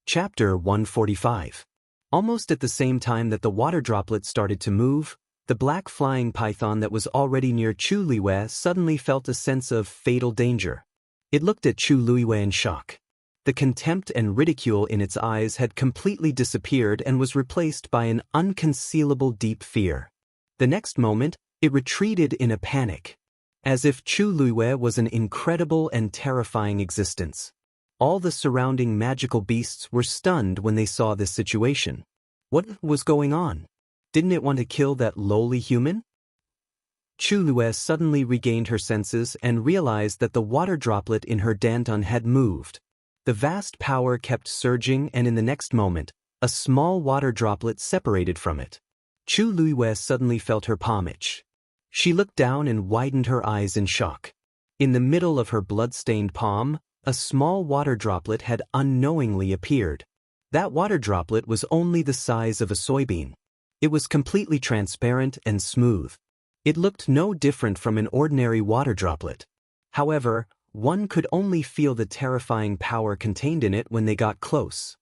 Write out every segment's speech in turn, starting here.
Chapter 145. Almost at the same time that the water droplet started to move, the black flying python that was already near Chu Luiwei suddenly felt a sense of fatal danger. It looked at Chu Luiwei in shock. The contempt and ridicule in its eyes had completely disappeared and was replaced by an unconcealable deep fear. The next moment, it retreated in a panic, as if Chu Luiwei was an incredible and terrifying existence. All the surrounding magical beasts were stunned when they saw this situation. What was going on? Didn't it want to kill that lowly human? Chu Luiwei suddenly regained her senses and realized that the water droplet in her danton had moved. The vast power kept surging, and in the next moment, a small water droplet separated from it. Chu Luiwei suddenly felt her palm itch. She looked down and widened her eyes in shock. In the middle of her blood-stained palm, a small water droplet had unknowingly appeared. That water droplet was only the size of a soybean. It was completely transparent and smooth. It looked no different from an ordinary water droplet. However, one could only feel the terrifying power contained in it when they got close.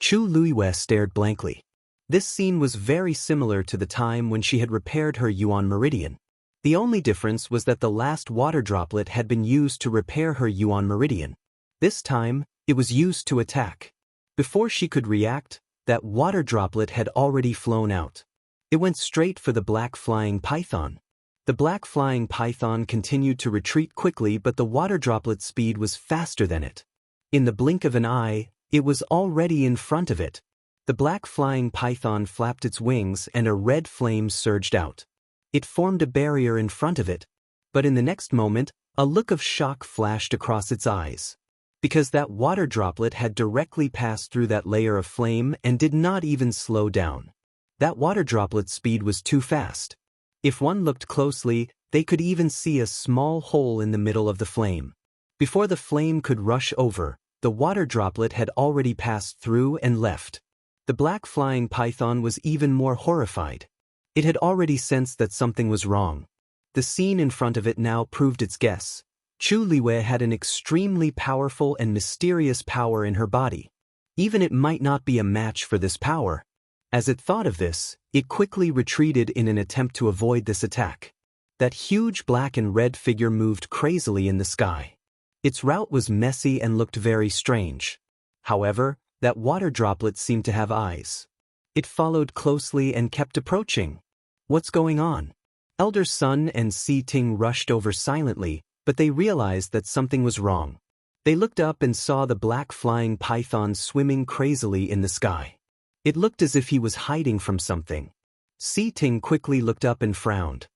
Chu Luiwei stared blankly. This scene was very similar to the time when she had repaired her Yuan meridian. The only difference was that the last water droplet had been used to repair her Yuan meridian. This time, it was used to attack. Before she could react, that water droplet had already flown out. It went straight for the black flying python. The black flying python continued to retreat quickly, but the water droplet's speed was faster than it. In the blink of an eye, it was already in front of it. The black flying python flapped its wings and a red flame surged out. It formed a barrier in front of it, but in the next moment, a look of shock flashed across its eyes. Because that water droplet had directly passed through that layer of flame and did not even slow down. That water droplet's speed was too fast. If one looked closely, they could even see a small hole in the middle of the flame. Before the flame could rush over, the water droplet had already passed through and left. The black flying python was even more horrified. It had already sensed that something was wrong. The scene in front of it now proved its guess. Chu Luiwei had an extremely powerful and mysterious power in her body. Even it might not be a match for this power. As it thought of this, it quickly retreated in an attempt to avoid this attack. That huge black and red figure moved crazily in the sky. Its route was messy and looked very strange. However, that water droplet seemed to have eyes. It followed closely and kept approaching. What's going on? Elder Sun and Si Ting rushed over silently, but they realized that something was wrong. They looked up and saw the black flying python swimming crazily in the sky. It looked as if he was hiding from something. Si Ting quickly looked up and frowned.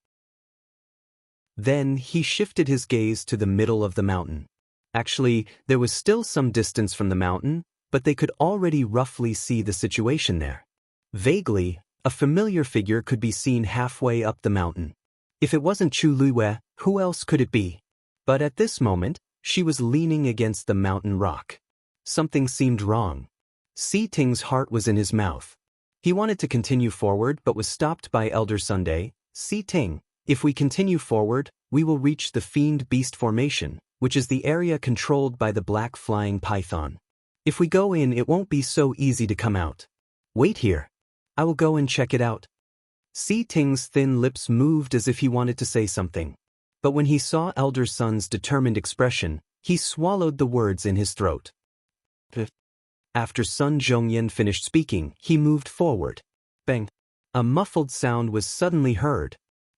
Then he shifted his gaze to the middle of the mountain. Actually, there was still some distance from the mountain, but they could already roughly see the situation there. Vaguely, a familiar figure could be seen halfway up the mountain. If it wasn't Chu Luiwei, who else could it be? But at this moment, she was leaning against the mountain rock. Something seemed wrong. Si Ting's heart was in his mouth. He wanted to continue forward but was stopped by Elder Sunday. Si Ting, if we continue forward, we will reach the Fiend Beast Formation, which is the area controlled by the black flying python. If we go in, it won't be so easy to come out. Wait here. I will go and check it out. Si Ting's thin lips moved as if he wanted to say something. But when he saw Elder Sun's determined expression, he swallowed the words in his throat. After Sun Zhongyan finished speaking, he moved forward. Bang! A muffled sound was suddenly heard.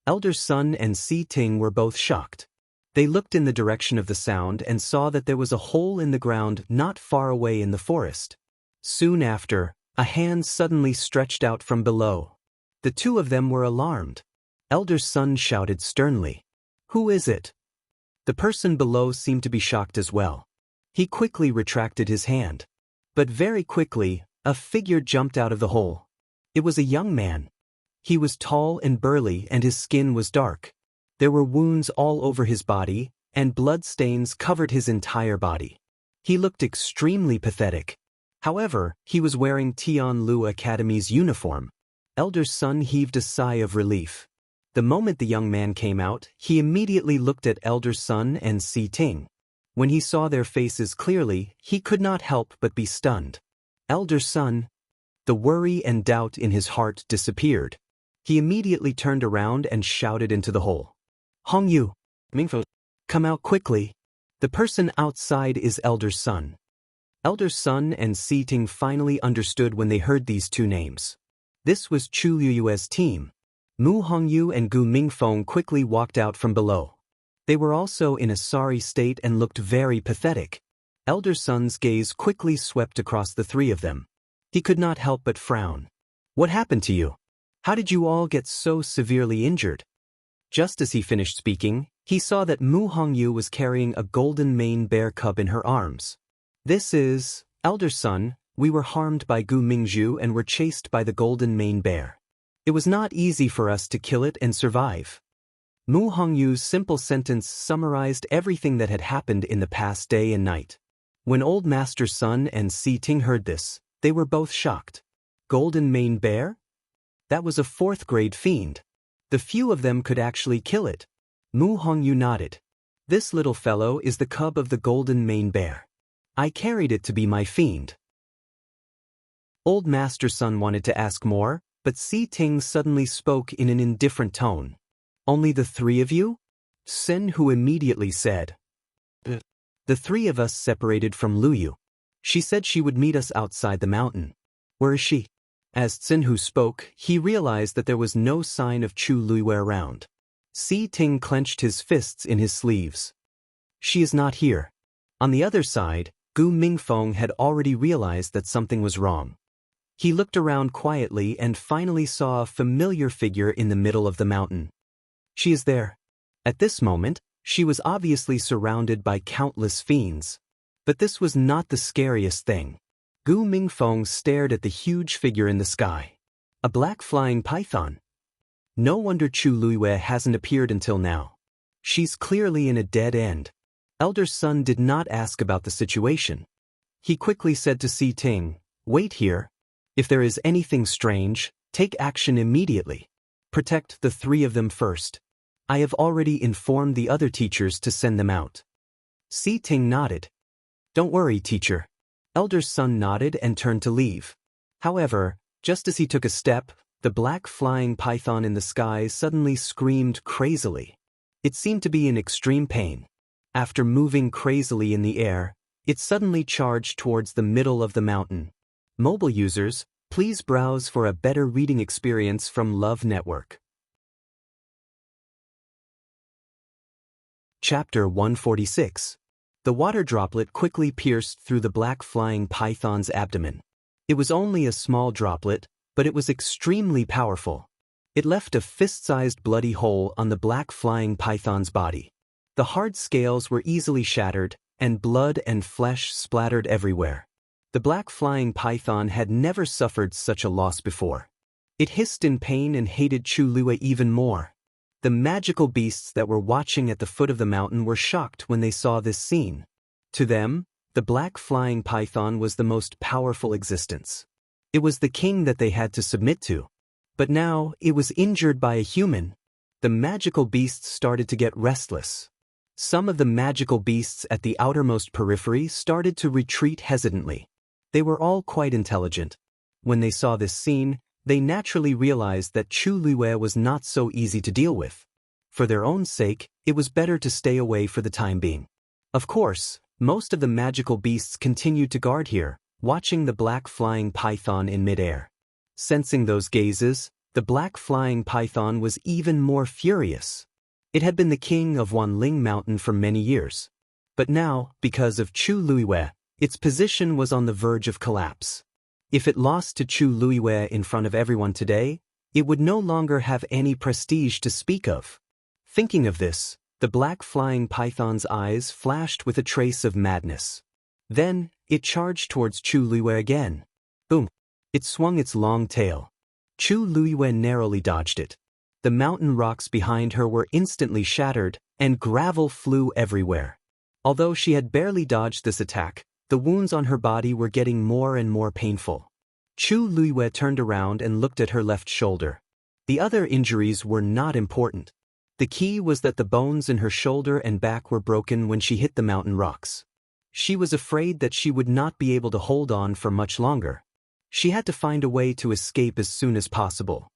Elder Sun and Si Ting were both shocked. They looked in the direction of the sound and saw that there was a hole in the ground not far away in the forest. Soon after, a hand suddenly stretched out from below. The two of them were alarmed. Elder Sun shouted sternly, "Who is it?" The person below seemed to be shocked as well. He quickly retracted his hand. But very quickly, a figure jumped out of the hole. It was a young man. He was tall and burly and his skin was dark. There were wounds all over his body, and blood stains covered his entire body. He looked extremely pathetic. However, he was wearing Tianlu Academy's uniform. Elder Sun heaved a sigh of relief. The moment the young man came out, he immediately looked at Elder Sun and Si Ting. When he saw their faces clearly, he could not help but be stunned. Elder son. The worry and doubt in his heart disappeared. He immediately turned around and shouted into the hole. Hongyu, Mingfo, come out quickly. The person outside is Elder son. Elder son and Si Ting finally understood when they heard these two names. This was Chu Liyue's team. Mu Hongyu and Gu Mingfeng quickly walked out from below. They were also in a sorry state and looked very pathetic. Elder son's gaze quickly swept across the three of them. He could not help but frown. What happened to you? How did you all get so severely injured? Just as he finished speaking, he saw that Mu Hongyu was carrying a golden mane bear cub in her arms. This is, Elder son, we were harmed by Gu Mingzhu and were chased by the golden mane bear. It was not easy for us to kill it and survive. Mu Hongyu's simple sentence summarized everything that had happened in the past day and night. When Old Master Sun and Si Ting heard this, they were both shocked. Golden mane bear? That was a 4th grade fiend. The few of them could actually kill it. Mu Hongyu nodded. This little fellow is the cub of the golden mane bear. I carried it to be my fiend. Old Master Sun wanted to ask more, but Si Ting suddenly spoke in an indifferent tone. Only the 3 of you? Sen Hu immediately said. The 3 of us separated from Luyu. She said she would meet us outside the mountain. Where is she? As Sen Hu spoke, he realized that there was no sign of Chu Liyue around. Si Ting clenched his fists in his sleeves. She is not here. On the other side, Gu Mingfeng had already realized that something was wrong. He looked around quietly and finally saw a familiar figure in the middle of the mountain. She is there. At this moment, she was obviously surrounded by countless fiends. But this was not the scariest thing. Gu Mingfeng stared at the huge figure in the sky. A black flying python. No wonder Chu Liyue hasn't appeared until now. She's clearly in a dead end. Elder Sun did not ask about the situation. He quickly said to Si Ting, wait here. If there is anything strange, take action immediately. Protect the 3 of them first. I have already informed the other teachers to send them out. Si Ting nodded. Don't worry, teacher. Elder Sun nodded and turned to leave. However, just as he took a step, the black flying python in the sky suddenly screamed crazily. It seemed to be in extreme pain. After moving crazily in the air, it suddenly charged towards the middle of the mountain. Mobile users, please browse for a better reading experience from Love Network. Chapter 146. The water droplet quickly pierced through the black flying python's abdomen. It was only a small droplet, but it was extremely powerful. It left a fist-sized bloody hole on the black flying python's body. The hard scales were easily shattered, and blood and flesh splattered everywhere. The black flying python had never suffered such a loss before. It hissed in pain and hated Chu Liyue even more. The magical beasts that were watching at the foot of the mountain were shocked when they saw this scene. To them, the black flying python was the most powerful existence. It was the king that they had to submit to. But now, it was injured by a human. The magical beasts started to get restless. Some of the magical beasts at the outermost periphery started to retreat hesitantly. They were all quite intelligent. When they saw this scene, they naturally realized that Chu Liyue was not so easy to deal with. For their own sake, it was better to stay away for the time being. Of course, most of the magical beasts continued to guard here, watching the black flying python in midair. Sensing those gazes, the black flying python was even more furious. It had been the king of Wang Lin Mountain for many years. But now, because of Chu Liyue, its position was on the verge of collapse. If it lost to Chu Liyue in front of everyone today, it would no longer have any prestige to speak of. Thinking of this, the black flying python's eyes flashed with a trace of madness. Then, it charged towards Chu Liyue again. Boom! It swung its long tail. Chu Liyue narrowly dodged it. The mountain rocks behind her were instantly shattered, and gravel flew everywhere. Although she had barely dodged this attack, the wounds on her body were getting more and more painful. Chu Liyue turned around and looked at her left shoulder. The other injuries were not important. The key was that the bones in her shoulder and back were broken when she hit the mountain rocks. She was afraid that she would not be able to hold on for much longer. She had to find a way to escape as soon as possible.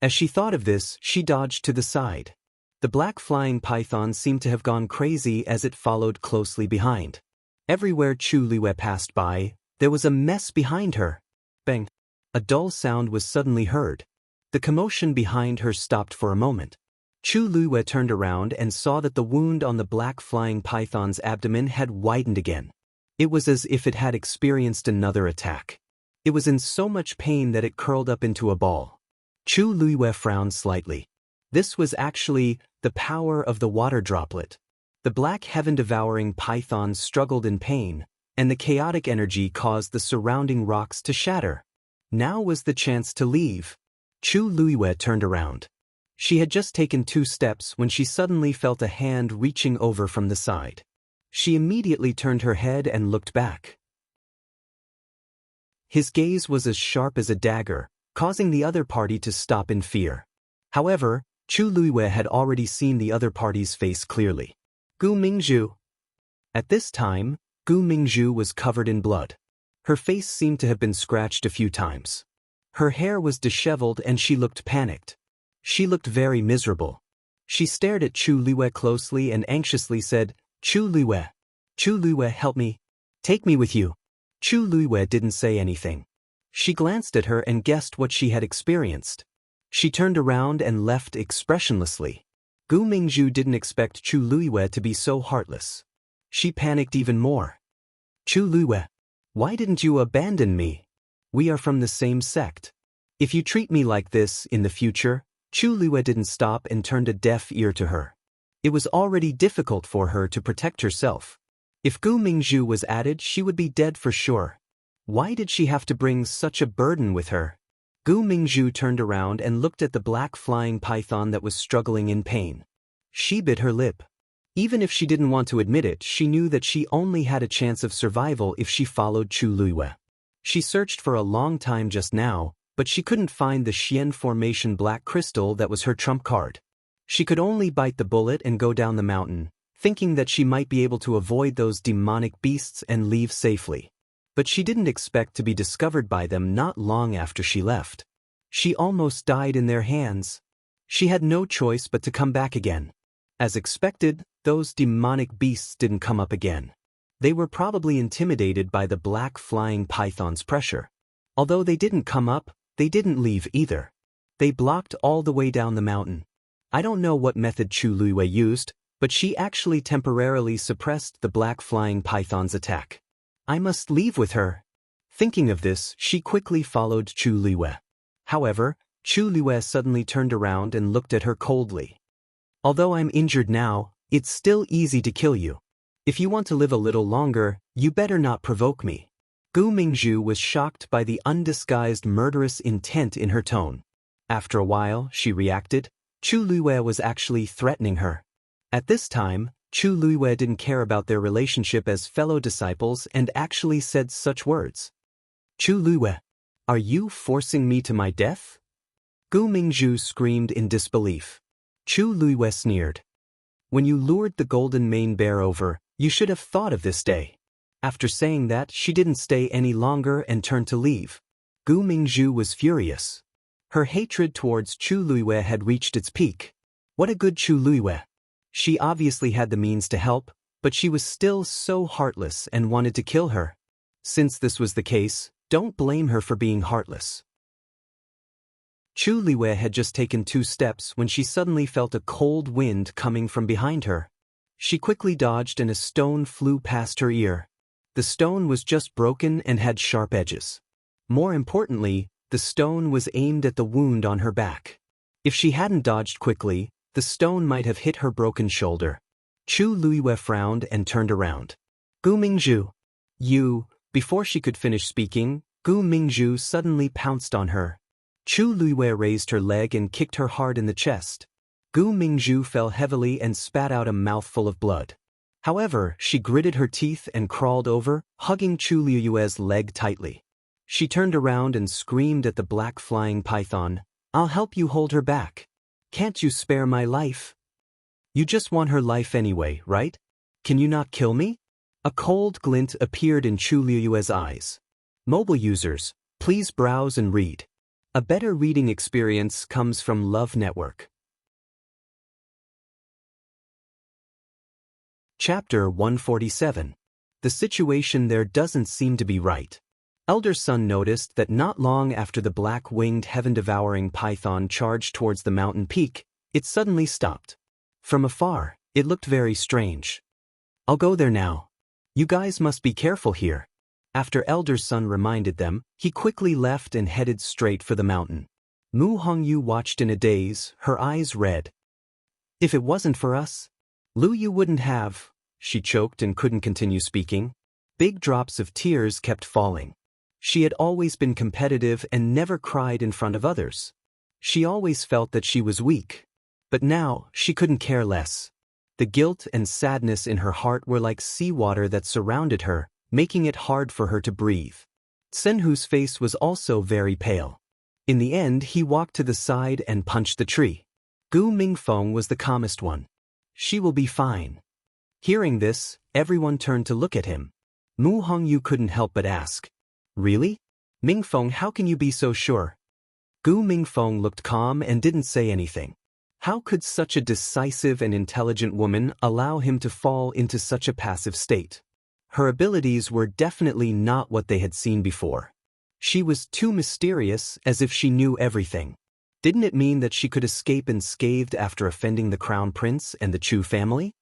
As she thought of this, she dodged to the side. The black flying python seemed to have gone crazy as it followed closely behind. Everywhere Chu Liwei passed by, there was a mess behind her. Bang! A dull sound was suddenly heard. The commotion behind her stopped for a moment. Chu Liwei turned around and saw that the wound on the black flying python's abdomen had widened again. It was as if it had experienced another attack. It was in so much pain that it curled up into a ball. Chu Liwei frowned slightly. This was actually the power of the water droplet. The black heaven-devouring python struggled in pain, and the chaotic energy caused the surrounding rocks to shatter. Now was the chance to leave. Chu Liwei turned around. She had just taken 2 steps when she suddenly felt a hand reaching over from the side. She immediately turned her head and looked back. His gaze was as sharp as a dagger, causing the other party to stop in fear. However, Chu Liwei had already seen the other party's face clearly. Gu Mingzhu. At this time, Gu Mingzhu was covered in blood. Her face seemed to have been scratched a few times. Her hair was disheveled and she looked panicked. She looked very miserable. She stared at Chu Liwei closely and anxiously said, Chu Liwei, help me. Take me with you. Chu Liwei didn't say anything. She glanced at her and guessed what she had experienced. She turned around and left expressionlessly. Gu Mingzhu didn't expect Chu Liwei to be so heartless. She panicked even more. Chu Liwei, why didn't you abandon me? We are from the same sect. If you treat me like this in the future, Chu Liwei didn't stop and turned a deaf ear to her. It was already difficult for her to protect herself. If Gu Mingzhu was added, she would be dead for sure. Why did she have to bring such a burden with her? Gu Mingzhu turned around and looked at the black flying python that was struggling in pain. She bit her lip. Even if she didn't want to admit it, she knew that she only had a chance of survival if she followed Chu Liwei. She searched for a long time just now, but she couldn't find the Xian formation black crystal that was her trump card. She could only bite the bullet and go down the mountain, thinking that she might be able to avoid those demonic beasts and leave safely. But she didn't expect to be discovered by them not long after she left. She almost died in their hands. She had no choice but to come back again. As expected, those demonic beasts didn't come up again. They were probably intimidated by the black flying python's pressure. Although they didn't come up, they didn't leave either. They blocked all the way down the mountain. I don't know what method Chu Liwei used, but she actually temporarily suppressed the black flying python's attack. I must leave with her. Thinking of this, she quickly followed Chu Liwei. However, Chu Liwei suddenly turned around and looked at her coldly. Although I'm injured now, it's still easy to kill you. If you want to live a little longer, you better not provoke me. Gu Mingzhu was shocked by the undisguised murderous intent in her tone. After a while, she reacted. Chu Liwei was actually threatening her. At this time, Chu Liwei didn't care about their relationship as fellow disciples and actually said such words. Chu Liwei, are you forcing me to my death? Gu Mingzhu screamed in disbelief. Chu Liwei sneered. When you lured the golden mane bear over, you should have thought of this day. After saying that, she didn't stay any longer and turned to leave. Gu Mingzhu was furious. Her hatred towards Chu Liwei had reached its peak. What a good Chu Liwei. She obviously had the means to help, but she was still so heartless and wanted to kill her. Since this was the case, don't blame her for being heartless. Chu Liwei had just taken 2 steps when she suddenly felt a cold wind coming from behind her. She quickly dodged and a stone flew past her ear. The stone was just broken and had sharp edges. More importantly, the stone was aimed at the wound on her back. If she hadn't dodged quickly, the stone might have hit her broken shoulder. Chu Liwei frowned and turned around. Gu Mingzhu. You. Before she could finish speaking, Gu Mingzhu suddenly pounced on her. Chu Liwei raised her leg and kicked her hard in the chest. Gu Mingzhu fell heavily and spat out a mouthful of blood. However, she gritted her teeth and crawled over, hugging Chu Liui's leg tightly. She turned around and screamed at the black flying python, I'll help you hold her back. Can't you spare my life? You just want her life anyway, right? Can you not kill me? A cold glint appeared in Chu Liyue's eyes. Mobile users, please browse and read. A better reading experience comes from Love Network. Chapter 147. The situation there doesn't seem to be right. Elder Sun noticed that not long after the black-winged heaven-devouring python charged towards the mountain peak, it suddenly stopped. From afar, it looked very strange. I'll go there now. You guys must be careful here. After Elder Sun reminded them, he quickly left and headed straight for the mountain. Mu Hongyu watched in a daze, her eyes red. If it wasn't for us, Lu Yu wouldn't have. She choked and couldn't continue speaking. Big drops of tears kept falling. She had always been competitive and never cried in front of others. She always felt that she was weak. But now, she couldn't care less. The guilt and sadness in her heart were like seawater that surrounded her, making it hard for her to breathe. Senhu's face was also very pale. In the end, he walked to the side and punched the tree. Gu Mingfeng was the calmest one. She will be fine. Hearing this, everyone turned to look at him. Mu Hongyu couldn't help but ask, really? Mingfeng, how can you be so sure? Gu Mingfeng looked calm and didn't say anything. How could such a decisive and intelligent woman allow him to fall into such a passive state? Her abilities were definitely not what they had seen before. She was too mysterious, as if she knew everything. Didn't it mean that she could escape unscathed after offending the crown prince and the Chu family?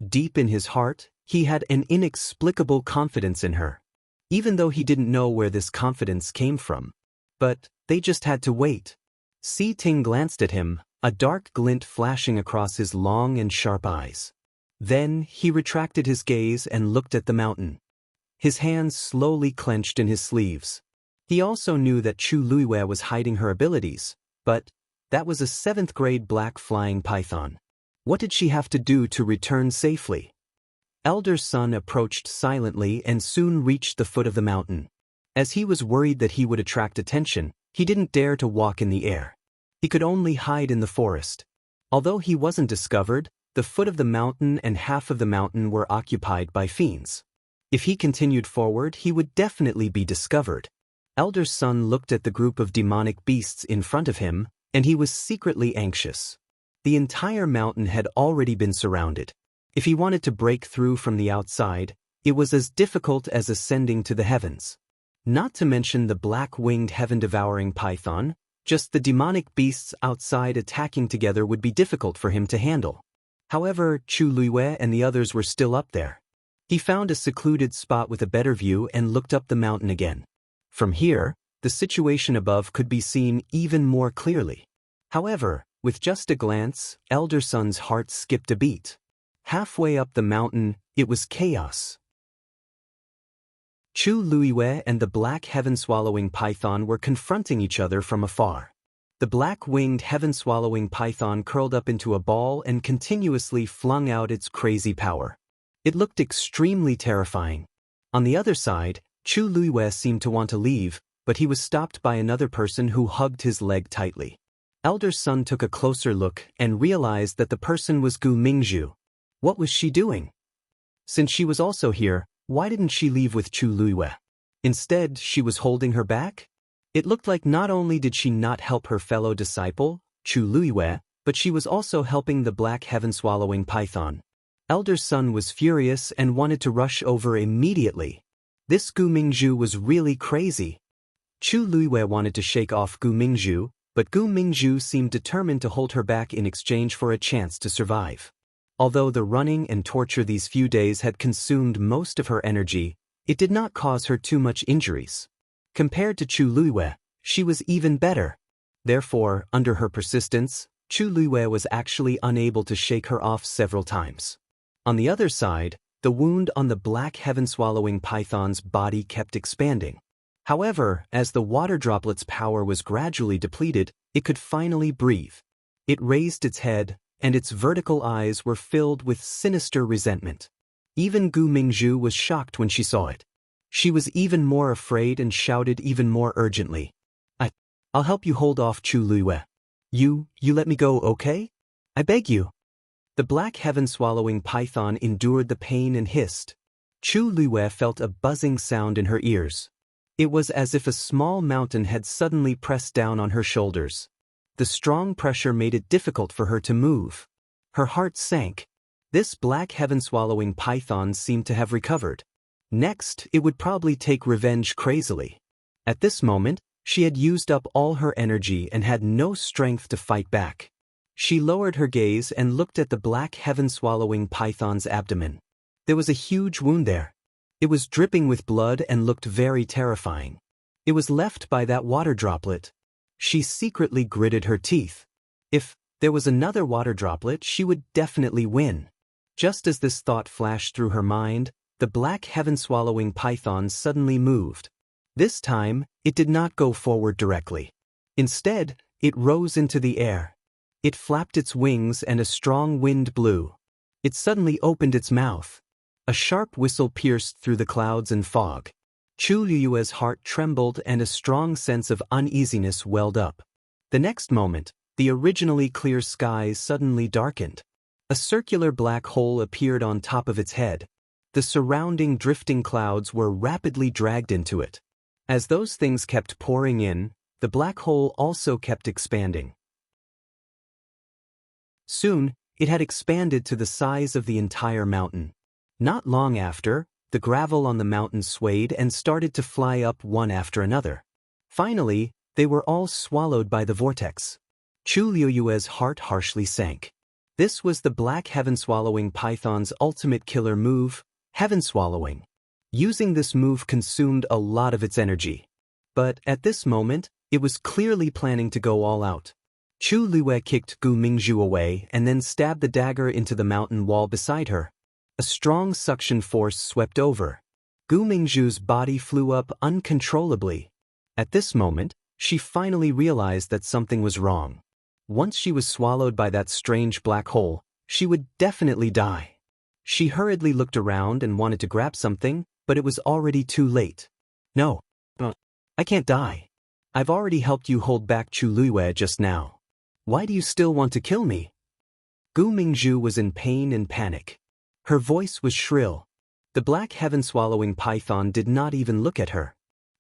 Deep in his heart, he had an inexplicable confidence in her. Even though he didn't know where this confidence came from. But they just had to wait. Si Ting glanced at him, a dark glint flashing across his long and sharp eyes. Then he retracted his gaze and looked at the mountain. His hands slowly clenched in his sleeves. He also knew that Chu Liyue was hiding her abilities, but that was a 7th-grade black flying python. What did she have to do to return safely? Elder Sun approached silently and soon reached the foot of the mountain. As he was worried that he would attract attention, he didn't dare to walk in the air. He could only hide in the forest. Although he wasn't discovered, the foot of the mountain and half of the mountain were occupied by fiends. If he continued forward, he would definitely be discovered. Elder Sun looked at the group of demonic beasts in front of him, and he was secretly anxious. The entire mountain had already been surrounded. If he wanted to break through from the outside, it was as difficult as ascending to the heavens. Not to mention the black-winged heaven-devouring python, just the demonic beasts outside attacking together would be difficult for him to handle. However, Chu Liyue and the others were still up there. He found a secluded spot with a better view and looked up the mountain again. From here, the situation above could be seen even more clearly. However, with just a glance, Elder Sun's heart skipped a beat. Halfway up the mountain, it was chaos. Chu Liyue and the black heaven-swallowing python were confronting each other from afar. The black-winged heaven-swallowing python curled up into a ball and continuously flung out its crazy power. It looked extremely terrifying. On the other side, Chu Liyue seemed to want to leave, but he was stopped by another person who hugged his leg tightly. Elder Sun took a closer look and realized that the person was Gu Mingzhu. What was she doing? Since she was also here, why didn't she leave with Chu Liyue? Instead, she was holding her back? It looked like not only did she not help her fellow disciple, Chu Liyue, but she was also helping the black heaven-swallowing python. Elder Sun was furious and wanted to rush over immediately. This Gu Mingzhu was really crazy. Chu Liyue wanted to shake off Gu Mingzhu, but Gu Mingzhu seemed determined to hold her back in exchange for a chance to survive. Although the running and torture these few days had consumed most of her energy, it did not cause her too much injuries. Compared to Chu Liyue, she was even better. Therefore, under her persistence, Chu Liyue was actually unable to shake her off several times. On the other side, the wound on the black heaven-swallowing python's body kept expanding. However, as the water droplet's power was gradually depleted, it could finally breathe. It raised its head, and its vertical eyes were filled with sinister resentment. Even Gu Mingzhu was shocked when she saw it. She was even more afraid and shouted even more urgently. I'll help you hold off Chu Liyue. You let me go, okay? I beg you. The black heaven-swallowing python endured the pain and hissed. Chu Liyue felt a buzzing sound in her ears. It was as if a small mountain had suddenly pressed down on her shoulders. The strong pressure made it difficult for her to move. Her heart sank. This black heaven-swallowing python seemed to have recovered. Next, it would probably take revenge crazily. At this moment, she had used up all her energy and had no strength to fight back. She lowered her gaze and looked at the black heaven-swallowing python's abdomen. There was a huge wound there. It was dripping with blood and looked very terrifying. It was left by that water droplet. She secretly gritted her teeth. If there was another water droplet, she would definitely win. Just as this thought flashed through her mind, the black heaven-swallowing python suddenly moved. This time, it did not go forward directly. Instead, it rose into the air. It flapped its wings and a strong wind blew. It suddenly opened its mouth. A sharp whistle pierced through the clouds and fog. Chu Liyue's heart trembled and a strong sense of uneasiness welled up. The next moment, the originally clear skies suddenly darkened. A circular black hole appeared on top of its head. The surrounding drifting clouds were rapidly dragged into it. As those things kept pouring in, the black hole also kept expanding. Soon, it had expanded to the size of the entire mountain. Not long after, the gravel on the mountain swayed and started to fly up one after another. Finally, they were all swallowed by the vortex. Chu Liyue's heart harshly sank. This was the black heaven-swallowing python's ultimate killer move, heaven-swallowing. Using this move consumed a lot of its energy. But at this moment, it was clearly planning to go all out. Chu Liyue kicked Gu Mingzhu away and then stabbed the dagger into the mountain wall beside her. A strong suction force swept over. Gu Mingzhu's body flew up uncontrollably. At this moment, she finally realized that something was wrong. Once she was swallowed by that strange black hole, she would definitely die. She hurriedly looked around and wanted to grab something, but it was already too late. No. I can't die. I've already helped you hold back Chu Liyue just now. Why do you still want to kill me? Gu Mingzhu was in pain and panic. Her voice was shrill. The black heaven-swallowing python did not even look at her.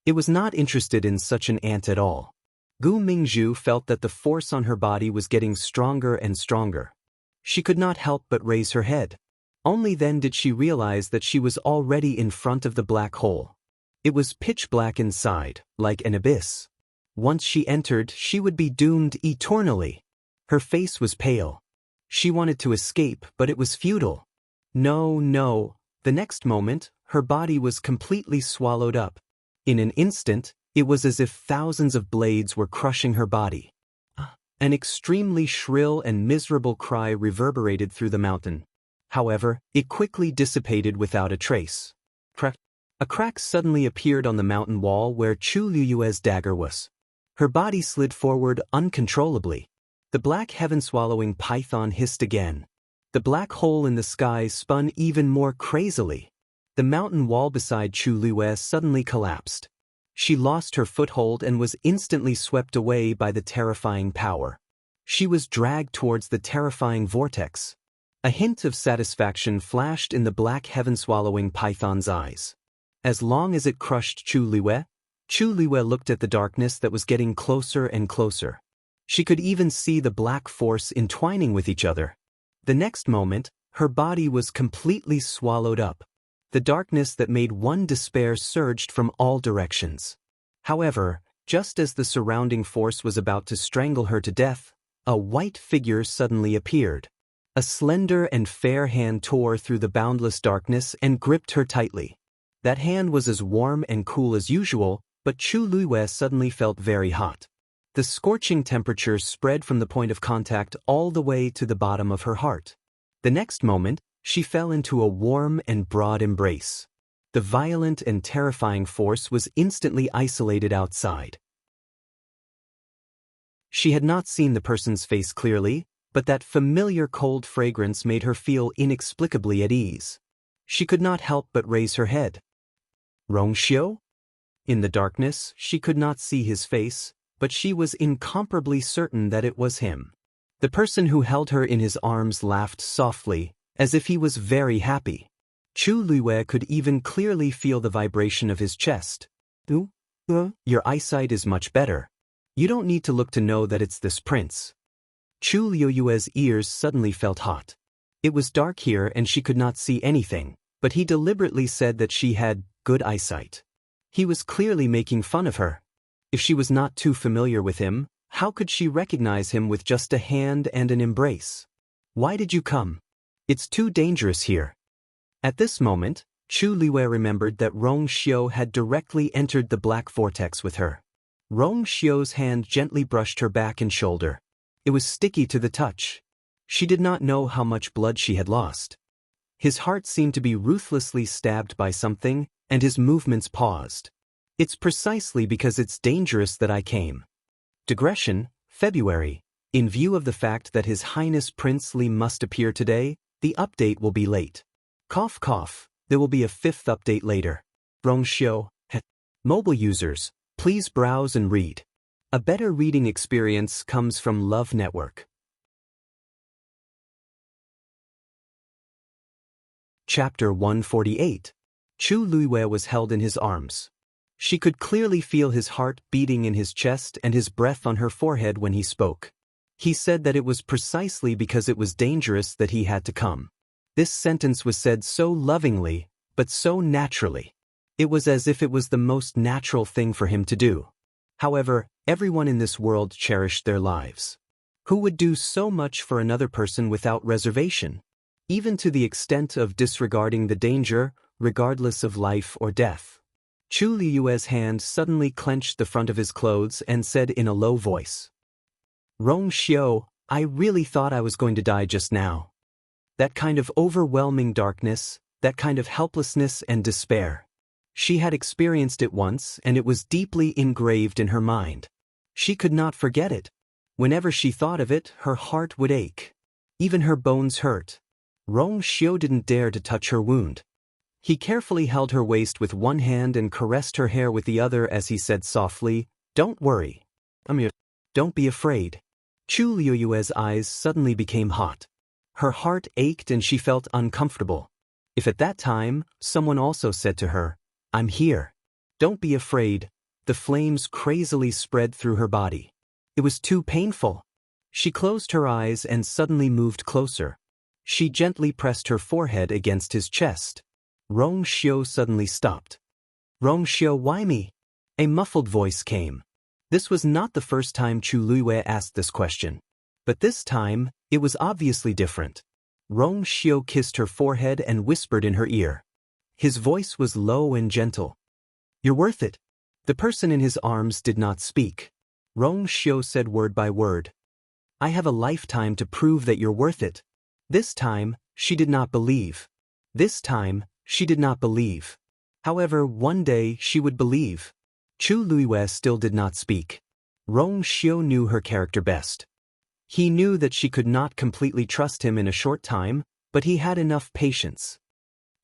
It was not interested in such an ant at all. Gu Mingzhu felt that the force on her body was getting stronger and stronger. She could not help but raise her head. Only then did she realize that she was already in front of the black hole. It was pitch black inside, like an abyss. Once she entered, she would be doomed eternally. Her face was pale. She wanted to escape, but it was futile. No. The next moment, her body was completely swallowed up. In an instant, it was as if thousands of blades were crushing her body. An extremely shrill and miserable cry reverberated through the mountain. However, it quickly dissipated without a trace. A crack suddenly appeared on the mountain wall where Chu Liyue's dagger was. Her body slid forward uncontrollably. The black heaven-swallowing python hissed again. The black hole in the sky spun even more crazily. The mountain wall beside Chu Liyue suddenly collapsed. She lost her foothold and was instantly swept away by the terrifying power. She was dragged towards the terrifying vortex. A hint of satisfaction flashed in the black heaven-swallowing python's eyes. As long as it crushed Chu Liyue looked at the darkness that was getting closer and closer. She could even see the black force entwining with each other. The next moment, her body was completely swallowed up. The darkness that made one despair surged from all directions. However, just as the surrounding force was about to strangle her to death, a white figure suddenly appeared. A slender and fair hand tore through the boundless darkness and gripped her tightly. That hand was as warm and cool as usual, but Chu Liyue suddenly felt very hot. The scorching temperature spread from the point of contact all the way to the bottom of her heart. The next moment, she fell into a warm and broad embrace. The violent and terrifying force was instantly isolated outside. She had not seen the person's face clearly, but that familiar cold fragrance made her feel inexplicably at ease. She could not help but raise her head. Rongxiu? In the darkness, she could not see his face, but she was incomparably certain that it was him. The person who held her in his arms laughed softly, as if he was very happy. Chu Luiwei could even clearly feel the vibration of his chest. Your eyesight is much better. You don't need to look to know that it's this prince. Chu Luiwei's ears suddenly felt hot. It was dark here and she could not see anything, but he deliberately said that she had good eyesight. He was clearly making fun of her. If she was not too familiar with him, how could she recognize him with just a hand and an embrace? Why did you come? It's too dangerous here. At this moment, Chu Luiwei remembered that Rong Xiu had directly entered the black vortex with her. Rong Xiu's hand gently brushed her back and shoulder. It was sticky to the touch. She did not know how much blood she had lost. His heart seemed to be ruthlessly stabbed by something, and his movements paused. It's precisely because it's dangerous that I came. Digression, February. In view of the fact that His Highness Prince Li must appear today, the update will be late. Cough cough, there will be a 5th update later. Rong Xiu. Mobile users, please browse and read. A better reading experience comes from Love Network. Chapter 148. Chu Luiwei was held in his arms. She could clearly feel his heart beating in his chest and his breath on her forehead when he spoke. He said that it was precisely because it was dangerous that he had to come. This sentence was said so lovingly, but so naturally. It was as if it was the most natural thing for him to do. However, everyone in this world cherished their lives. Who would do so much for another person without reservation? Even to the extent of disregarding the danger, regardless of life or death. Chu Luiwei's hand suddenly clenched the front of his clothes and said in a low voice, Rong Xiu, I really thought I was going to die just now. That kind of overwhelming darkness, that kind of helplessness and despair. She had experienced it once and it was deeply engraved in her mind. She could not forget it. Whenever she thought of it, her heart would ache. Even her bones hurt. Rong Xiu didn't dare to touch her wound. He carefully held her waist with one hand and caressed her hair with the other as he said softly, Don't worry. Don't be afraid. Chu Luiwei's eyes suddenly became hot. Her heart ached and she felt uncomfortable. If at that time, someone also said to her, I'm here. Don't be afraid. The flames crazily spread through her body. It was too painful. She closed her eyes and suddenly moved closer. She gently pressed her forehead against his chest. Rong Xiu suddenly stopped. Rong Xiu, why me? A muffled voice came. This was not the first time Chu Luiwei asked this question. But this time, it was obviously different. Rong Xiu kissed her forehead and whispered in her ear. His voice was low and gentle. You're worth it. The person in his arms did not speak. Rong Xiu said word by word. I have a lifetime to prove that you're worth it. This time, she did not believe. This time, she did not believe. However, one day she would believe. Chu Luiwei still did not speak. Rong Xiu knew her character best. He knew that she could not completely trust him in a short time, but he had enough patience.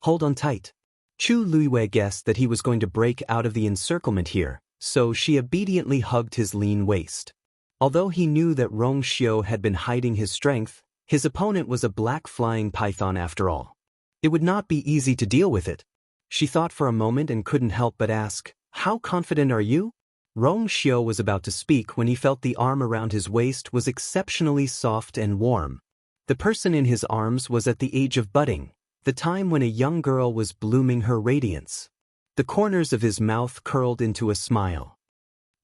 Hold on tight. Chu Luiwei guessed that he was going to break out of the encirclement here, so she obediently hugged his lean waist. Although he knew that Rong Xiu had been hiding his strength, his opponent was a black flying python after all. It would not be easy to deal with it. She thought for a moment and couldn't help but ask, How confident are you? Rong Xiu was about to speak when he felt the arm around his waist was exceptionally soft and warm. The person in his arms was at the age of budding, the time when a young girl was blooming her radiance. The corners of his mouth curled into a smile.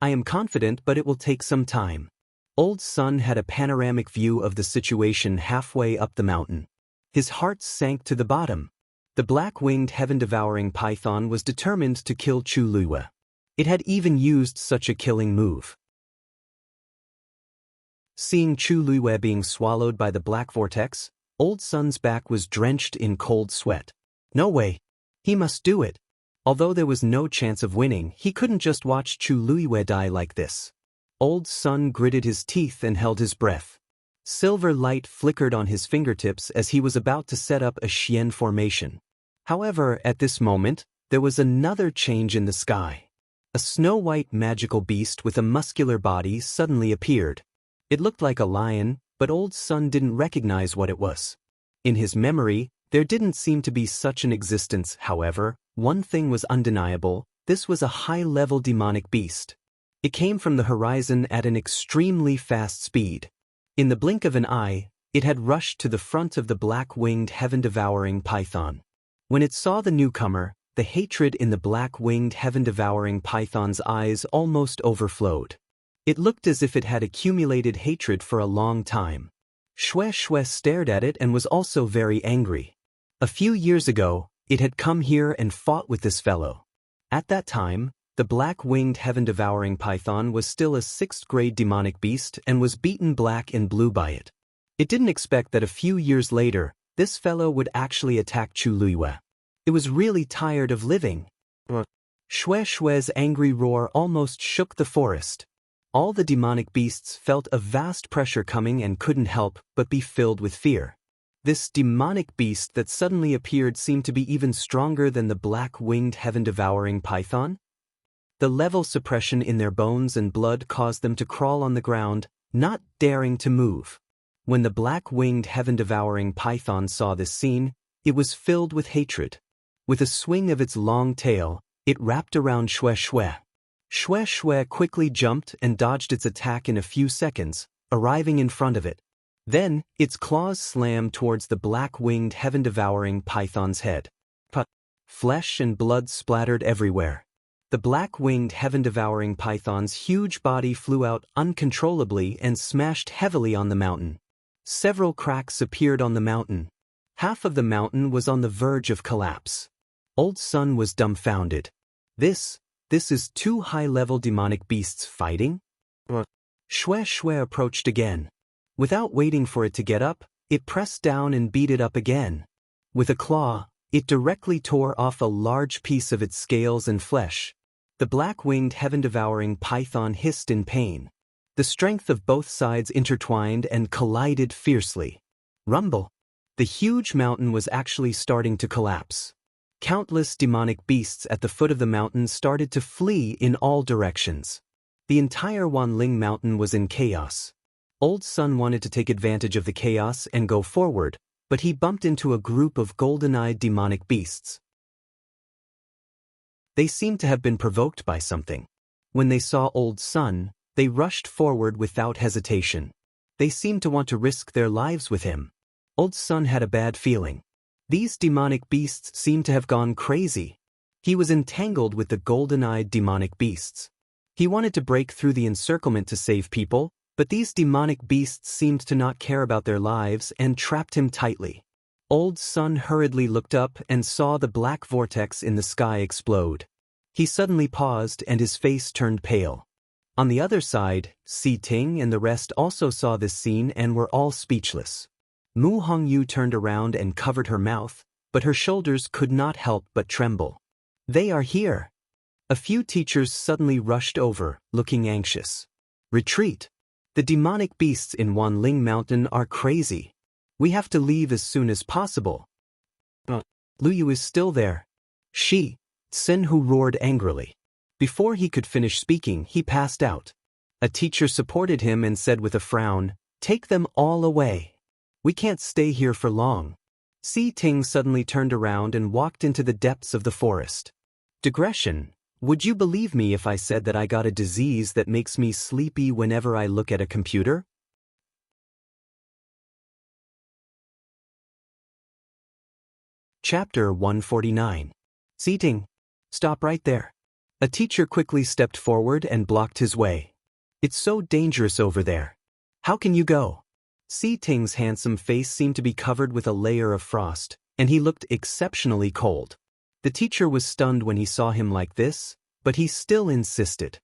I am confident, but it will take some time. Old Sun had a panoramic view of the situation halfway up the mountain. His heart sank to the bottom. The black-winged heaven-devouring python was determined to kill Chu Luiwei. It had even used such a killing move. Seeing Chu Luiwei being swallowed by the black vortex, Old Sun's back was drenched in cold sweat. No way. He must do it. Although there was no chance of winning, he couldn't just watch Chu Luiwei die like this. Old Sun gritted his teeth and held his breath. Silver light flickered on his fingertips as he was about to set up a Xian formation. However, at this moment, there was another change in the sky. A snow-white magical beast with a muscular body suddenly appeared. It looked like a lion, but Old Sun didn't recognize what it was. In his memory, There didn't seem to be such an existence, however. One thing was undeniable: this was a high-level demonic beast. It came from the horizon at an extremely fast speed. In the blink of an eye, it had rushed to the front of the black-winged heaven-devouring python. When it saw the newcomer, the hatred in the black-winged heaven-devouring python's eyes almost overflowed. It looked as if it had accumulated hatred for a long time. Xianxia stared at it and was also very angry. A few years ago, it had come here and fought with this fellow. At that time, the black-winged heaven-devouring python was still a 6th-grade demonic beast and was beaten black and blue by it. It didn't expect that a few years later, this fellow would actually attack Chuluiwe. It was really tired of living. Xianxia's angry roar almost shook the forest. All the demonic beasts felt a vast pressure coming and couldn't help but be filled with fear. This demonic beast that suddenly appeared seemed to be even stronger than the black-winged heaven-devouring python. The level suppression in their bones and blood caused them to crawl on the ground, not daring to move. When the black-winged heaven-devouring python saw this scene, it was filled with hatred. With a swing of its long tail, it wrapped around Xianxia. Xianxia quickly jumped and dodged its attack in a few seconds, arriving in front of it. Then, its claws slammed towards the black-winged heaven-devouring python's head. Flesh and blood splattered everywhere. The black-winged heaven-devouring python's huge body flew out uncontrollably and smashed heavily on the mountain. Several cracks appeared on the mountain. Half of the mountain was on the verge of collapse. Old Sun was dumbfounded. This is 2 high-level demonic beasts fighting? Xianxia approached again. Without waiting for it to get up, it pressed down and beat it up again. With a claw, it directly tore off a large piece of its scales and flesh. The black-winged heaven-devouring python hissed in pain. The strength of both sides intertwined and collided fiercely. Rumble! The huge mountain was actually starting to collapse. Countless demonic beasts at the foot of the mountain started to flee in all directions. The entire Wang Lin mountain was in chaos. Old Sun wanted to take advantage of the chaos and go forward, but he bumped into a group of golden-eyed demonic beasts. They seemed to have been provoked by something. When they saw Old Sun, they rushed forward without hesitation. They seemed to want to risk their lives with him. Old Sun had a bad feeling. These demonic beasts seemed to have gone crazy. He was entangled with the golden-eyed demonic beasts. He wanted to break through the encirclement to save people, but these demonic beasts seemed to not care about their lives and trapped him tightly. Old Sun hurriedly looked up and saw the black vortex in the sky explode. He suddenly paused and his face turned pale. On the other side, Si Ting and the rest also saw this scene and were all speechless. Mu Hongyu turned around and covered her mouth, but her shoulders could not help but tremble. They are here. A few teachers suddenly rushed over, looking anxious. Retreat! The demonic beasts in Wang Lin Mountain are crazy. We have to leave as soon as possible. Lu Yu is still there. Senhu roared angrily. Before he could finish speaking, he passed out. A teacher supported him and said with a frown, "Take them all away. We can't stay here for long." Si Ting suddenly turned around and walked into the depths of the forest. Digression. Would you believe me if I said that I got a disease that makes me sleepy whenever I look at a computer? Chapter 149. Si Ting. Stop right there. A teacher quickly stepped forward and blocked his way. It's so dangerous over there. How can you go? Si Ting's handsome face seemed to be covered with a layer of frost, and he looked exceptionally cold. The teacher was stunned when he saw him like this, but he still insisted.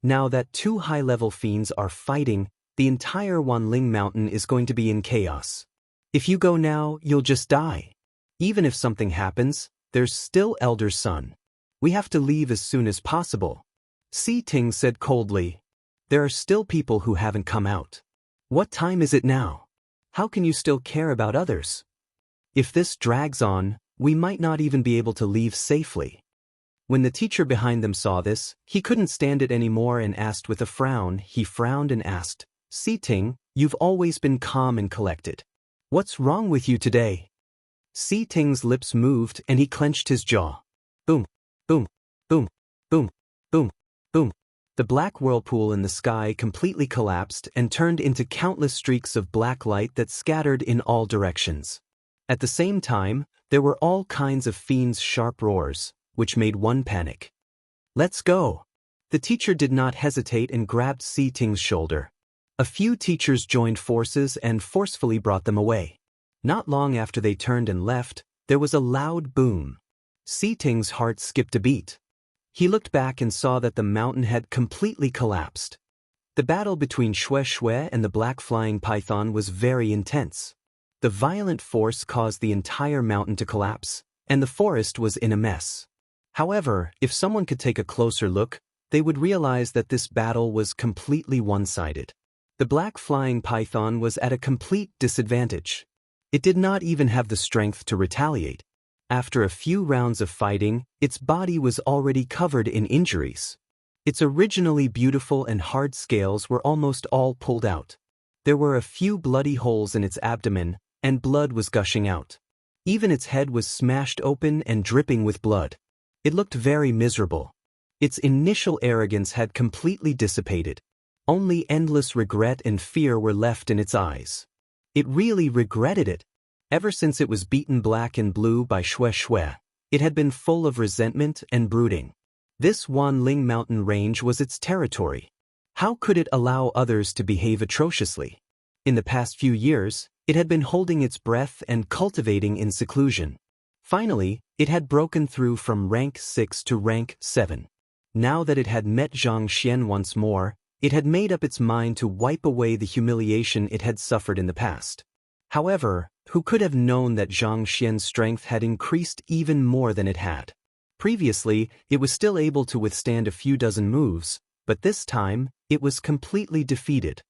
Now that 2 high-level fiends are fighting, the entire Wang Lin Mountain is going to be in chaos. If you go now, you'll just die. Even if something happens, there's still Elder Sun. We have to leave as soon as possible. Si Ting said coldly. There are still people who haven't come out. What time is it now? How can you still care about others? If this drags on, we might not even be able to leave safely. When the teacher behind them saw this, he couldn't stand it anymore and asked with a frown. He frowned and asked, Si Ting, you've always been calm and collected. What's wrong with you today? Si Ting's lips moved and he clenched his jaw. Boom, boom, boom, boom, boom, boom. The black whirlpool in the sky completely collapsed and turned into countless streaks of black light that scattered in all directions. At the same time, there were all kinds of fiends' sharp roars, which made one panic. Let's go! The teacher did not hesitate and grabbed Si Ting's shoulder. A few teachers joined forces and forcefully brought them away. Not long after they turned and left, there was a loud boom. Si Ting's heart skipped a beat. He looked back and saw that the mountain had completely collapsed. The battle between Xianxia and the black flying python was very intense. The violent force caused the entire mountain to collapse, and the forest was in a mess. However, if someone could take a closer look, they would realize that this battle was completely one-sided. The black flying python was at a complete disadvantage. It did not even have the strength to retaliate. After a few rounds of fighting, its body was already covered in injuries. Its originally beautiful and hard scales were almost all pulled out. There were a few bloody holes in its abdomen, and blood was gushing out. Even its head was smashed open and dripping with blood. It looked very miserable. Its initial arrogance had completely dissipated. Only endless regret and fear were left in its eyes. It really regretted it. Ever since it was beaten black and blue by Xianxia, it had been full of resentment and brooding. This Wang Lin mountain range was its territory. How could it allow others to behave atrociously? In the past few years, it had been holding its breath and cultivating in seclusion. Finally, it had broken through from rank 6 to rank 7. Now that it had met Zhang Xian once more, it had made up its mind to wipe away the humiliation it had suffered in the past. However, who could have known that Zhang Xian's strength had increased even more than it had? Previously, it was still able to withstand a few dozen moves, but this time, it was completely defeated.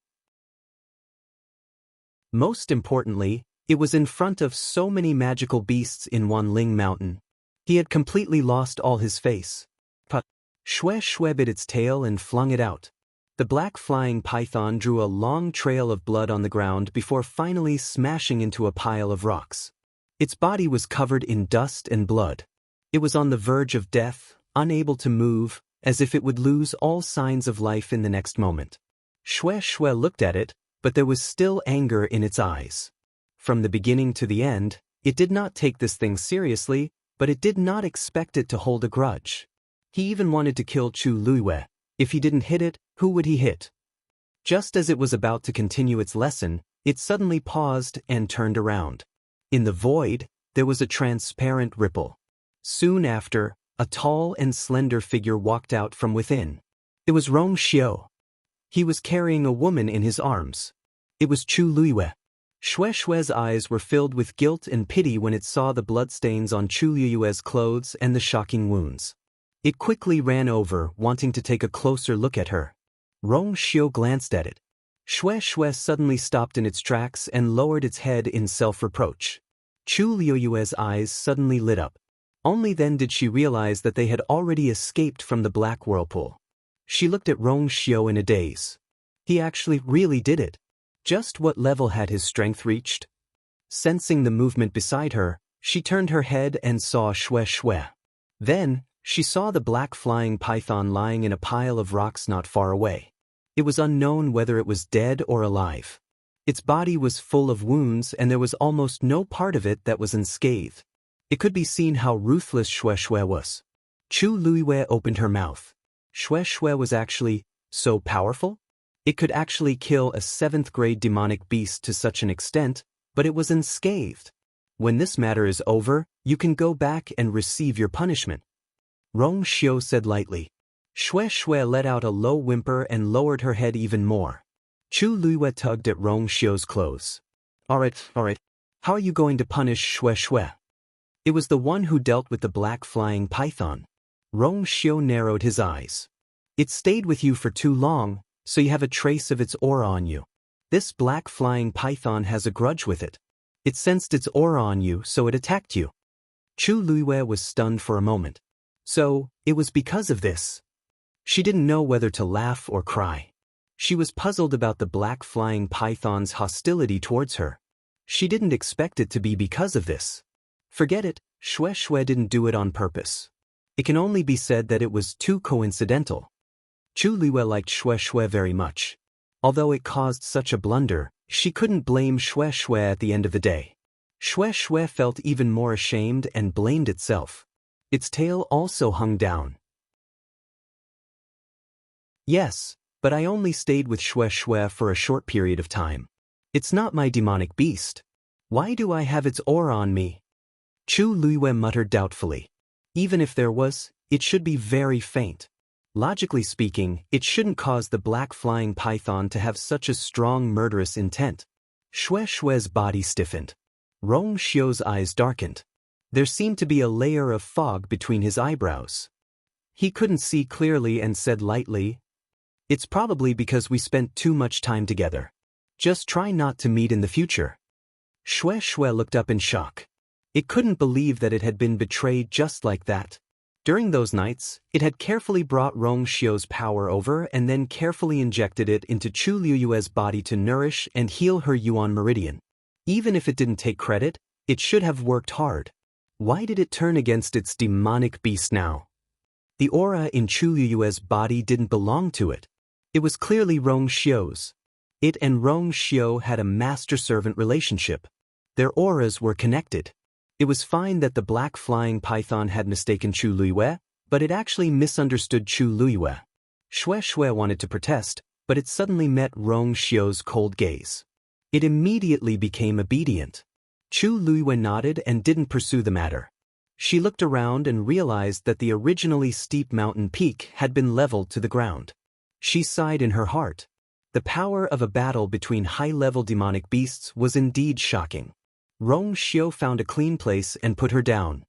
Most importantly, it was in front of so many magical beasts in Wang Lin Mountain. He had completely lost all his face. Xianxia bit its tail and flung it out. The black flying python drew a long trail of blood on the ground before finally smashing into a pile of rocks. Its body was covered in dust and blood. It was on the verge of death, unable to move, as if it would lose all signs of life in the next moment. Xianxia looked at it, but there was still anger in its eyes. From the beginning to the end, it did not take this thing seriously, but it did not expect it to hold a grudge. He even wanted to kill Chu Luiyue. If he didn't hit it, who would he hit? Just as it was about to continue its lesson, it suddenly paused and turned around. In the void, there was a transparent ripple. Soon after, a tall and slender figure walked out from within. It was Rong Xiu. He was carrying a woman in his arms. It was Chu Luiyue. Xianxia's eyes were filled with guilt and pity when it saw the bloodstains on Chu Luiyue's clothes and the shocking wounds. It quickly ran over, wanting to take a closer look at her. Rong Xiu glanced at it. Xianxia suddenly stopped in its tracks and lowered its head in self-reproach. Chu Luiyue's eyes suddenly lit up. Only then did she realize that they had already escaped from the black whirlpool. She looked at Rong Xiu in a daze. He actually really did it. Just what level had his strength reached? Sensing the movement beside her, she turned her head and saw Xianxia. Then, she saw the black flying python lying in a pile of rocks not far away. It was unknown whether it was dead or alive. Its body was full of wounds and there was almost no part of it that was unscathed. It could be seen how ruthless Xianxia was. Chu Luiyue opened her mouth. Xianxia was actually so powerful? It could actually kill a 7th-grade demonic beast to such an extent, but it was unscathed. When this matter is over, you can go back and receive your punishment. Rong Xiu said lightly. Xianxia let out a low whimper and lowered her head even more. Chu Luiyue tugged at Rong Xiu's clothes. All right. How are you going to punish Xianxia? It was the one who dealt with the black flying python. Rong Xiu narrowed his eyes. It stayed with you for too long, so you have a trace of its aura on you. This black flying python has a grudge with it. It sensed its aura on you, so it attacked you. Chu Luiyue was stunned for a moment. So, it was because of this. She didn't know whether to laugh or cry. She was puzzled about the black flying python's hostility towards her. She didn't expect it to be because of this. Forget it, Shui didn't do it on purpose. It can only be said that it was too coincidental. Chu Liwei liked Shui very much. Although it caused such a blunder, she couldn't blame Shui at the end of the day. Shui felt even more ashamed and blamed itself. Its tail also hung down. Yes, but I only stayed with Shui for a short period of time. It's not my demonic beast. Why do I have its aura on me? Chu Liwei muttered doubtfully. Even if there was, it should be very faint. Logically speaking, it shouldn't cause the black flying python to have such a strong murderous intent. Shui's body stiffened. Rong Xiu's eyes darkened. There seemed to be a layer of fog between his eyebrows. He couldn't see clearly and said lightly, "It's probably because we spent too much time together. Just try not to meet in the future." Shui looked up in shock. It couldn't believe that it had been betrayed just like that. During those nights, it had carefully brought Rong Xiu's power over and then carefully injected it into Chu Liu's body to nourish and heal her Yuan meridian. Even if it didn't take credit, it should have worked hard. Why did it turn against its demonic beast now? The aura in Chu Liu's body didn't belong to it. It was clearly Rong Xiu's. It and Rong Xiu had a master-servant relationship. Their auras were connected. It was fine that the black flying python had mistaken Chu Liwei, but it actually misunderstood Chu Liwei. Shui wanted to protest, but it suddenly met Rong Xiu's cold gaze. It immediately became obedient. Chu Liwei nodded and didn't pursue the matter. She looked around and realized that the originally steep mountain peak had been leveled to the ground. She sighed in her heart. The power of a battle between high-level demonic beasts was indeed shocking. Rong Xiu found a clean place and put her down.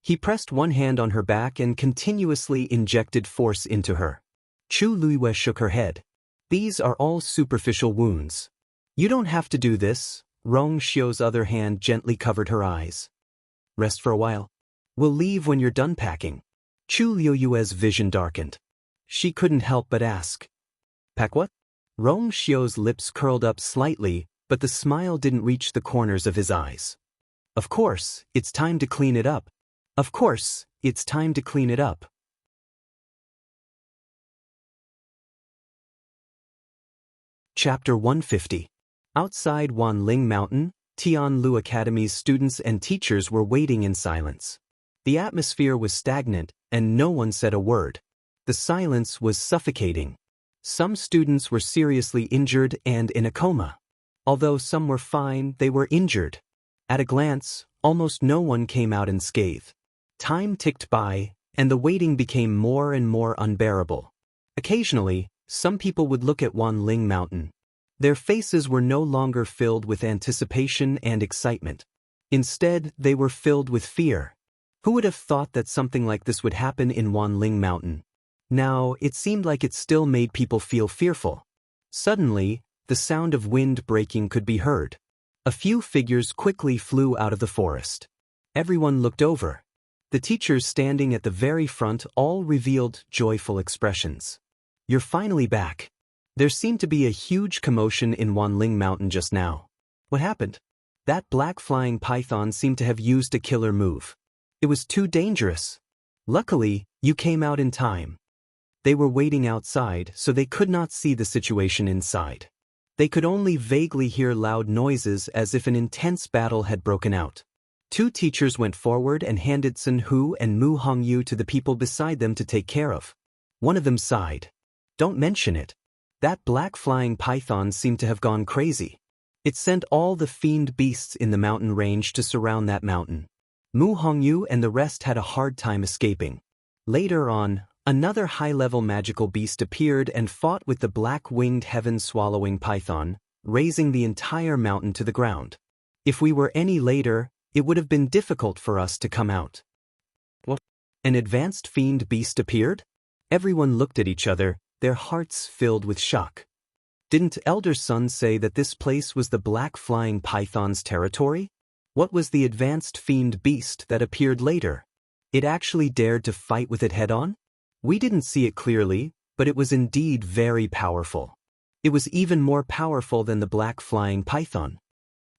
He pressed one hand on her back and continuously injected force into her. Chu Liwei shook her head. These are all superficial wounds. You don't have to do this. Rong Xiu's other hand gently covered her eyes. Rest for a while. We'll leave when you're done packing. Chu Liu's vision darkened. She couldn't help but ask. Pack what? Rong Xiu's lips curled up slightly, but the smile didn't reach the corners of his eyes. Of course, it's time to clean it up. Of course, it's time to clean it up. Chapter 150. Outside Wanling Mountain, Tianlu Academy's students and teachers were waiting in silence. The atmosphere was stagnant, and no one said a word. The silence was suffocating. Some students were seriously injured and in a coma. Although some were fine, they were injured. At a glance, almost no one came out unscathed. Time ticked by, and the waiting became more and more unbearable. Occasionally, some people would look at Wanling Mountain. Their faces were no longer filled with anticipation and excitement. Instead, they were filled with fear. Who would have thought that something like this would happen in Wanling Mountain? Now, it seemed like it still made people feel fearful. Suddenly, the sound of wind breaking could be heard. A few figures quickly flew out of the forest. Everyone looked over. The teachers standing at the very front all revealed joyful expressions. You're finally back. There seemed to be a huge commotion in Wanling Mountain just now. What happened? That black flying python seemed to have used a killer move. It was too dangerous. Luckily, you came out in time. They were waiting outside, so they could not see the situation inside. They could only vaguely hear loud noises as if an intense battle had broken out. Two teachers went forward and handed Sun Hu and Mu Hongyu to the people beside them to take care of. One of them sighed. Don't mention it. That black flying python seemed to have gone crazy. It sent all the fiend beasts in the mountain range to surround that mountain. Mu Hongyu and the rest had a hard time escaping. Later on, another high-level magical beast appeared and fought with the black-winged heaven-swallowing python, raising the entire mountain to the ground. If we were any later, it would have been difficult for us to come out. What? An advanced fiend beast appeared? Everyone looked at each other, their hearts filled with shock. Didn't Elder Sun say that this place was the black flying python's territory? What was the advanced fiend beast that appeared later? It actually dared to fight with it head-on? We didn't see it clearly, but it was indeed very powerful. It was even more powerful than the black flying python.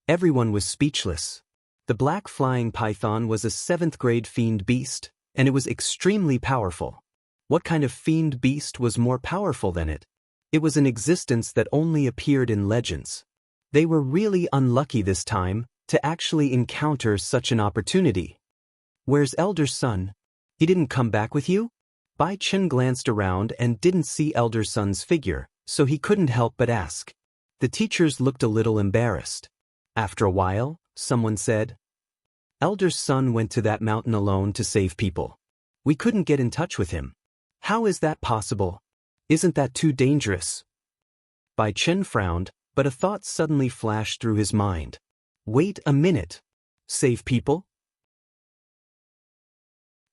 Everyone was speechless. The black flying python was a 7th-grade fiend beast, and it was extremely powerful. What kind of fiend beast was more powerful than it? It was an existence that only appeared in legends. They were really unlucky this time to actually encounter such an opportunity. Where's Elder Sun? He didn't come back with you? Bai Chen glanced around and didn't see Elder Sun's figure, so he couldn't help but ask. The teachers looked a little embarrassed. After a while, someone said, Elder Sun went to that mountain alone to save people. We couldn't get in touch with him. How is that possible? Isn't that too dangerous? Bai Chen frowned, but a thought suddenly flashed through his mind. Wait a minute. Save people?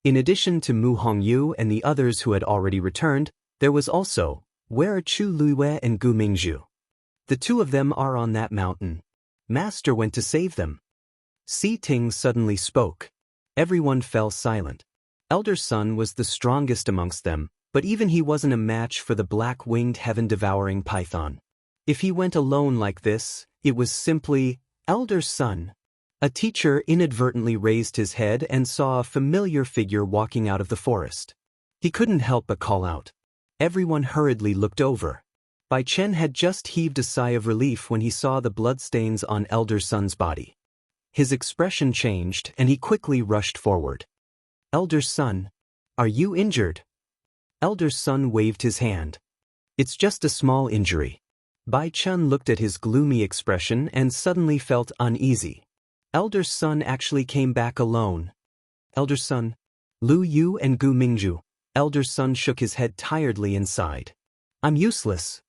In addition to Mu Hongyu and the others who had already returned, there was also, where are Chu Luiwei and Gu Mingzhu? The two of them are on that mountain. Master went to save them. Si Ting suddenly spoke. Everyone fell silent. Elder Sun was the strongest amongst them, but even he wasn't a match for the black-winged heaven-devouring python. If he went alone like this, it was simply, Elder Sun. A teacher inadvertently raised his head and saw a familiar figure walking out of the forest. He couldn't help but call out. Everyone hurriedly looked over. Bai Chen had just heaved a sigh of relief when he saw the bloodstains on Elder Sun's body. His expression changed and he quickly rushed forward. Elder Sun, are you injured? Elder Sun waved his hand. It's just a small injury. Bai Chen looked at his gloomy expression and suddenly felt uneasy. Elder Sun actually came back alone. Elder Sun, Lu Yu and Gu Mingzhu. Elder Sun shook his head tiredly and sighed. I'm useless.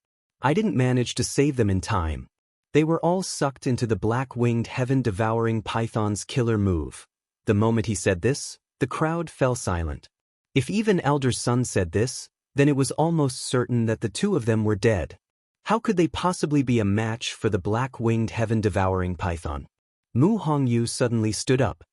I didn't manage to save them in time. They were all sucked into the black-winged heaven-devouring python's killer move. The moment he said this, the crowd fell silent. If even Elder Sun said this, then it was almost certain that the two of them were dead. How could they possibly be a match for the black-winged heaven-devouring python? Mu Hongyu suddenly stood up.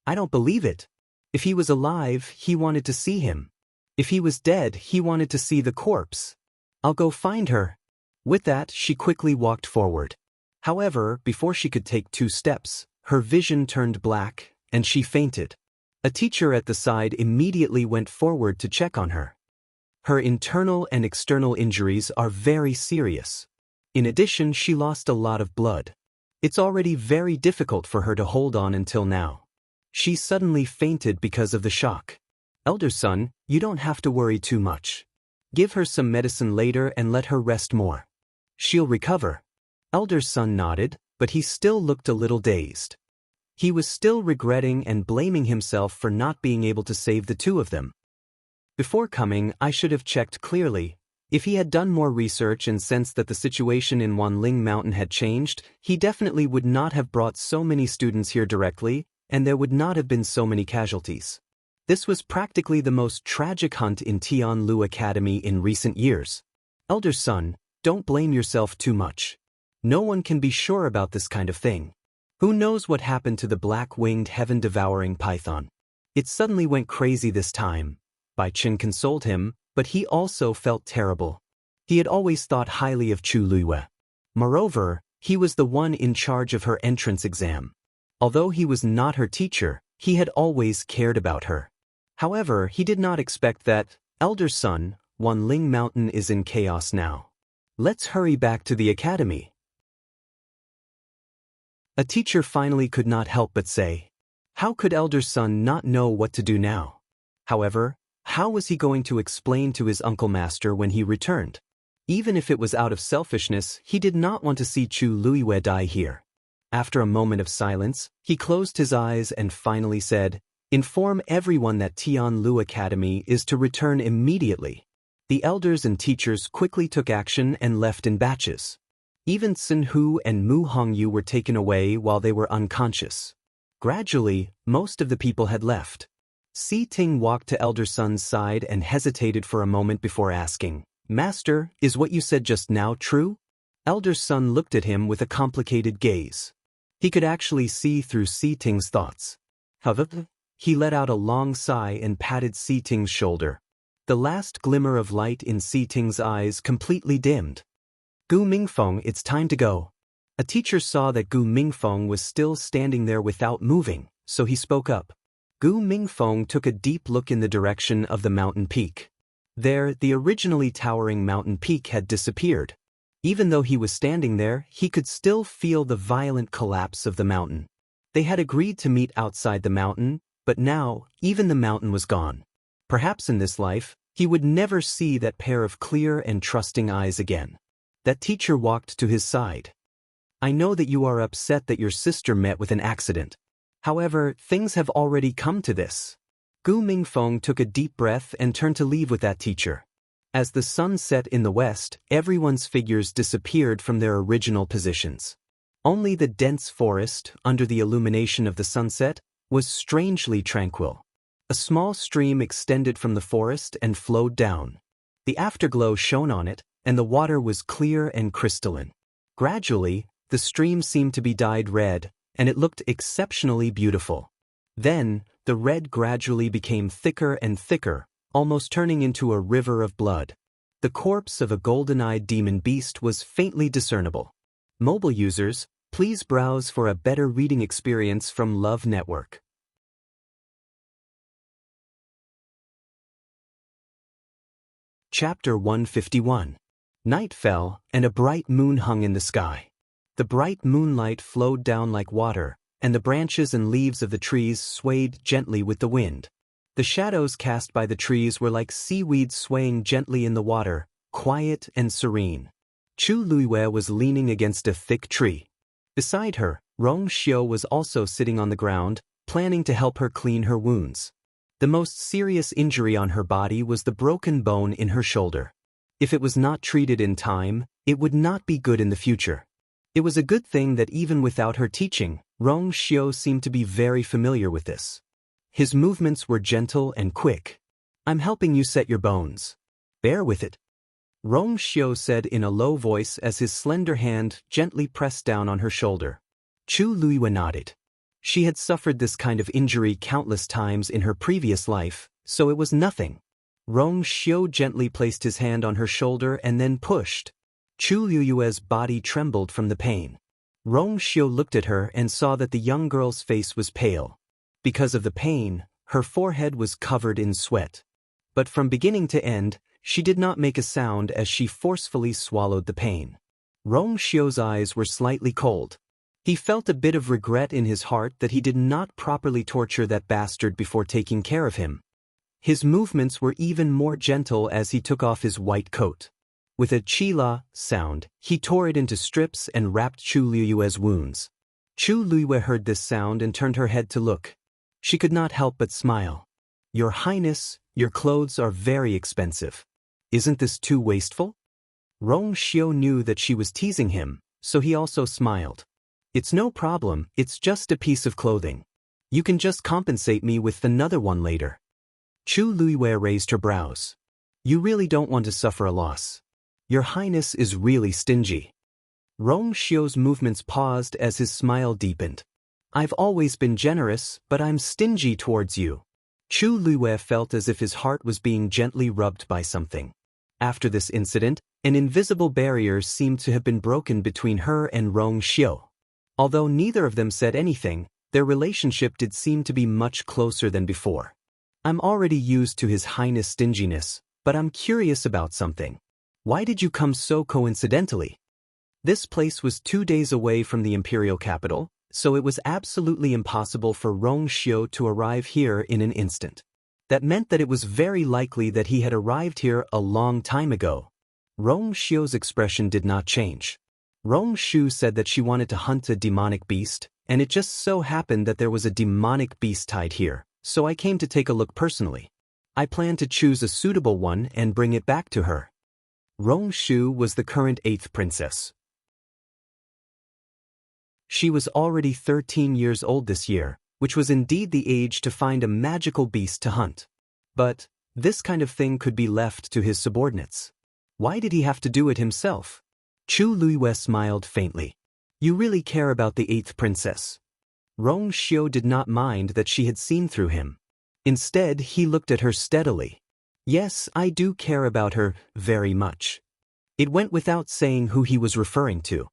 I don't believe it. If he was alive, he wanted to see him. If he was dead, he wanted to see the corpse. I'll go find her. With that, she quickly walked forward. However, before she could take 2 steps, her vision turned black, and she fainted. A teacher at the side immediately went forward to check on her. Her internal and external injuries are very serious. In addition, she lost a lot of blood. It's already very difficult for her to hold on until now. She suddenly fainted because of the shock. Elder Sun, you don't have to worry too much. Give her some medicine later and let her rest more. She'll recover. Elder Sun nodded, but he still looked a little dazed. He was still regretting and blaming himself for not being able to save the two of them. Before coming, I should have checked clearly. If he had done more research and sensed that the situation in Wanling Mountain had changed, he definitely would not have brought so many students here directly, and there would not have been so many casualties. This was practically the most tragic hunt in Tianlu Academy in recent years. Elder Sun, don't blame yourself too much. No one can be sure about this kind of thing. Who knows what happened to the black-winged heaven-devouring python? It suddenly went crazy this time. Bai Chen consoled him, but he also felt terrible. He had always thought highly of Chu Luiwei. Moreover, he was the one in charge of her entrance exam. Although he was not her teacher, he had always cared about her. However, he did not expect that, Elder Sun, Wanling Mountain is in chaos now. Let's hurry back to the academy. A teacher finally could not help but say, how could Elder Sun not know what to do now? However, how was he going to explain to his uncle master when he returned? Even if it was out of selfishness, he did not want to see Chu Luiwei die here. After a moment of silence, he closed his eyes and finally said, inform everyone that Tianlu Academy is to return immediately. The elders and teachers quickly took action and left in batches. Even Sun Hu and Mu Hongyu were taken away while they were unconscious. Gradually, most of the people had left. Si Ting walked to Elder Sun's side and hesitated for a moment before asking, Master, is what you said just now true? Elder Sun looked at him with a complicated gaze. He could actually see through Si Ting's thoughts. However, he let out a long sigh and patted Si Ting's shoulder. The last glimmer of light in Si Ting's eyes completely dimmed. Gu Mingfeng, it's time to go. A teacher saw that Gu Mingfeng was still standing there without moving, so he spoke up. Gu Mingfeng took a deep look in the direction of the mountain peak. There, the originally towering mountain peak had disappeared. Even though he was standing there, he could still feel the violent collapse of the mountain. They had agreed to meet outside the mountain, but now, even the mountain was gone. Perhaps in this life, he would never see that pair of clear and trusting eyes again. That teacher walked to his side. I know that you are upset that your sister met with an accident. However, things have already come to this. Gu Mingfeng took a deep breath and turned to leave with that teacher. As the sun set in the west, everyone's figures disappeared from their original positions. Only the dense forest, under the illumination of the sunset, was strangely tranquil. A small stream extended from the forest and flowed down. The afterglow shone on it, and the water was clear and crystalline. Gradually, the stream seemed to be dyed red, and it looked exceptionally beautiful. Then, the red gradually became thicker and thicker, almost turning into a river of blood. The corpse of a golden-eyed demon beast was faintly discernible. Mobile users, please browse for a better reading experience from Love Network. Chapter 151. Night fell, and a bright moon hung in the sky. The bright moonlight flowed down like water, and the branches and leaves of the trees swayed gently with the wind. The shadows cast by the trees were like seaweed swaying gently in the water, quiet and serene. Chu Luiwei was leaning against a thick tree. Beside her, Rong Xiu was also sitting on the ground, planning to help her clean her wounds. The most serious injury on her body was the broken bone in her shoulder. If it was not treated in time, it would not be good in the future. It was a good thing that even without her teaching, Rong Xiu seemed to be very familiar with this. His movements were gentle and quick. I'm helping you set your bones. Bear with it. Rong Xiu said in a low voice as his slender hand gently pressed down on her shoulder. Chu Luiwei nodded. She had suffered this kind of injury countless times in her previous life, so it was nothing. Rong Xiu gently placed his hand on her shoulder and then pushed. Chu Luiwei's body trembled from the pain. Rong Xiu looked at her and saw that the young girl's face was pale. Because of the pain, her forehead was covered in sweat. But from beginning to end, she did not make a sound as she forcefully swallowed the pain. Rong Xiu's eyes were slightly cold. He felt a bit of regret in his heart that he did not properly torture that bastard before taking care of him. His movements were even more gentle as he took off his white coat. With a chila sound, he tore it into strips and wrapped Chu Luiwei's wounds. Chu Luiwei heard this sound and turned her head to look. She could not help but smile. Your Highness, your clothes are very expensive. Isn't this too wasteful? Rong Xiu knew that she was teasing him, so he also smiled. It's no problem, it's just a piece of clothing. You can just compensate me with another one later. Chu Luiwei raised her brows. You really don't want to suffer a loss. Your Highness is really stingy. Rong Xiu's movements paused as his smile deepened. I've always been generous, but I'm stingy towards you. Chu Luiwei felt as if his heart was being gently rubbed by something. After this incident, an invisible barrier seemed to have been broken between her and Rong Xiu. Although neither of them said anything, their relationship did seem to be much closer than before. I'm already used to His Highness' stinginess, but I'm curious about something. Why did you come so coincidentally? This place was 2 days away from the imperial capital, so it was absolutely impossible for Rong Xiu to arrive here in an instant. That meant that it was very likely that he had arrived here a long time ago. Rong Xiu's expression did not change. Rong Xiu said that she wanted to hunt a demonic beast, and it just so happened that there was a demonic beast tied here, so I came to take a look personally. I plan to choose a suitable one and bring it back to her. Rong Xiu was the current 8th princess. She was already 13 years old this year, which was indeed the age to find a magical beast to hunt. But this kind of thing could be left to his subordinates. Why did he have to do it himself? Chu Luiwei smiled faintly. You really care about the 8th princess. Rong Xiu did not mind that she had seen through him. Instead, he looked at her steadily. Yes, I do care about her very much. It went without saying who he was referring to.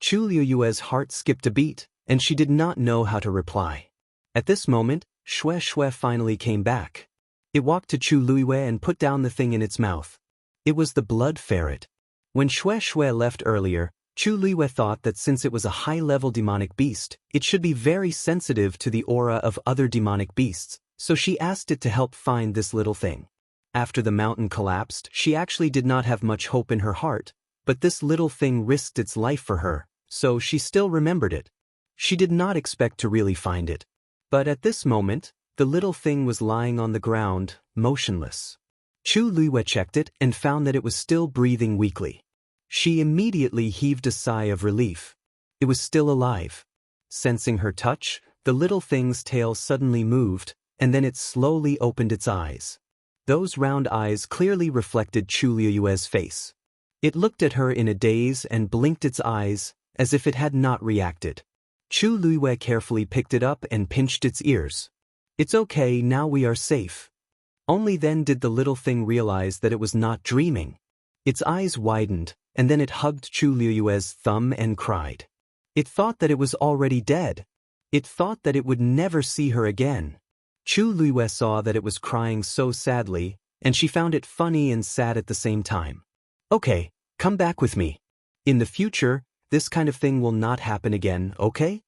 Chu Liyue's heart skipped a beat, and she did not know how to reply. At this moment, Xue Xue finally came back. It walked to Chu Liyue and put down the thing in its mouth. It was the blood ferret. When Xue Xue left earlier, Chu Liyue thought that since it was a high-level demonic beast, it should be very sensitive to the aura of other demonic beasts, so she asked it to help find this little thing. After the mountain collapsed, she actually did not have much hope in her heart, but this little thing risked its life for her, so she still remembered it. She did not expect to really find it. But at this moment, the little thing was lying on the ground, motionless. Chu Liyue checked it and found that it was still breathing weakly. She immediately heaved a sigh of relief. It was still alive. Sensing her touch, the little thing's tail suddenly moved, and then it slowly opened its eyes. Those round eyes clearly reflected Chu Liyue's face. It looked at her in a daze and blinked its eyes, as if it had not reacted. Chu Liyue carefully picked it up and pinched its ears. "It's okay, now we are safe." Only then did the little thing realize that it was not dreaming. Its eyes widened, and then it hugged Chu Liyue's thumb and cried. It thought that it was already dead. It thought that it would never see her again. Chu Liyue saw that it was crying so sadly, and she found it funny and sad at the same time. "Okay, come back with me. In the future, this kind of thing will not happen again, okay?"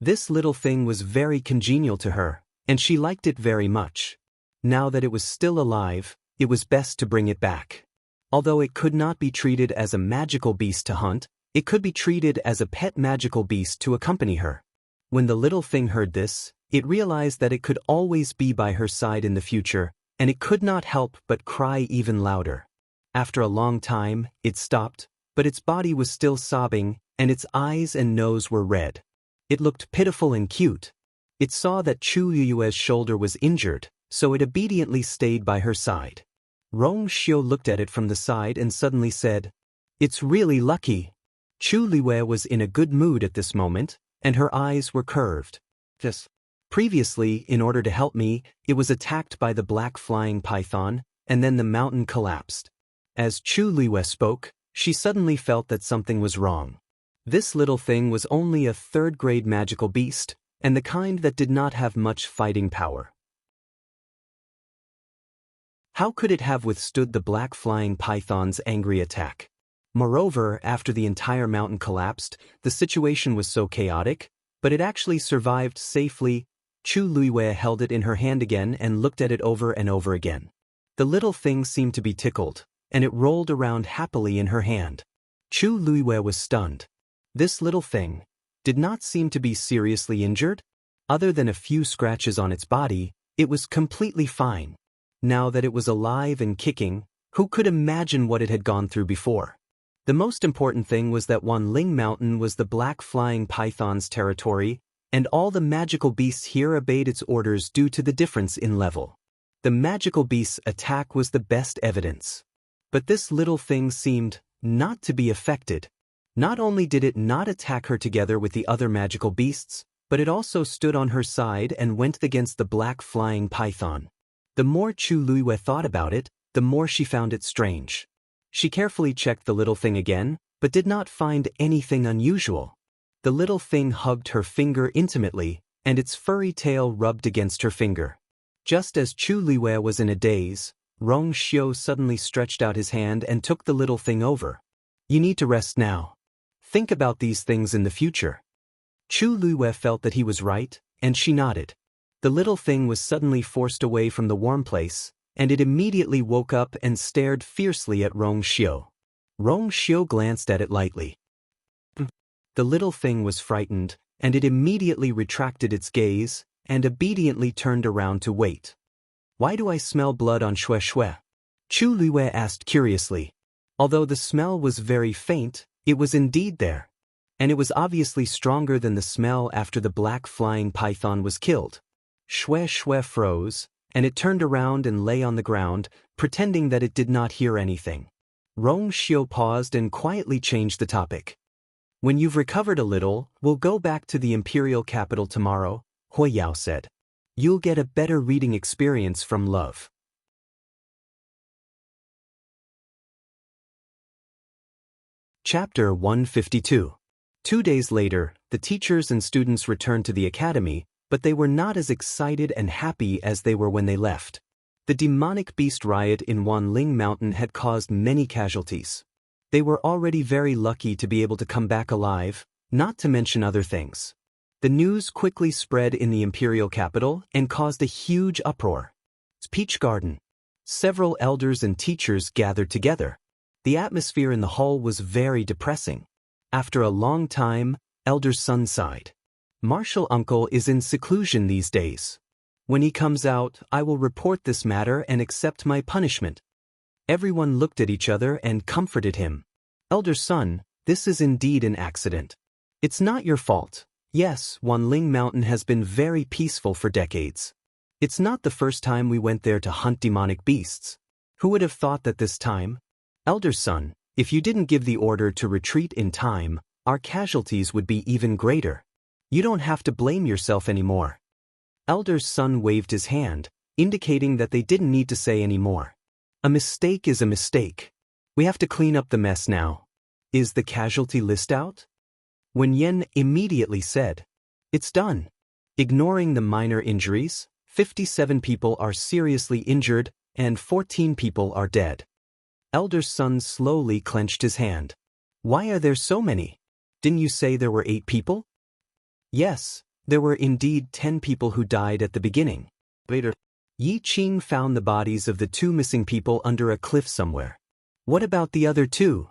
This little thing was very congenial to her, and she liked it very much. Now that it was still alive, it was best to bring it back. Although it could not be treated as a magical beast to hunt, it could be treated as a pet magical beast to accompany her. When the little thing heard this, it realized that it could always be by her side in the future, and it could not help but cry even louder. After a long time, it stopped, but its body was still sobbing, and its eyes and nose were red. It looked pitiful and cute. It saw that Chu Liyue's shoulder was injured, so it obediently stayed by her side. Rong Xiu looked at it from the side and suddenly said, "It's really lucky." Chu Liyue was in a good mood at this moment, and her eyes were curved. Previously, in order to help me, it was attacked by the black flying python, and then the mountain collapsed. As Chu Liyue spoke, she suddenly felt that something was wrong. This little thing was only a third-grade magical beast, and the kind that did not have much fighting power. How could it have withstood the black flying python's angry attack? Moreover, after the entire mountain collapsed, the situation was so chaotic, but it actually survived safely. Chu Liyue held it in her hand again and looked at it over and over again. The little thing seemed to be tickled, and it rolled around happily in her hand. Chu Liyue was stunned. This little thing did not seem to be seriously injured. Other than a few scratches on its body, it was completely fine. Now that it was alive and kicking, who could imagine what it had gone through before? The most important thing was that Wang Lin Mountain was the black flying python's territory, and all the magical beasts here obeyed its orders due to the difference in level. The magical beast's attack was the best evidence. But this little thing seemed not to be affected. Not only did it not attack her together with the other magical beasts, but it also stood on her side and went against the black flying python. The more Chu Liyue thought about it, the more she found it strange. She carefully checked the little thing again, but did not find anything unusual. The little thing hugged her finger intimately, and its furry tail rubbed against her finger. Just as Chu Liyue was in a daze, Rong Xiu suddenly stretched out his hand and took the little thing over. "You need to rest now. Think about these things in the future." Chu Liyue felt that he was right, and she nodded. The little thing was suddenly forced away from the warm place, and it immediately woke up and stared fiercely at Rong Xiu. Rong Xiu glanced at it lightly. The little thing was frightened, and it immediately retracted its gaze, and obediently turned around to wait. "Why do I smell blood on Xue Xue?" Chu Liyue asked curiously. Although the smell was very faint, it was indeed there. And it was obviously stronger than the smell after the black flying python was killed. Xue Xue froze, and it turned around and lay on the ground, pretending that it did not hear anything. Rong Xiu paused and quietly changed the topic. "When you've recovered a little, we'll go back to the imperial capital tomorrow," Hui Yao said. "You'll get a better reading experience from love." Chapter 152. 2 days later, the teachers and students returned to the academy, but they were not as excited and happy as they were when they left. The demonic beast riot in Wang Lin Mountain had caused many casualties. They were already very lucky to be able to come back alive, not to mention other things. The news quickly spread in the imperial capital and caused a huge uproar. Peach Garden. Several elders and teachers gathered together. The atmosphere in the hall was very depressing. After a long time, Elder's son sighed. Martial uncle is in seclusion these days. When he comes out, I will report this matter and accept my punishment. Everyone looked at each other and comforted him. Elder son, this is indeed an accident. It's not your fault. Yes, Wang Lin Mountain has been very peaceful for decades. It's not the first time we went there to hunt demonic beasts. Who would have thought that this time? Elder son, if you didn't give the order to retreat in time, our casualties would be even greater. You don't have to blame yourself anymore. Elder's son waved his hand, indicating that they didn't need to say any more. A mistake is a mistake. We have to clean up the mess now. Is the casualty list out? Wen Yan immediately said, "It's done." Ignoring the minor injuries, 57 people are seriously injured and 14 people are dead. Elder's son slowly clenched his hand. Why are there so many? Didn't you say there were 8 people? Yes, there were indeed 10 people who died at the beginning. Later, Yi Qing found the bodies of the 2 missing people under a cliff somewhere. What about the other 2?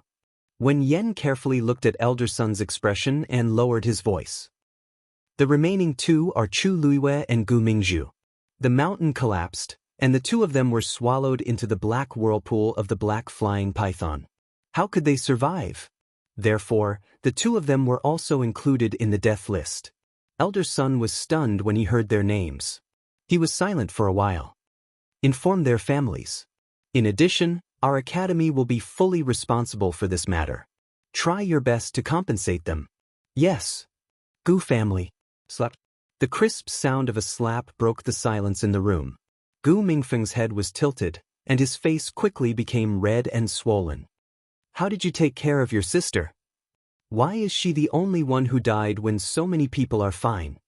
Wen Yan carefully looked at Elder Son's expression and lowered his voice. The remaining 2 are Chu Luiwei and Gu Mingzhu. The mountain collapsed, and the 2 of them were swallowed into the black whirlpool of the black flying python. How could they survive? Therefore, the 2 of them were also included in the death list. Elder Son was stunned when he heard their names. He was silent for a while. Inform their families. In addition, our academy will be fully responsible for this matter. Try your best to compensate them. Yes. Gu family. Slap. The crisp sound of a slap broke the silence in the room. Gu Mingfeng's head was tilted, and his face quickly became red and swollen. How did you take care of your sister? Why is she the only one who died when so many people are fine?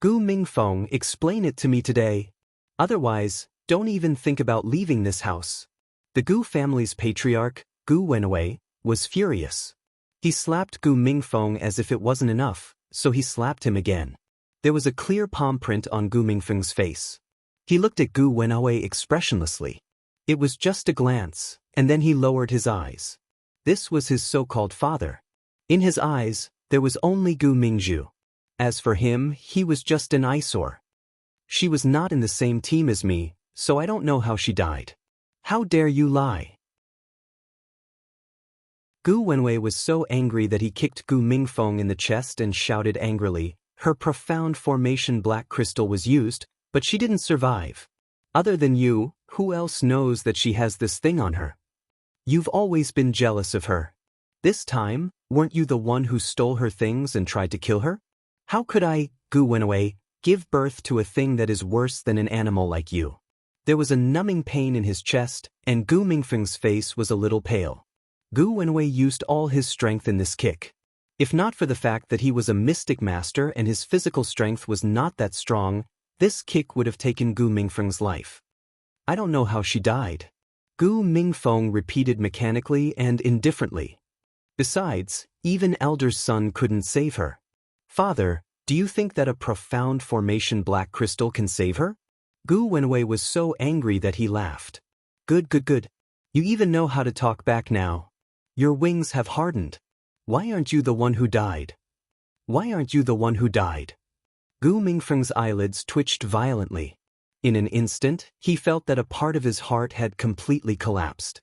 Gu Mingfeng, explain it to me today. Otherwise, don't even think about leaving this house. The Gu family's patriarch, Gu Wenwei, was furious. He slapped Gu Mingfeng as if it wasn't enough, so he slapped him again. There was a clear palm print on Gu Mingfeng's face. He looked at Gu Wenwei expressionlessly. It was just a glance, and then he lowered his eyes. This was his so-called father. In his eyes, there was only Gu Mingzhu. As for him, he was just an eyesore. She was not in the same team as me, so I don't know how she died. How dare you lie? Gu Wenwei was so angry that he kicked Gu Mingfeng in the chest and shouted angrily. Her profound formation black crystal was used, but she didn't survive. Other than you, who else knows that she has this thing on her? You've always been jealous of her. This time, weren't you the one who stole her things and tried to kill her? How could I, Gu Wenwei, give birth to a thing that is worse than an animal like you? There was a numbing pain in his chest, and Gu Mingfeng's face was a little pale. Gu Wenwei used all his strength in this kick. If not for the fact that he was a mystic master and his physical strength was not that strong, this kick would have taken Gu Mingfeng's life. I don't know how she died. Gu Mingfeng repeated mechanically and indifferently. Besides, even Elder's son couldn't save her. Father, do you think that a profound formation black crystal can save her? Gu Wenwei was so angry that he laughed. Good. You even know how to talk back now. Your wings have hardened. Why aren't you the one who died? Why aren't you the one who died? Gu Mingfeng's eyelids twitched violently. In an instant, he felt that a part of his heart had completely collapsed.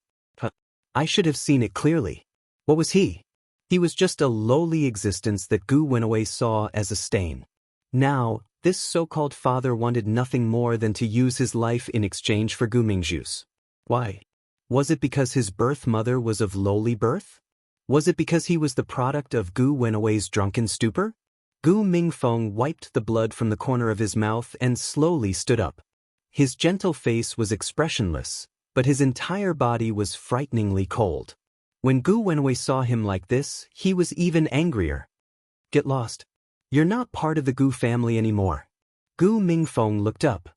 I should have seen it clearly. What was he? He was just a lowly existence that Gu Wenwei saw as a stain. Now, this so-called father wanted nothing more than to use his life in exchange for Gu Mingzhu's. Why? Was it because his birth mother was of lowly birth? Was it because he was the product of Gu Wenwei's drunken stupor? Gu Mingfeng wiped the blood from the corner of his mouth and slowly stood up. His gentle face was expressionless, but his entire body was frighteningly cold. When Gu Wenwei saw him like this, he was even angrier. Get lost. You're not part of the Gu family anymore. Gu Mingfeng looked up.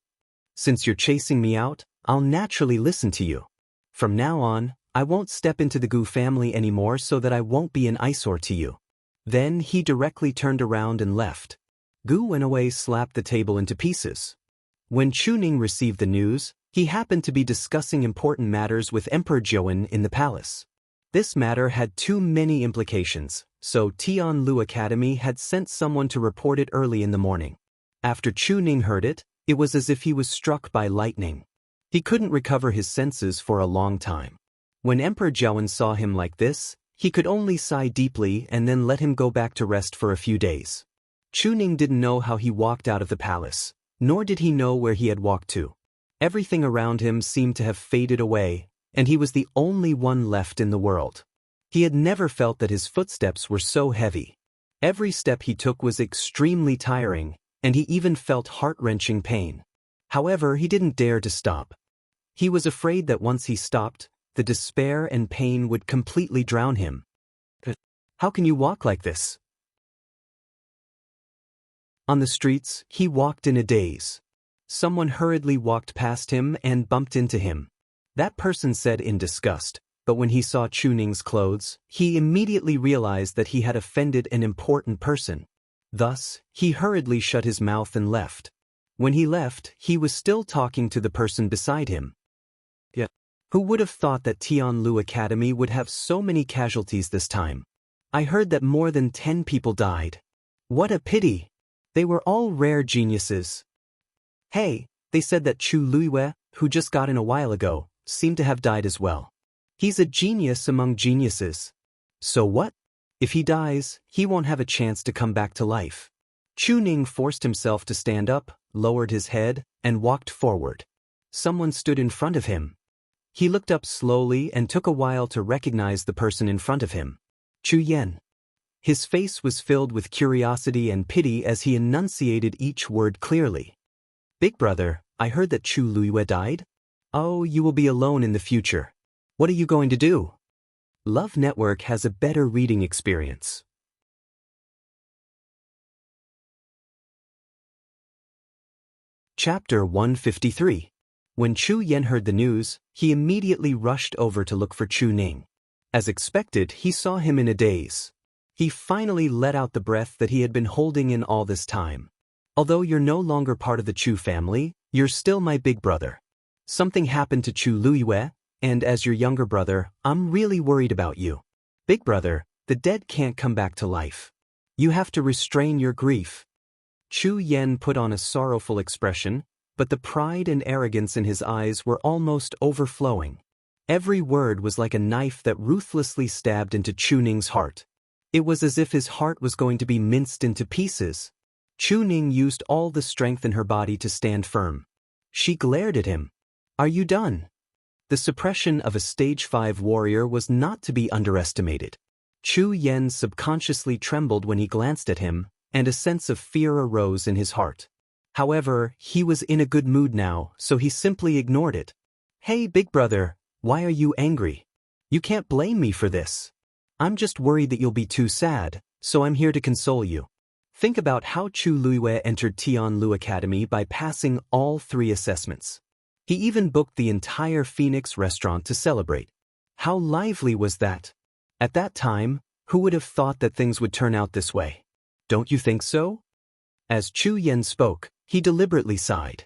Since you're chasing me out, I'll naturally listen to you. From now on, I won't step into the Gu family anymore so that I won't be an eyesore to you. Then he directly turned around and left. Gu went away, slapped the table into pieces. When Chuning received the news, he happened to be discussing important matters with Emperor Zhouwen in the palace. This matter had too many implications, so Tianlu Academy had sent someone to report it early in the morning. After Chuning heard it, it was as if he was struck by lightning. He couldn't recover his senses for a long time. When Emperor Zhouwen saw him like this, he could only sigh deeply and then let him go back to rest for a few days. Chuning didn't know how he walked out of the palace, nor did he know where he had walked to. Everything around him seemed to have faded away, and he was the only one left in the world. He had never felt that his footsteps were so heavy. Every step he took was extremely tiring, and he even felt heart-wrenching pain. However, he didn't dare to stop. He was afraid that once he stopped, the despair and pain would completely drown him. How can you walk like this? On the streets, he walked in a daze. Someone hurriedly walked past him and bumped into him. That person said in disgust, but when he saw Chuning's clothes, he immediately realized that he had offended an important person. Thus, he hurriedly shut his mouth and left. When he left, he was still talking to the person beside him. Who would have thought that Tianlu Academy would have so many casualties this time? I heard that more than 10 people died. What a pity! They were all rare geniuses. Hey, they said that Chu Luiwe, who just got in a while ago, seemed to have died as well. He's a genius among geniuses. So what? If he dies, he won't have a chance to come back to life. Chuning forced himself to stand up, lowered his head, and walked forward. Someone stood in front of him. He looked up slowly and took a while to recognize the person in front of him. Chu Yen. His face was filled with curiosity and pity as he enunciated each word clearly. Big brother, I heard that Chu Luiwe died? Oh, you will be alone in the future. What are you going to do? Love Network has a better reading experience. Chapter 153. When Chu Yen heard the news, he immediately rushed over to look for Chuning. As expected, he saw him in a daze. He finally let out the breath that he had been holding in all this time. Although you're no longer part of the Chu family, you're still my big brother. Something happened to Chu Luiwe, and as your younger brother, I'm really worried about you. Big brother, the dead can't come back to life. You have to restrain your grief. Chu Yen put on a sorrowful expression, but the pride and arrogance in his eyes were almost overflowing. Every word was like a knife that ruthlessly stabbed into Chuning's heart. It was as if his heart was going to be minced into pieces. Chuning used all the strength in her body to stand firm. She glared at him. Are you done? The suppression of a stage 5 warrior was not to be underestimated. Chu Yen subconsciously trembled when he glanced at him, and a sense of fear arose in his heart. However, he was in a good mood now, so he simply ignored it. Hey, big brother, why are you angry? You can't blame me for this. I'm just worried that you'll be too sad, so I'm here to console you. Think about how Chu Luiwe entered Tianlu Academy by passing all 3 assessments. He even booked the entire Phoenix restaurant to celebrate. How lively was that? At that time, who would have thought that things would turn out this way? Don't you think so? As Chu Yen spoke, he deliberately sighed.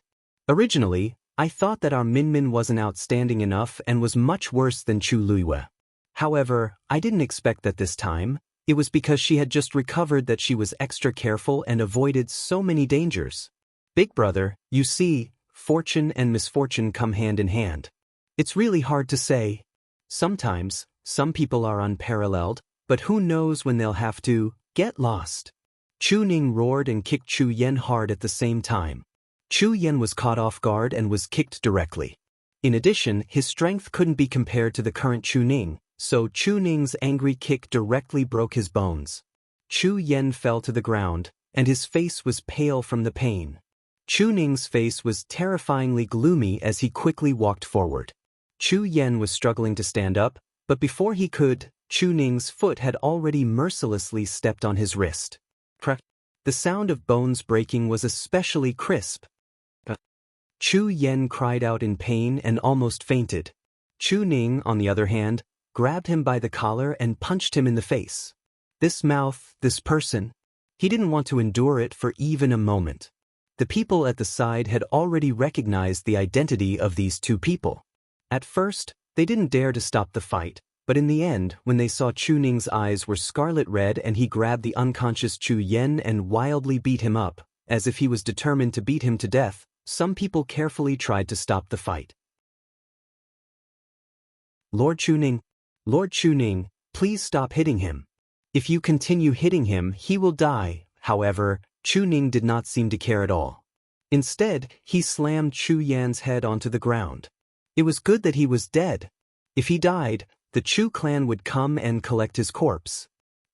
Originally, I thought that our Minmin wasn't outstanding enough and was much worse than Chu Luiwe. However, I didn't expect that this time. It was because she had just recovered that she was extra careful and avoided so many dangers. Big brother, you see, fortune and misfortune come hand in hand. It's really hard to say. Sometimes, some people are unparalleled, but who knows when they'll have to get lost. Chuning roared and kicked Chu Yen hard at the same time. Chu Yen was caught off guard and was kicked directly. In addition, his strength couldn't be compared to the current Chuning, so Chuning's angry kick directly broke his bones. Chu Yen fell to the ground, and his face was pale from the pain. Chuning's face was terrifyingly gloomy as he quickly walked forward. Chu Yen was struggling to stand up, but before he could, Chuning's foot had already mercilessly stepped on his wrist. Crack. The sound of bones breaking was especially crisp. Chu Yen cried out in pain and almost fainted. Chu Ning, on the other hand, grabbed him by the collar and punched him in the face. This mouth, this person. He didn't want to endure it for even a moment. The people at the side had already recognized the identity of these two people. At first, they didn't dare to stop the fight, but in the end, when they saw Chu Ning's eyes were scarlet red and he grabbed the unconscious Chu Yen and wildly beat him up, as if he was determined to beat him to death, some people carefully tried to stop the fight. Lord Chu Ning, please stop hitting him. If you continue hitting him, he will die. However, Chu Ning did not seem to care at all. Instead, he slammed Chu Yan's head onto the ground. It was good that he was dead. If he died, the Chu clan would come and collect his corpse.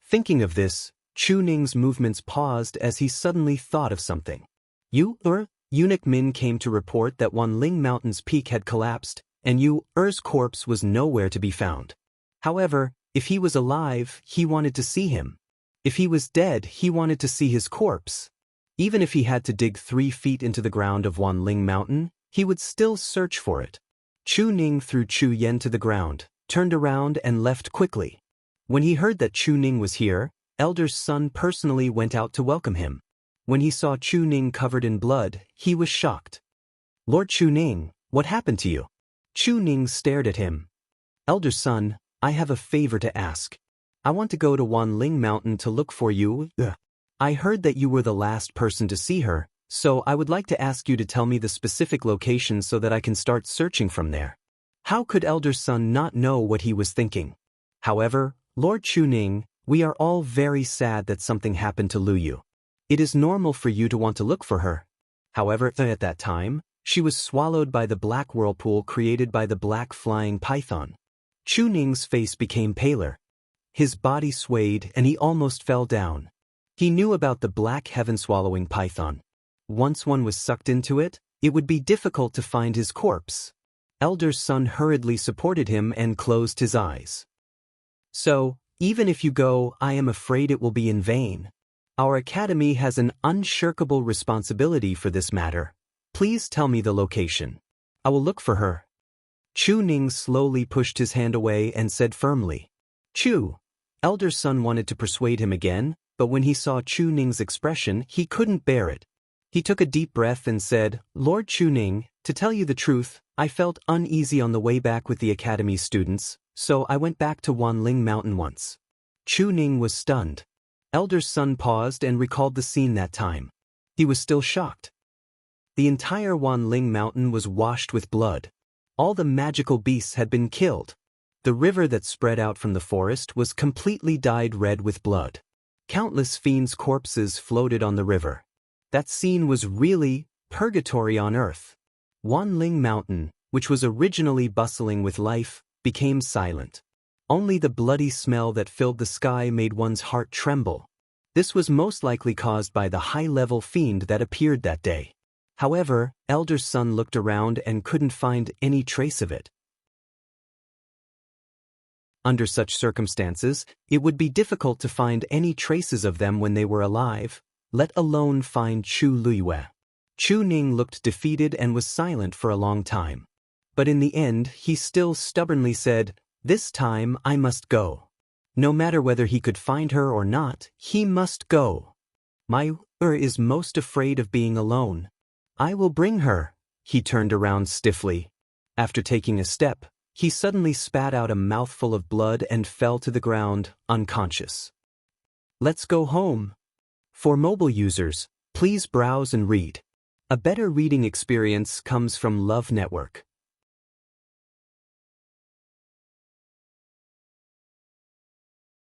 Thinking of this, Chu Ning's movements paused as he suddenly thought of something. Eunuch Min came to report that Wang Lin Mountain's peak had collapsed, and Er's corpse was nowhere to be found. However, if he was alive, he wanted to see him. If he was dead, he wanted to see his corpse. Even if he had to dig 3 feet into the ground of Wang Lin Mountain, he would still search for it. Chu Ning threw Chu Yen to the ground, turned around and left quickly. When he heard that Chu Ning was here, Elder's son personally went out to welcome him. When he saw Chu Ning covered in blood, he was shocked. Lord Chu Ning, what happened to you? Chu Ning stared at him. Elder's son, I have a favor to ask. I want to go to Wang Lin Mountain to look for you. I heard that you were the last person to see her, so I would like to ask you to tell me the specific location so that I can start searching from there. How could Elder's son not know what he was thinking? However, Lord Chu Ning, we are all very sad that something happened to Lu Yu. It is normal for you to want to look for her. However, at that time, she was swallowed by the black whirlpool created by the black flying python. Chu Ning's face became paler. His body swayed and he almost fell down. He knew about the black heaven-swallowing python. Once one was sucked into it, it would be difficult to find his corpse. Elder's son hurriedly supported him and closed his eyes. So, even if you go, I am afraid it will be in vain. Our academy has an unshirkable responsibility for this matter. Please tell me the location. I will look for her. Chu Ning slowly pushed his hand away and said firmly. Chu. Elder's son wanted to persuade him again, but when he saw Chu Ning's expression, he couldn't bear it. He took a deep breath and said, Lord Chu Ning, to tell you the truth, I felt uneasy on the way back with the academy's students, so I went back to Wang Lin Mountain once. Chu Ning was stunned. Elder's son paused and recalled the scene that time. He was still shocked. The entire Wang Lin Mountain was washed with blood. All the magical beasts had been killed. The river that spread out from the forest was completely dyed red with blood. Countless fiends' corpses floated on the river. That scene was really purgatory on earth. Wang Lin Mountain, which was originally bustling with life, became silent. Only the bloody smell that filled the sky made one's heart tremble. This was most likely caused by the high-level fiend that appeared that day. However, Elder's son looked around and couldn't find any trace of it. Under such circumstances, it would be difficult to find any traces of them when they were alive, let alone find Chu Liyue. Chu Ning looked defeated and was silent for a long time. But in the end, he still stubbornly said, This time I must go. No matter whether he could find her or not, he must go. My is most afraid of being alone. I will bring her. He turned around stiffly. After taking a step, he suddenly spat out a mouthful of blood and fell to the ground, unconscious. Let's go home. For mobile users, please browse and read. A better reading experience comes from Love Network.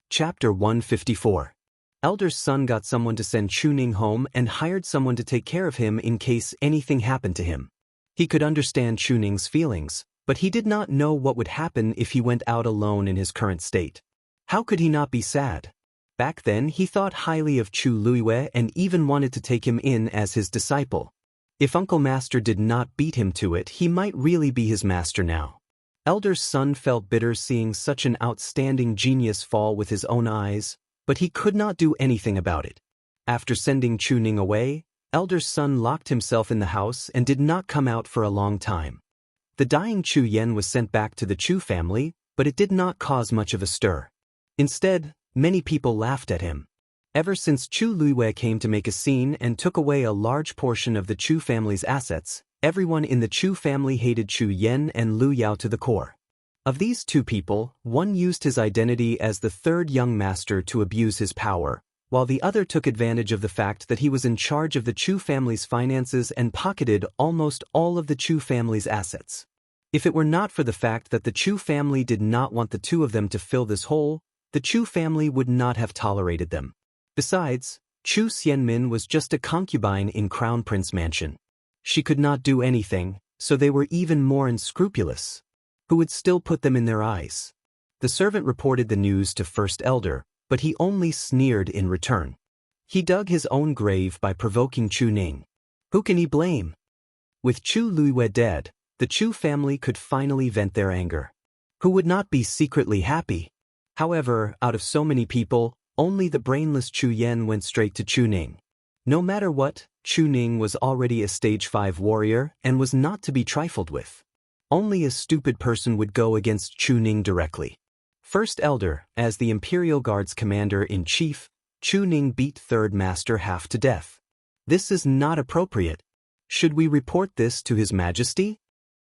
Chapter 154. Elder's son got someone to send Chu Ning home and hired someone to take care of him in case anything happened to him. He could understand Chu Ning's feelings, but he did not know what would happen if he went out alone in his current state. How could he not be sad? Back then, he thought highly of Chu Liyue and even wanted to take him in as his disciple. If Uncle Master did not beat him to it, he might really be his master now. Elder's son felt bitter seeing such an outstanding genius fall with his own eyes, but he could not do anything about it. After sending Chu Ning away, elder son locked himself in the house and did not come out for a long time. The dying Chu Yan was sent back to the Chu family, but it did not cause much of a stir. Instead, many people laughed at him. Ever since Chu Luiwei came to make a scene and took away a large portion of the Chu family's assets, everyone in the Chu family hated Chu Yan and Lu Yao to the core. Of these two people, one used his identity as the third young master to abuse his power, while the other took advantage of the fact that he was in charge of the Chu family's finances and pocketed almost all of the Chu family's assets. If it were not for the fact that the Chu family did not want the two of them to fill this hole, the Chu family would not have tolerated them. Besides, Chu Xianmin was just a concubine in Crown Prince Mansion. She could not do anything, so they were even more unscrupulous. Who would still put them in their eyes? The servant reported the news to First Elder, but he only sneered in return. He dug his own grave by provoking Chu Ning. Who can he blame? With Chu Luiwei dead, the Chu family could finally vent their anger. Who would not be secretly happy? However, out of so many people, only the brainless Chu Yan went straight to Chu Ning. No matter what, Chu Ning was already a stage 5 warrior and was not to be trifled with. Only a stupid person would go against Chu Ning directly. First Elder, as the Imperial Guard's commander-in-chief, Chu Ning beat Third Master half to death. This is not appropriate. Should we report this to His Majesty?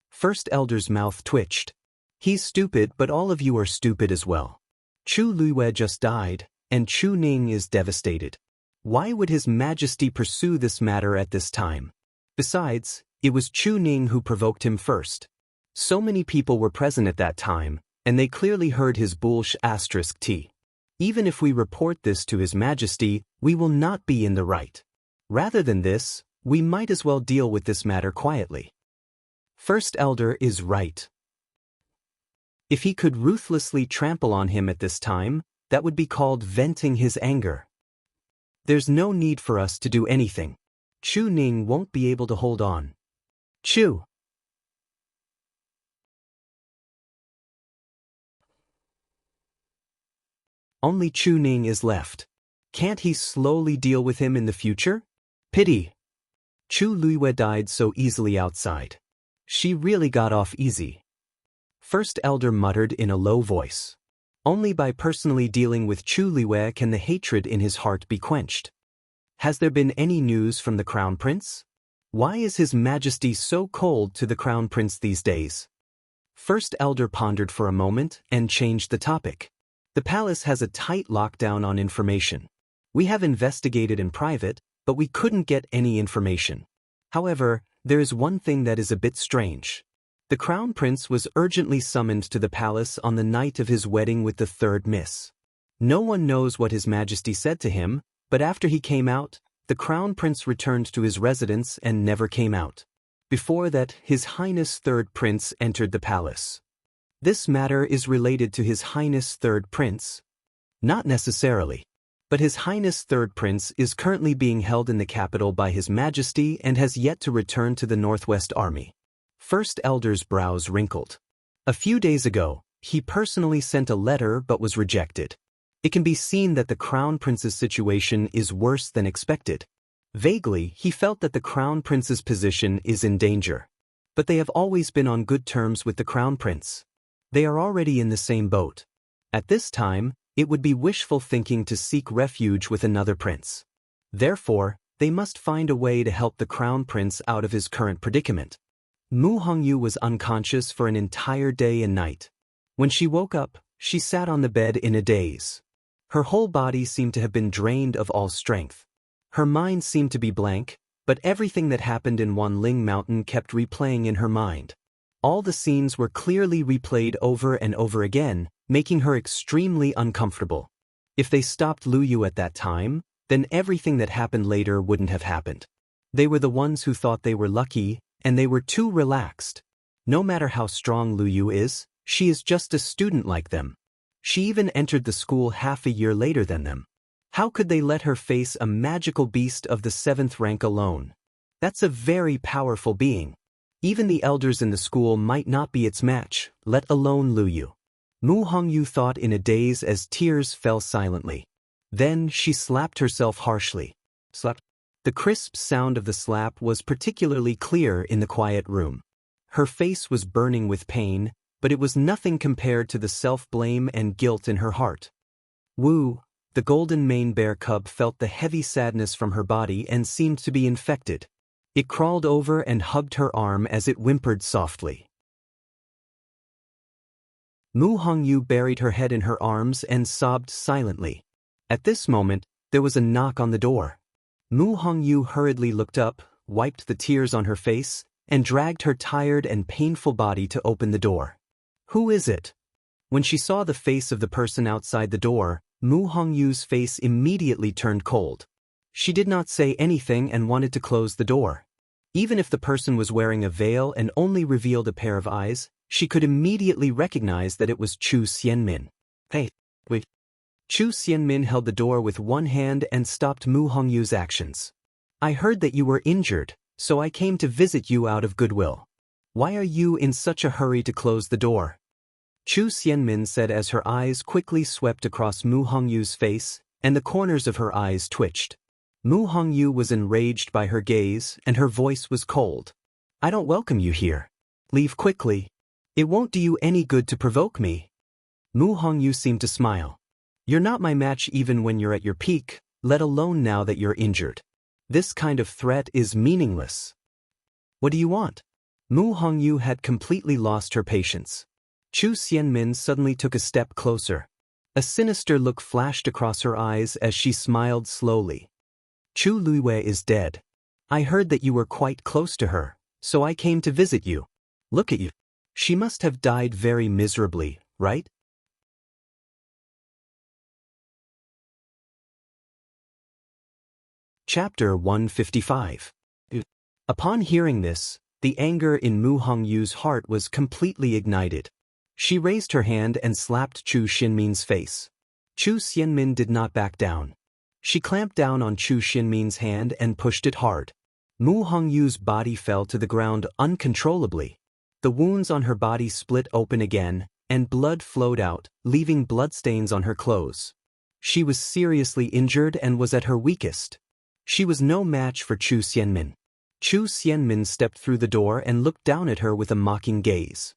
First Elder's mouth twitched. He's stupid, but all of you are stupid as well. Chu Luiwei just died, and Chu Ning is devastated. Why would His Majesty pursue this matter at this time? Besides, it was Chu Ning who provoked him first. So many people were present at that time, and they clearly heard his **t. Even if we report this to His Majesty, we will not be in the right. Rather than this, we might as well deal with this matter quietly. First Elder is right. If he could ruthlessly trample on him at this time, that would be called venting his anger. There's no need for us to do anything. Chu Ning won't be able to hold on. Chu! Only Chu Ning is left. Can't he slowly deal with him in the future? Pity. Chu Luiwei died so easily outside. She really got off easy. First Elder muttered in a low voice. Only by personally dealing with Chu Luiwei can the hatred in his heart be quenched. Has there been any news from the Crown Prince? Why is His Majesty so cold to the Crown Prince these days? First Elder pondered for a moment and changed the topic. The palace has a tight lockdown on information. We have investigated in private, but we couldn't get any information. However, there is one thing that is a bit strange. The Crown Prince was urgently summoned to the palace on the night of his wedding with the third miss. No one knows what His Majesty said to him, but after he came out, the Crown Prince returned to his residence and never came out. Before that, His Highness Third Prince entered the palace. This matter is related to His Highness Third Prince? Not necessarily. But His Highness Third Prince is currently being held in the capital by His Majesty and has yet to return to the Northwest Army. First Elder's brows wrinkled. A few days ago, he personally sent a letter but was rejected. It can be seen that the Crown Prince's situation is worse than expected. Vaguely, he felt that the Crown Prince's position is in danger. But they have always been on good terms with the Crown Prince. They are already in the same boat. At this time, it would be wishful thinking to seek refuge with another prince. Therefore, they must find a way to help the Crown Prince out of his current predicament. Mu Hongyu was unconscious for an entire day and night. When she woke up, she sat on the bed in a daze. Her whole body seemed to have been drained of all strength. Her mind seemed to be blank, but everything that happened in Wanling Mountain kept replaying in her mind. All the scenes were clearly replayed over and over again, making her extremely uncomfortable. If they stopped Lu Yu at that time, then everything that happened later wouldn't have happened. They were the ones who thought they were lucky, and they were too relaxed. No matter how strong Lu Yu is, she is just a student like them. She even entered the school half a year later than them. How could they let her face a magical beast of the 7th rank alone? That's a very powerful being. Even the elders in the school might not be its match, let alone Lu Yu. Mu Hongyu thought in a daze as tears fell silently. Then she slapped herself harshly. Slap. The crisp sound of the slap was particularly clear in the quiet room. Her face was burning with pain, but it was nothing compared to the self-blame and guilt in her heart. Wu, the golden mane bear cub, felt the heavy sadness from her body and seemed to be infected. It crawled over and hugged her arm as it whimpered softly. Mu Hongyu buried her head in her arms and sobbed silently. At this moment, there was a knock on the door. Mu Hongyu hurriedly looked up, wiped the tears on her face, and dragged her tired and painful body to open the door. "Who is it?" When she saw the face of the person outside the door, Mu Hongyu's face immediately turned cold. She did not say anything and wanted to close the door. Even if the person was wearing a veil and only revealed a pair of eyes, she could immediately recognize that it was Chu Xianmin. "Hey, wait." Chu Xianmin held the door with one hand and stopped Mu Hongyu's actions. "I heard that you were injured, so I came to visit you out of goodwill. Why are you in such a hurry to close the door?" Chu Xianmin said as her eyes quickly swept across Mu Hongyu's face, and the corners of her eyes twitched. Mu Hongyu was enraged by her gaze, and her voice was cold. "I don't welcome you here. Leave quickly. It won't do you any good to provoke me." Mu Hongyu seemed to smile. "You're not my match even when you're at your peak, let alone now that you're injured. This kind of threat is meaningless. What do you want?" Mu Hongyu had completely lost her patience. Chu Xianmin suddenly took a step closer. A sinister look flashed across her eyes as she smiled slowly. "Chu Luiwei is dead. I heard that you were quite close to her, so I came to visit you. Look at you. She must have died very miserably, right?" Chapter 155. Upon hearing this, the anger in Mu Hongyu's heart was completely ignited. She raised her hand and slapped Chu Xianmin's face. Chu Xianmin did not back down. She clamped down on Chu Xianmin's hand and pushed it hard. Mu Hongyu's body fell to the ground uncontrollably. The wounds on her body split open again, and blood flowed out, leaving bloodstains on her clothes. She was seriously injured and was at her weakest. She was no match for Chu Xianmin. Chu Xianmin stepped through the door and looked down at her with a mocking gaze.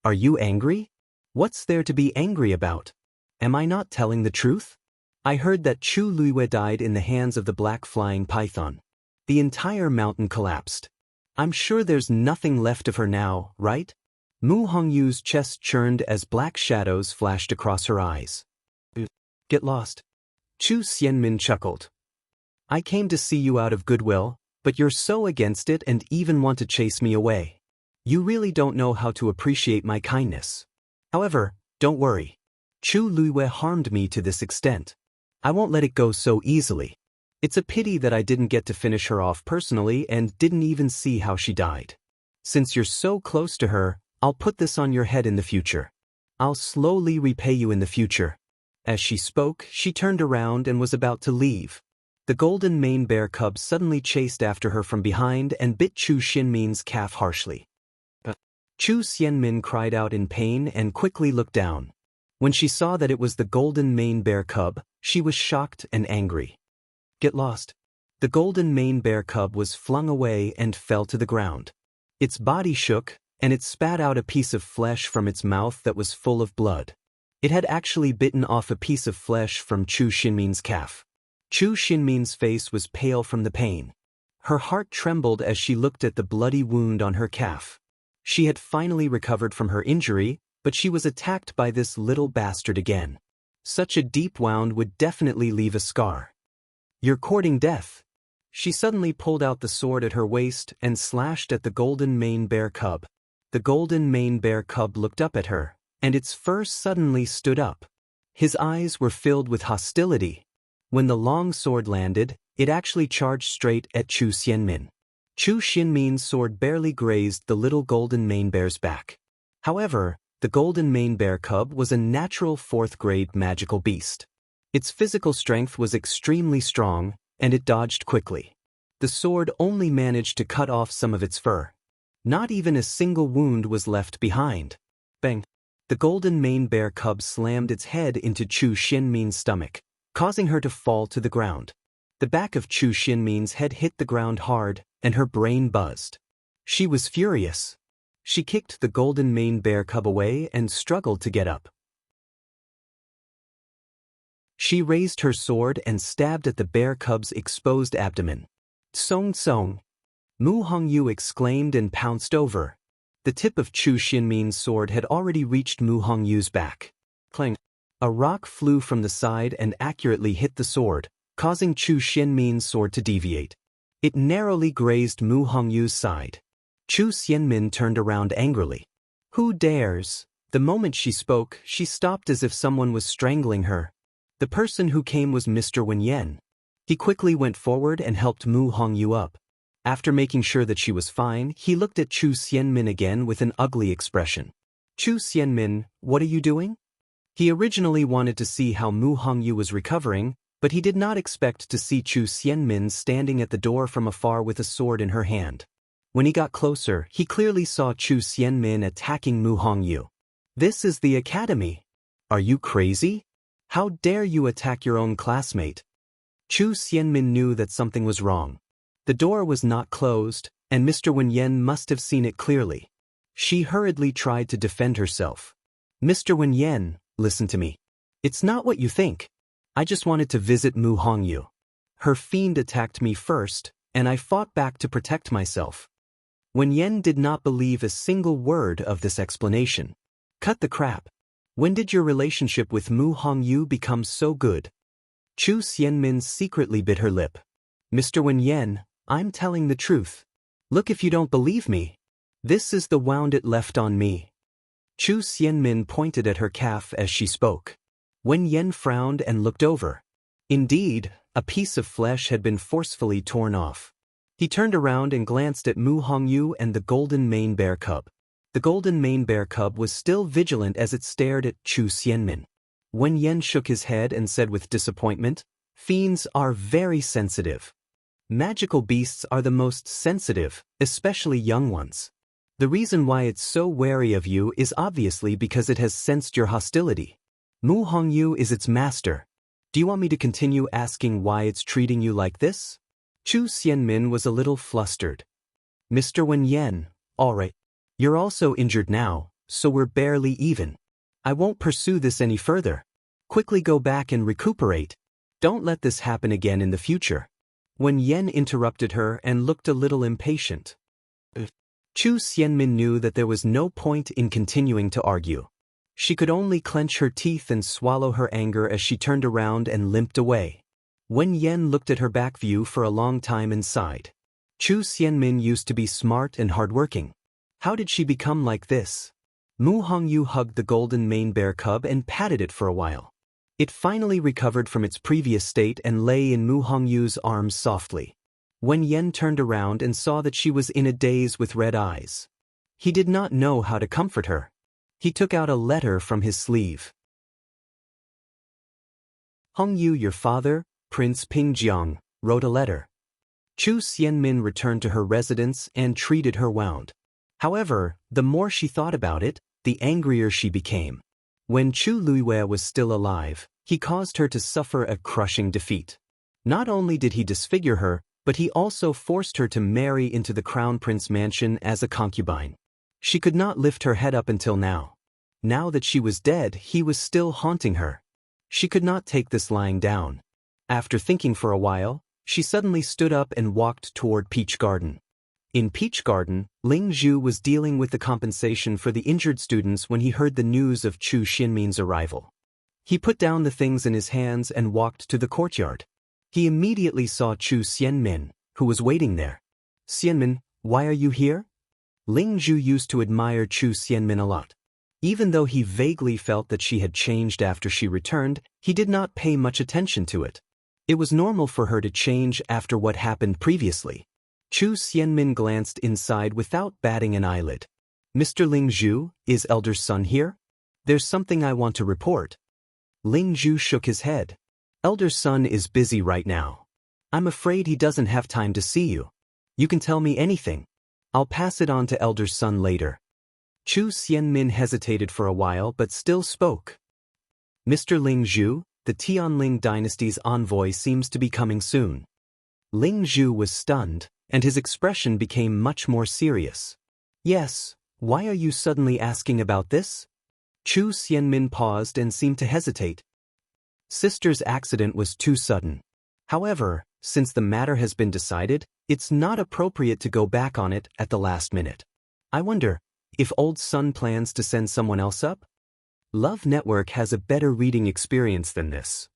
"Are you angry? What's there to be angry about? Am I not telling the truth? I heard that Chu Luiwei died in the hands of the black flying python. The entire mountain collapsed. I'm sure there's nothing left of her now, right?" Mu Hongyu's chest churned as black shadows flashed across her eyes. "Get lost." Chu Xianmin chuckled. "I came to see you out of goodwill, but you're so against it and even want to chase me away. You really don't know how to appreciate my kindness. However, don't worry. Chu Luiwei harmed me to this extent. I won't let it go so easily. It's a pity that I didn't get to finish her off personally and didn't even see how she died. Since you're so close to her, I'll put this on your head in the future. I'll slowly repay you in the future." As she spoke, she turned around and was about to leave. The golden mane bear cub suddenly chased after her from behind and bit Chu Xianmin's calf harshly. Chu Xianmin cried out in pain and quickly looked down. When she saw that it was the golden mane bear cub, she was shocked and angry. "Get lost." The golden mane bear cub was flung away and fell to the ground. Its body shook, and it spat out a piece of flesh from its mouth that was full of blood. It had actually bitten off a piece of flesh from Chu Xianmin's calf. Chu Xianmin's face was pale from the pain. Her heart trembled as she looked at the bloody wound on her calf. She had finally recovered from her injury, but she was attacked by this little bastard again. Such a deep wound would definitely leave a scar. "You're courting death." She suddenly pulled out the sword at her waist and slashed at the golden mane bear cub. The golden mane bear cub looked up at her, and its fur suddenly stood up. His eyes were filled with hostility. When the long sword landed, it actually charged straight at Chu Xianmin. Chu Xianmin's sword barely grazed the little golden mane bear's back. However, the golden mane bear cub was a natural 4th-grade magical beast. Its physical strength was extremely strong, and it dodged quickly. The sword only managed to cut off some of its fur. Not even a single wound was left behind. Bang! The golden mane bear cub slammed its head into Chu Xianmin's stomach, causing her to fall to the ground. The back of Chu Xianmin's head hit the ground hard, and her brain buzzed. She was furious. She kicked the golden mane bear cub away and struggled to get up. She raised her sword and stabbed at the bear cub's exposed abdomen. "Song song!" Mu Hongyu exclaimed and pounced over. The tip of Chu Xianmin's sword had already reached Mu Hongyu's back. Clang! A rock flew from the side and accurately hit the sword, causing Chu Xianmin's sword to deviate. It narrowly grazed Mu Hongyu's side. Chu Xianmin turned around angrily. "Who dares?" The moment she spoke, she stopped as if someone was strangling her. The person who came was Mr. Wen Yan. He quickly went forward and helped Mu Hongyu up. After making sure that she was fine, he looked at Chu Xianmin again with an ugly expression. "Chu Xianmin, what are you doing?" He originally wanted to see how Mu Hongyu was recovering, but he did not expect to see Chu Xianmin standing at the door from afar with a sword in her hand. When he got closer, he clearly saw Chu Xianmin attacking Mu Hongyu. "This is the academy. Are you crazy? How dare you attack your own classmate?" Chu Xianmin knew that something was wrong. The door was not closed, and Mr. Wen Yan must have seen it clearly. She hurriedly tried to defend herself. "Mr. Wen Yan, listen to me. It's not what you think. I just wanted to visit Mu Hongyu. Her fiend attacked me first, and I fought back to protect myself." Wen Yan did not believe a single word of this explanation. "Cut the crap. When did your relationship with Mu Hongyu become so good?" Chu Xianmin secretly bit her lip. "Mr. Wen Yan, I'm telling the truth. Look if you don't believe me. This is the wound it left on me." Chu Xianmin pointed at her calf as she spoke. Wen Yan frowned and looked over. Indeed, a piece of flesh had been forcefully torn off. He turned around and glanced at Mu Hongyu and the golden mane bear cub. The golden mane bear cub was still vigilant as it stared at Chu Xianmin. Wen Yan shook his head and said with disappointment, "Fiends are very sensitive. Magical beasts are the most sensitive, especially young ones. The reason why it's so wary of you is obviously because it has sensed your hostility. Mu Hongyu is its master. Do you want me to continue asking why it's treating you like this?" Chu Xianmin was a little flustered. "Mr. Wen Yan, all right. You're also injured now, so we're barely even. I won't pursue this any further. Quickly go back and recuperate. Don't let this happen again in the future." Wen Yan interrupted her and looked a little impatient. Chu Xianmin knew that there was no point in continuing to argue. She could only clench her teeth and swallow her anger as she turned around and limped away. Wen Yan looked at her back view for a long time and sighed. Chu Xianmin used to be smart and hardworking. How did she become like this? Mu Hongyu hugged the golden mane bear cub and patted it for a while. It finally recovered from its previous state and lay in Mu Hongyu's arms softly. Wen Yan turned around and saw that she was in a daze with red eyes. He did not know how to comfort her. He took out a letter from his sleeve. "Hongyu, your father, Prince Pingjiang, wrote a letter." Chu Xianmin returned to her residence and treated her wound. However, the more she thought about it, the angrier she became. When Chu Luiwei was still alive, he caused her to suffer a crushing defeat. Not only did he disfigure her, but he also forced her to marry into the crown prince mansion as a concubine. She could not lift her head up until now. Now that she was dead, he was still haunting her. She could not take this lying down. After thinking for a while, she suddenly stood up and walked toward Peach Garden. In Peach Garden, Ling Zhu was dealing with the compensation for the injured students when he heard the news of Chu Xianmin's arrival. He put down the things in his hands and walked to the courtyard. He immediately saw Chu Xianmin, who was waiting there. "Xianmin, why are you here?" Ling Zhu used to admire Chu Xianmin a lot. Even though he vaguely felt that she had changed after she returned, he did not pay much attention to it. It was normal for her to change after what happened previously. Chu Xianmin glanced inside without batting an eyelid. "Mr. Ling Zhu, is Elder Sun here? There's something I want to report." Ling Zhu shook his head. "Elder Sun is busy right now. I'm afraid he doesn't have time to see you. You can tell me anything. I'll pass it on to Elder Sun later." Chu Xianmin hesitated for a while but still spoke. "Mr. Ling Zhu, the Tianling dynasty's envoy seems to be coming soon. Ling Zhu was stunned, and his expression became much more serious. Yes, why are you suddenly asking about this? Chu Xianmin paused and seemed to hesitate. Sister's accident was too sudden. However, since the matter has been decided, it's not appropriate to go back on it at the last minute. I wonder if old son plans to send someone else up? Love Network has a better reading experience than this.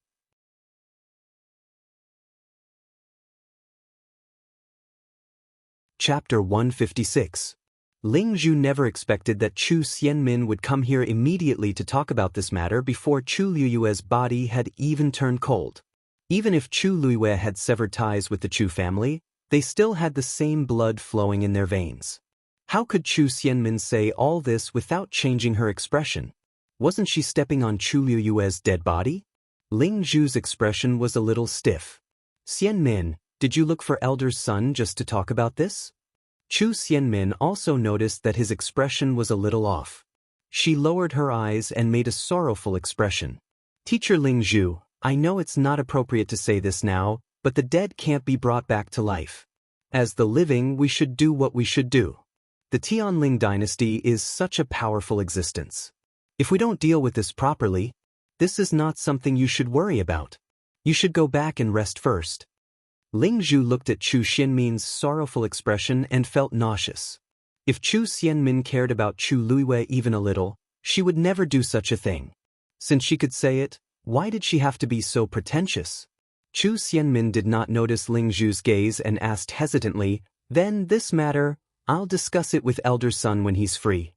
Chapter 156. Ling Zhu never expected that Chu Xianmin would come here immediately to talk about this matter before Chu Liyue's body had even turned cold. Even if Chu Liyue had severed ties with the Chu family, they still had the same blood flowing in their veins. How could Chu Xianmin say all this without changing her expression? Wasn't she stepping on Chu Liyue's dead body? Ling Zhu's expression was a little stiff. Xianmin, did you look for elder's son just to talk about this? Chu Xianmin also noticed that his expression was a little off. She lowered her eyes and made a sorrowful expression. Teacher Ling Zhu, I know it's not appropriate to say this now, but the dead can't be brought back to life. As the living, we should do what we should do. The Tianling dynasty is such a powerful existence. If we don't deal with this properly, this is not something you should worry about. You should go back and rest first. Ling Zhu looked at Chu Xianmin's sorrowful expression and felt nauseous. If Chu Xianmin cared about Chu Liyue even a little, she would never do such a thing. Since she could say it, why did she have to be so pretentious? Chu Xianmin did not notice Ling Zhu's gaze and asked hesitantly, Then this matter, I'll discuss it with elder son when he's free.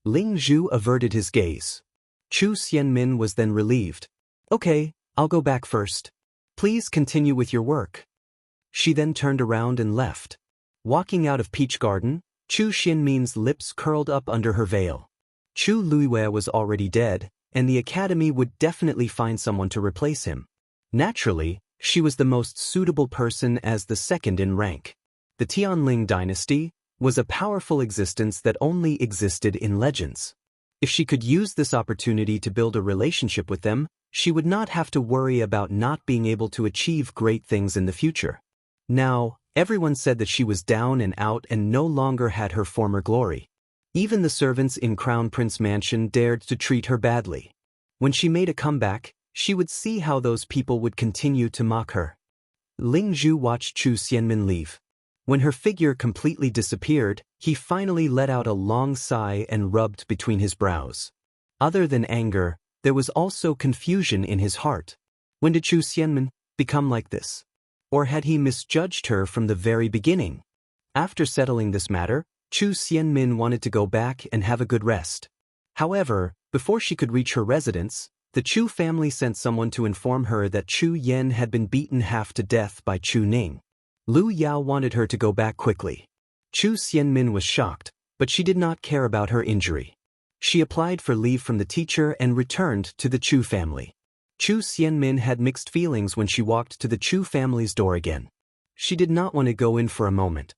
Ling Zhu averted his gaze. Chu Xianmin was then relieved. Okay, I'll go back first. Please continue with your work. She then turned around and left. Walking out of Peach Garden, Chu Xianmin's lips curled up under her veil. Chu Liyue was already dead, and the academy would definitely find someone to replace him. Naturally, she was the most suitable person as the second in rank. The Tianling dynasty was a powerful existence that only existed in legends. If she could use this opportunity to build a relationship with them, she would not have to worry about not being able to achieve great things in the future. Now, everyone said that she was down and out and no longer had her former glory. Even the servants in Crown Prince Mansion dared to treat her badly. When she made a comeback, she would see how those people would continue to mock her. Ling Zhu watched Chu Xianmin leave. When her figure completely disappeared, he finally let out a long sigh and rubbed between his brows. Other than anger, there was also confusion in his heart. When did Chu Xianmin become like this? Or had he misjudged her from the very beginning? After settling this matter, Chu Xianmin wanted to go back and have a good rest. However, before she could reach her residence, the Chu family sent someone to inform her that Chu Yan had been beaten half to death by Chu Ning. Lu Yao wanted her to go back quickly. Chu Xianmin was shocked, but she did not care about her injury. She applied for leave from the teacher and returned to the Chu family. Chu Xianmin had mixed feelings when she walked to the Chu family's door again. She did not want to go in for a moment.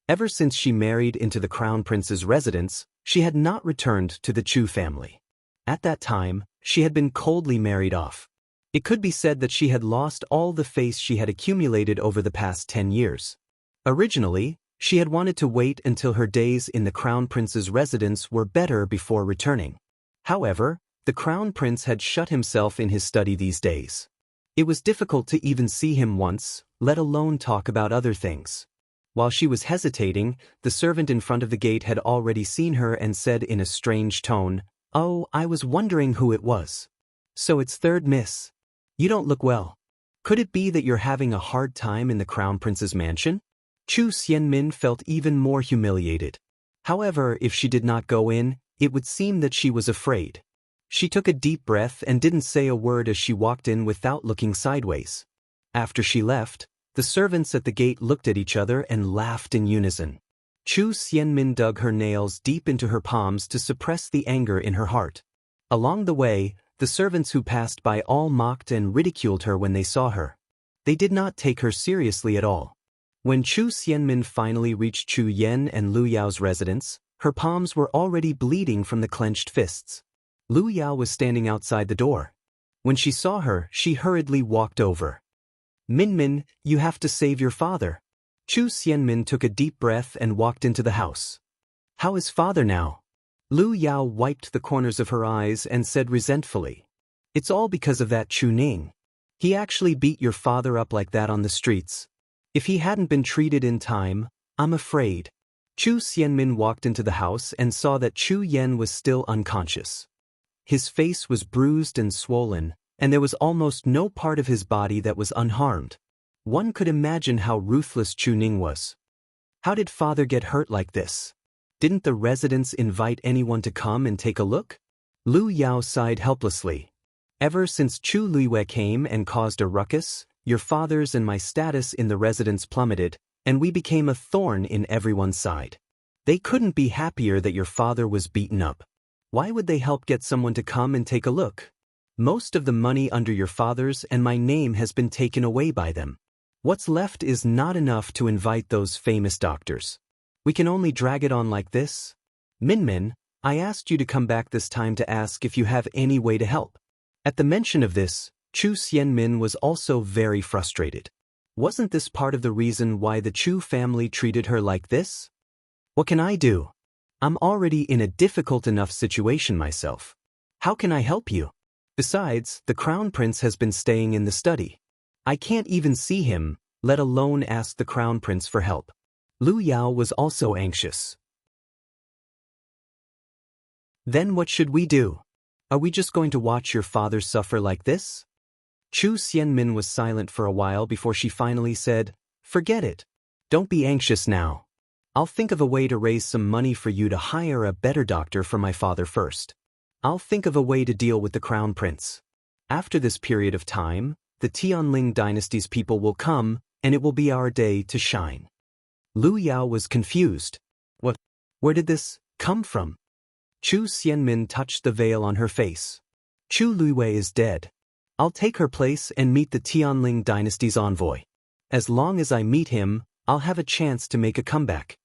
Ever since she married into the Crown Prince's residence, she had not returned to the Chu family. At that time, she had been coldly married off. It could be said that she had lost all the face she had accumulated over the past 10 years. Originally, she had wanted to wait until her days in the Crown Prince's residence were better before returning. However, the Crown Prince had shut himself in his study these days. It was difficult to even see him once, let alone talk about other things. While she was hesitating, the servant in front of the gate had already seen her and said in a strange tone, "Oh, I was wondering who it was. So it's third miss. You don't look well. Could it be that you're having a hard time in the Crown Prince's mansion?" Chu Xianmin felt even more humiliated. However, if she did not go in, it would seem that she was afraid. She took a deep breath and didn't say a word as she walked in without looking sideways. After she left, the servants at the gate looked at each other and laughed in unison. Chu Xianmin dug her nails deep into her palms to suppress the anger in her heart. Along the way, the servants who passed by all mocked and ridiculed her when they saw her. They did not take her seriously at all. When Chu Xianmin finally reached Chu Yan and Lu Yao's residence, her palms were already bleeding from the clenched fists. Lu Yao was standing outside the door. When she saw her, she hurriedly walked over. Min, you have to save your father. Chu Xianmin took a deep breath and walked into the house. How is father now? Lu Yao wiped the corners of her eyes and said resentfully. It's all because of that Chu Ning. He actually beat your father up like that on the streets. If he hadn't been treated in time, I'm afraid. Chu Xianmin walked into the house and saw that Chu Yen was still unconscious. His face was bruised and swollen, and there was almost no part of his body that was unharmed. One could imagine how ruthless Chu Ning was. How did father get hurt like this? Didn't the residents invite anyone to come and take a look? Lu Yao sighed helplessly. Ever since Chu Liwei came and caused a ruckus, your father's and my status in the residence plummeted, and we became a thorn in everyone's side. They couldn't be happier that your father was beaten up. Why would they help get someone to come and take a look? Most of the money under your father's and my name has been taken away by them. What's left is not enough to invite those famous doctors. We can only drag it on like this. Min, I asked you to come back this time to ask if you have any way to help. At the mention of this, Chu Xianmin was also very frustrated. Wasn't this part of the reason why the Chu family treated her like this? What can I do? I'm already in a difficult enough situation myself. How can I help you? Besides, the crown prince has been staying in the study. I can't even see him, let alone ask the crown prince for help. Lu Yao was also anxious. Then what should we do? Are we just going to watch your father suffer like this? Chu Xianmin was silent for a while before she finally said, Forget it. Don't be anxious now. I'll think of a way to raise some money for you to hire a better doctor for my father first. I'll think of a way to deal with the crown prince. After this period of time, the Tianling dynasty's people will come, and it will be our day to shine. Lu Yao was confused. What? Where did this come from? Chu Xianmin touched the veil on her face. Chu Liwei is dead. I'll take her place and meet the Tianling dynasty's envoy. As long as I meet him, I'll have a chance to make a comeback.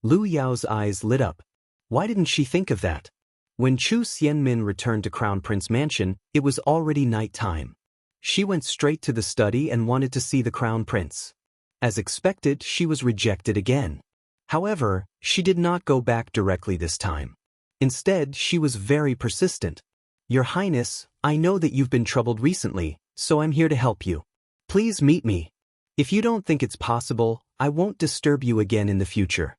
Lu Yao's eyes lit up. Why didn't she think of that? When Chu Xianmin returned to Crown Prince Mansion, it was already night time. She went straight to the study and wanted to see the Crown Prince. As expected, she was rejected again. However, she did not go back directly this time. Instead, she was very persistent. Your Highness, I know that you've been troubled recently, so I'm here to help you. Please meet me. If you don't think it's possible, I won't disturb you again in the future.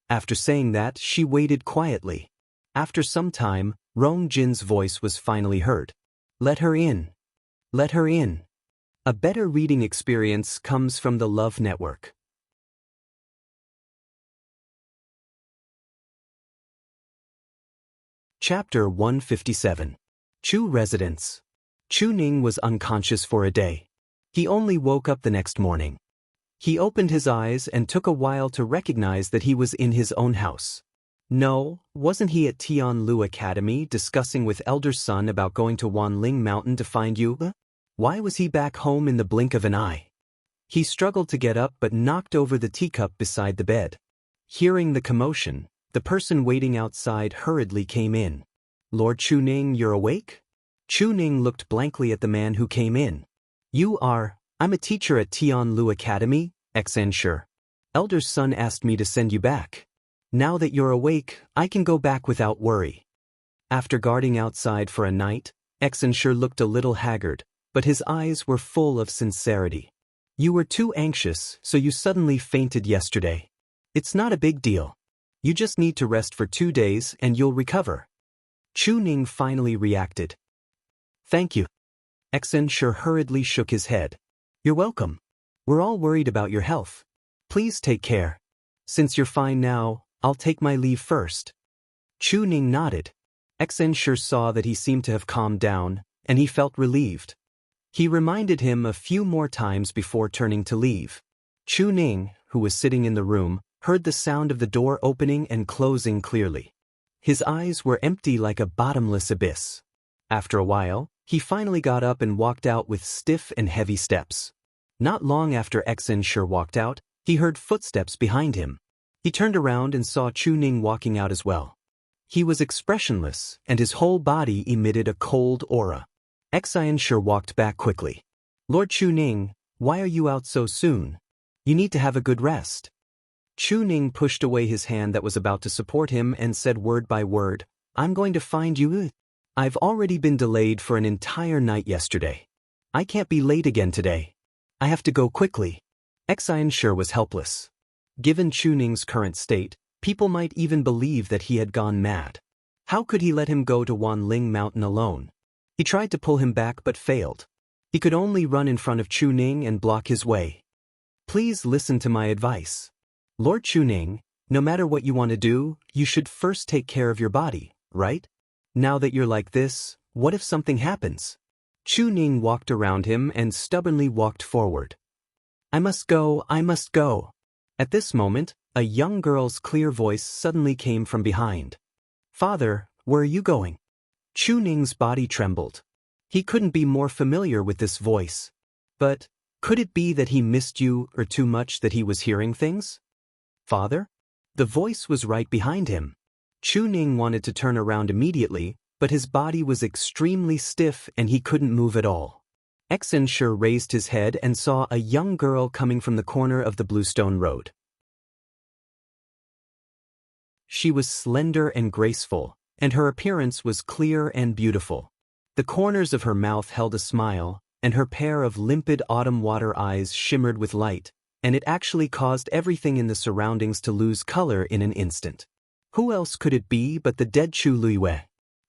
After saying that, she waited quietly. After some time, Rong Jin's voice was finally heard. Let her in. Let her in. A better reading experience comes from the Love Network. Chapter 157. Chu Residence. Chu Ning was unconscious for a day. He only woke up the next morning. He opened his eyes and took a while to recognize that he was in his own house. No, wasn't he at Tianlu Academy discussing with elder son about going to Wanling Mountain to find you? Why was he back home in the blink of an eye? He struggled to get up but knocked over the teacup beside the bed. Hearing the commotion, the person waiting outside hurriedly came in. Lord Chu Ning, you're awake? Chu Ning looked blankly at the man who came in. I'm a teacher at Tianlu Academy, Xianxia. Elder's son asked me to send you back. Now that you're awake, I can go back without worry. After guarding outside for a night, Xianxia looked a little haggard, but his eyes were full of sincerity. You were too anxious, so you suddenly fainted yesterday. It's not a big deal. You just need to rest for 2 days and you'll recover. Chu Ning finally reacted. Thank you. Xianxia hurriedly shook his head. You're welcome. We're all worried about your health. Please take care. Since you're fine now, I'll take my leave first. Chu Ning nodded. Xianxia saw that he seemed to have calmed down, and he felt relieved. He reminded him a few more times before turning to leave. Chu Ning, who was sitting in the room, heard the sound of the door opening and closing clearly. His eyes were empty like a bottomless abyss. After a while, he finally got up and walked out with stiff and heavy steps. Not long after Xianxia walked out, he heard footsteps behind him. He turned around and saw Chu Ning walking out as well. He was expressionless, and his whole body emitted a cold aura. Xianxia walked back quickly. Lord Chu Ning, Why are you out so soon? You need to have a good rest. Chu Ning pushed away his hand that was about to support him and said word by word, I'm going to find you. I've already been delayed for an entire night yesterday. I can't be late again today. I have to go quickly. Xianxia was helpless. Given Chu Ning's current state, people might even believe that he had gone mad. How could he let him go to Wang Lin Mountain alone? He tried to pull him back but failed. He could only run in front of Chu Ning and block his way. Please listen to my advice. Lord Chu Ning, no matter what you want to do, you should first take care of your body, right? Now that you're like this, what if something happens? Chu Ning walked around him and stubbornly walked forward. I must go, I must go. At this moment, a young girl's clear voice suddenly came from behind. Father, where are you going? Chu Ning's body trembled. He couldn't be more familiar with this voice. But, could it be that he missed you or too much that he was hearing things? Father? The voice was right behind him. Chu Ning wanted to turn around immediately, but his body was extremely stiff and he couldn't move at all. Xianxia raised his head and saw a young girl coming from the corner of the Bluestone Road. She was slender and graceful, and her appearance was clear and beautiful. The corners of her mouth held a smile, and her pair of limpid autumn water eyes shimmered with light, and it actually caused everything in the surroundings to lose color in an instant. Who else could it be but the dead Chu Luiyue?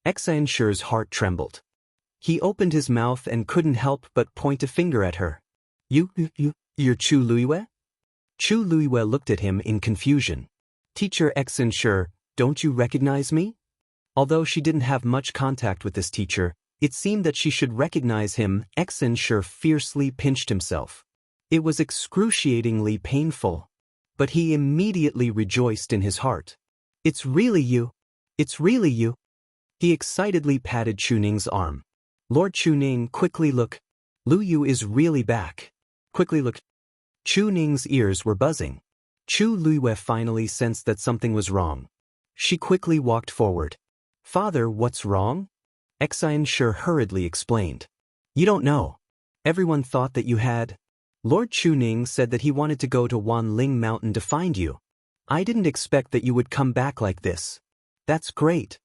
Xianxia's heart trembled. He opened his mouth and couldn't help but point a finger at her. You're Chu Luiyue? Chu Luiyue looked at him in confusion. Teacher Xianxia, don't you recognize me? Although she didn't have much contact with this teacher, it seemed that she should recognize him. Xianxia fiercely pinched himself. It was excruciatingly painful. But he immediately rejoiced in his heart. It's really you. It's really you. He excitedly patted Chu Ning's arm. Lord Chu Ning, quickly look. Lu Yu is really back. Quickly look. Chu Ning's ears were buzzing. Chu Luiyue finally sensed that something was wrong. She quickly walked forward. Father, what's wrong? Xianxia hurriedly explained. You don't know. Everyone thought that you had. Lord Chu Ning said that he wanted to go to Wang Lin Mountain to find you. I didn't expect that you would come back like this. That's great.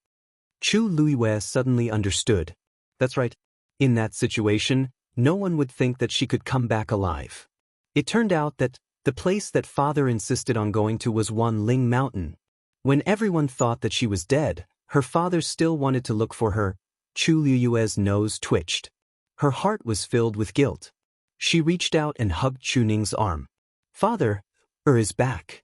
Chu Luiyue suddenly understood. That's right. In that situation, no one would think that she could come back alive. It turned out that the place that father insisted on going to was Wang Lin Mountain. When everyone thought that she was dead, her father still wanted to look for her. Chu Luiyue's nose twitched. Her heart was filled with guilt. She reached out and hugged Chu Ning's arm. Father, is back.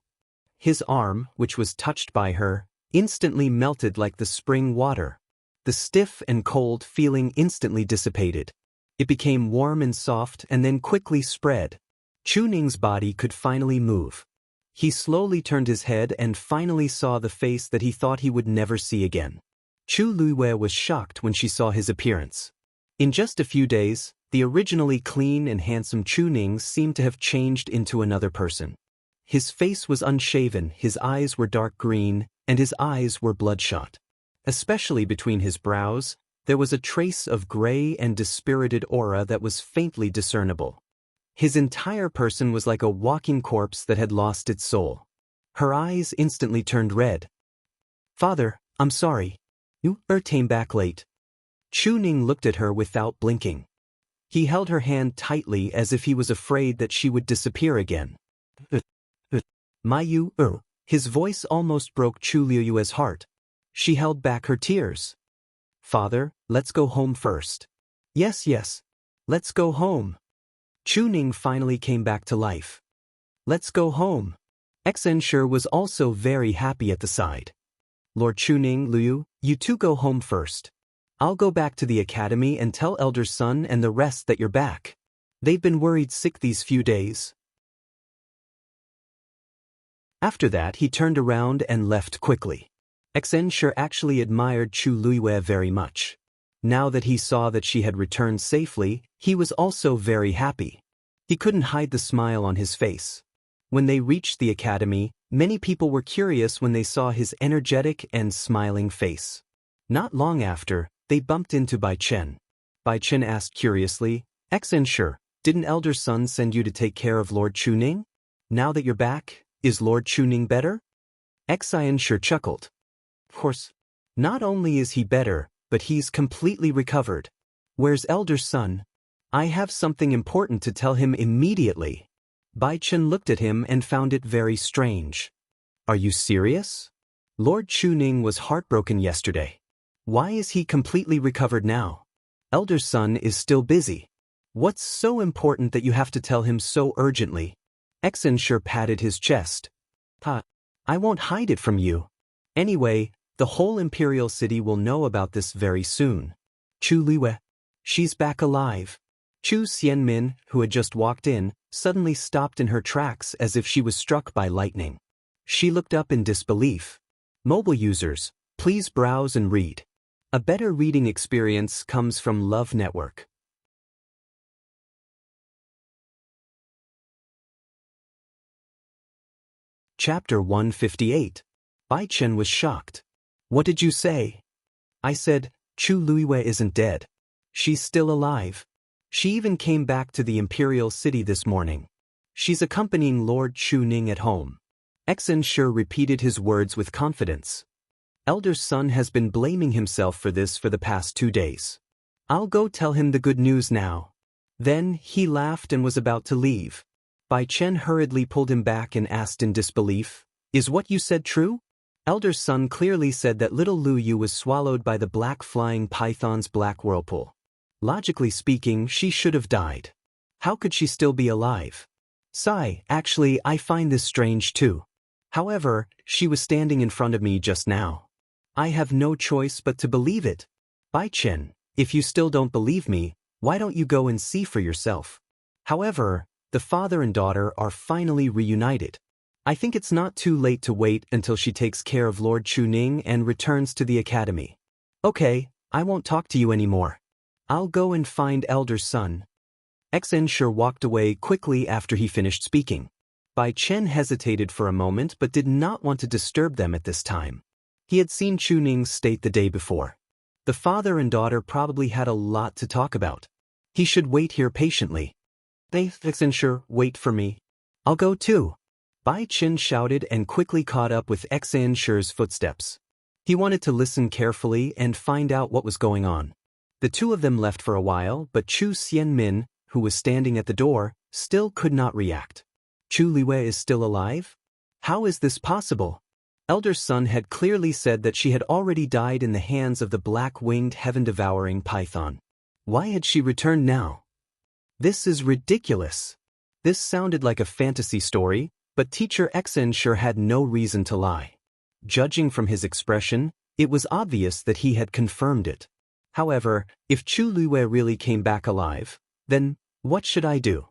His arm, which was touched by her, instantly melted like the spring water. The stiff and cold feeling instantly dissipated. It became warm and soft and then quickly spread. Chu Ning's body could finally move. He slowly turned his head and finally saw the face that he thought he would never see again. Chu Luiyue was shocked when she saw his appearance. In just a few days, the originally clean and handsome Chu Ning seemed to have changed into another person. His face was unshaven, his eyes were dark green, and his eyes were bloodshot. Especially between his brows, there was a trace of gray and dispirited aura that was faintly discernible. His entire person was like a walking corpse that had lost its soul. Her eyes instantly turned red. Father, I'm sorry. You came back late. Chu Ning looked at her without blinking. He held her hand tightly as if he was afraid that she would disappear again. His voice almost broke Chu Luiyue's heart. She held back her tears. Father, let's go home first. Yes. Let's go home. Chu Ning finally came back to life. Let's go home. Xianxia was also very happy at the sight. Lord Chu Ning, Liu, you two go home first. I'll go back to the academy and tell Elder Sun and the rest that you're back. They've been worried sick these few days. After that, he turned around and left quickly. Xianxia actually admired Chu Luiyue very much. Now that he saw that she had returned safely, he was also very happy. He couldn't hide the smile on his face. When they reached the academy, many people were curious when they saw his energetic and smiling face. Not long after, they bumped into Bai Chen. Bai Chen asked curiously, Xianxia, Didn't Elder Sun send you to take care of Lord Chuning? Now that you're back, is Lord Chuning better? Xianxia chuckled. Of course. Not only is he better, but he's completely recovered. Where's Elder Sun? I have something important to tell him immediately. Bai Chen looked at him and found it very strange. Are you serious? Lord Chuning was heartbroken yesterday. Why is he completely recovered now? Elder Sun is still busy. What's so important that you have to tell him so urgently? Xianxia patted his chest. I won't hide it from you. Anyway, the whole Imperial City will know about this very soon. Chu Liwei. She's back alive. Chu Xianmin, who had just walked in, suddenly stopped in her tracks as if she was struck by lightning. She looked up in disbelief. Mobile users, please browse and read. A better reading experience comes from Love Network. Chapter 158. Bai Chen was shocked. What did you say? I said, Chu Liwei isn't dead. She's still alive. She even came back to the Imperial City this morning. She's accompanying Lord Chuning at home. Xianxia repeated his words with confidence. Elder Sun has been blaming himself for this for the past 2 days. I'll go tell him the good news now. Then he laughed and was about to leave. Bai Chen hurriedly pulled him back and asked in disbelief, Is what you said true? Elder Sun clearly said that little Lu Yu was swallowed by the black flying python's black whirlpool. Logically speaking, she should have died. How could she still be alive? Sigh, actually, I find this strange too. However, she was standing in front of me just now. I have no choice but to believe it. Bai Chen, if you still don't believe me, why don't you go and see for yourself? However, the father and daughter are finally reunited. I think it's not too late to wait until she takes care of Lord Chuning and returns to the academy. Okay, I won't talk to you anymore. I'll go and find Elder Sun. Xianxia walked away quickly after he finished speaking. Bai Chen hesitated for a moment but did not want to disturb them at this time. He had seen Chuning state the day before. The father and daughter probably had a lot to talk about. He should wait here patiently. Xianxia, wait for me. I'll go too. Bai Chen shouted and quickly caught up with Xianxia's footsteps. He wanted to listen carefully and find out what was going on. The two of them left for a while, but Chu Xianmin, who was standing at the door, still could not react. Chu Liwei is still alive? How is this possible? Elder Sun had clearly said that she had already died in the hands of the black-winged heaven-devouring python. Why had she returned now? This is ridiculous. This sounded like a fantasy story, but Teacher Xianxia had no reason to lie. Judging from his expression, it was obvious that he had confirmed it. However, if Chu Liwei really came back alive, then what should I do?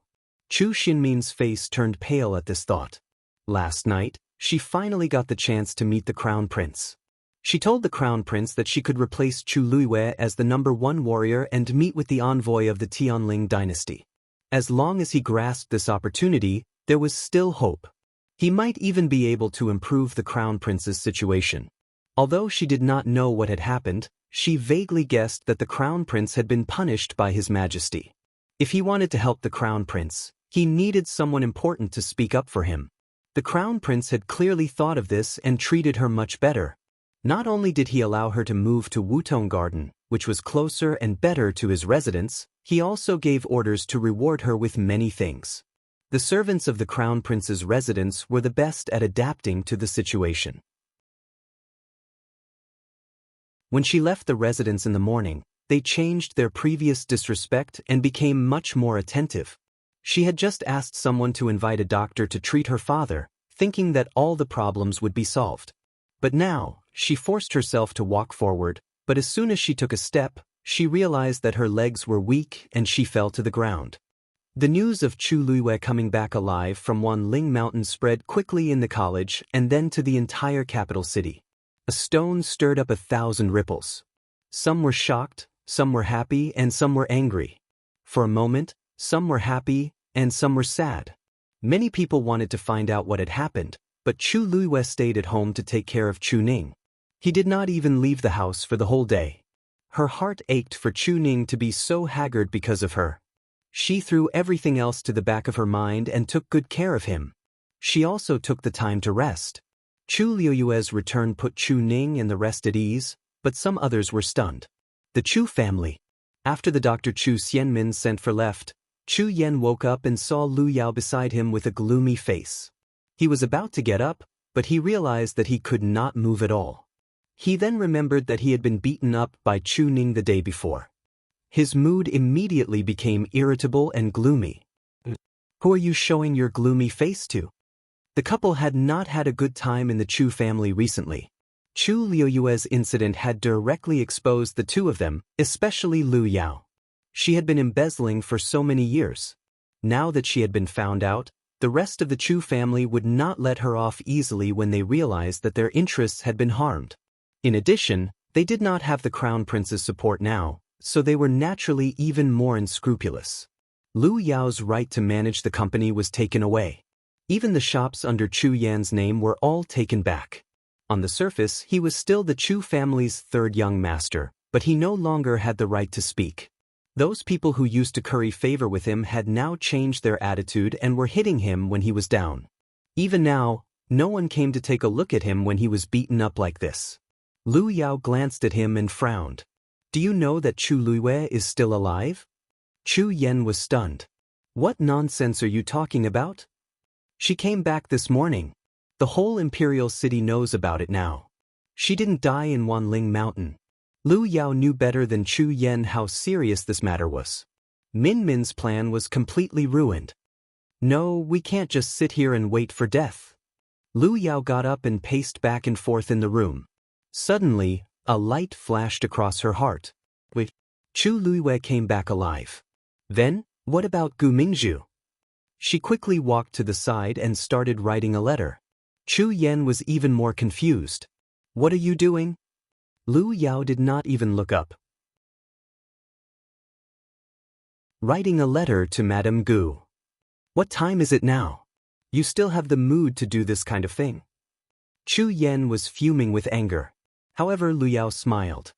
Chu Xianmin's face turned pale at this thought. Last night, she finally got the chance to meet the Crown Prince. She told the Crown Prince that she could replace Chu Liwei as the #1 warrior and meet with the envoy of the Tianling dynasty. As long as he grasped this opportunity, there was still hope. He might even be able to improve the Crown Prince's situation. Although she did not know what had happened, she vaguely guessed that the Crown Prince had been punished by His Majesty. If he wanted to help the Crown Prince, he needed someone important to speak up for him. The Crown Prince had clearly thought of this and treated her much better. Not only did he allow her to move to Wutong Garden, which was closer and better to his residence, he also gave orders to reward her with many things. The servants of the Crown Prince's residence were the best at adapting to the situation. When she left the residence in the morning, they changed their previous disrespect and became much more attentive. She had just asked someone to invite a doctor to treat her father, thinking that all the problems would be solved. But now, she forced herself to walk forward, but as soon as she took a step, she realized that her legs were weak and she fell to the ground. The news of Chu Liwei coming back alive from Wanling Mountain spread quickly in the college and then to the entire capital city. A stone stirred up 1,000 ripples. Some were shocked, some were happy, and some were angry. For a moment, some were happy, and some were sad. Many people wanted to find out what had happened, but Chu Liwei stayed at home to take care of Chuning. He did not even leave the house for the whole day. Her heart ached for Chuning to be so haggard because of her. She threw everything else to the back of her mind and took good care of him. She also took the time to rest. Chu Liuyue's return put Chu Ning and the rest at ease, but some others were stunned. The Chu family. After the Dr. Chu Xianmin sent for left, Chu Yen woke up and saw Lu Yao beside him with a gloomy face. He was about to get up, but he realized that he could not move at all. He then remembered that he had been beaten up by Chu Ning the day before. His mood immediately became irritable and gloomy. Who are you showing your gloomy face to? The couple had not had a good time in the Chu family recently. Chu Liuyue's incident had directly exposed the two of them, especially Lu Yao. She had been embezzling for so many years. Now that she had been found out, the rest of the Chu family would not let her off easily when they realized that their interests had been harmed. In addition, they did not have the crown prince's support now, so they were naturally even more unscrupulous. Lu Yao's right to manage the company was taken away. Even the shops under Chu Yan's name were all taken back. On the surface, he was still the Chu family's third young master, but he no longer had the right to speak. Those people who used to curry favor with him had now changed their attitude and were hitting him when he was down. Even now, no one came to take a look at him when he was beaten up like this. Lu Yao glanced at him and frowned. Do you know that Chu Liyue is still alive? Chu Yen was stunned. What nonsense are you talking about? She came back this morning. The whole imperial city knows about it now. She didn't die in Wanling Mountain. Lu Yao knew better than Chu Yen how serious this matter was. Min Min's plan was completely ruined. No, we can't just sit here and wait for death. Lu Yao got up and paced back and forth in the room. Suddenly, a light flashed across her heart. Wait, Chu Liyue came back alive. Then, what about Gu Mingzhu? She quickly walked to the side and started writing a letter. Chu Yen was even more confused. What are you doing? Lu Yao did not even look up. Writing a letter to Madame Gu. What time is it now? You still have the mood to do this kind of thing? Chu Yen was fuming with anger. However, Lu Yao smiled.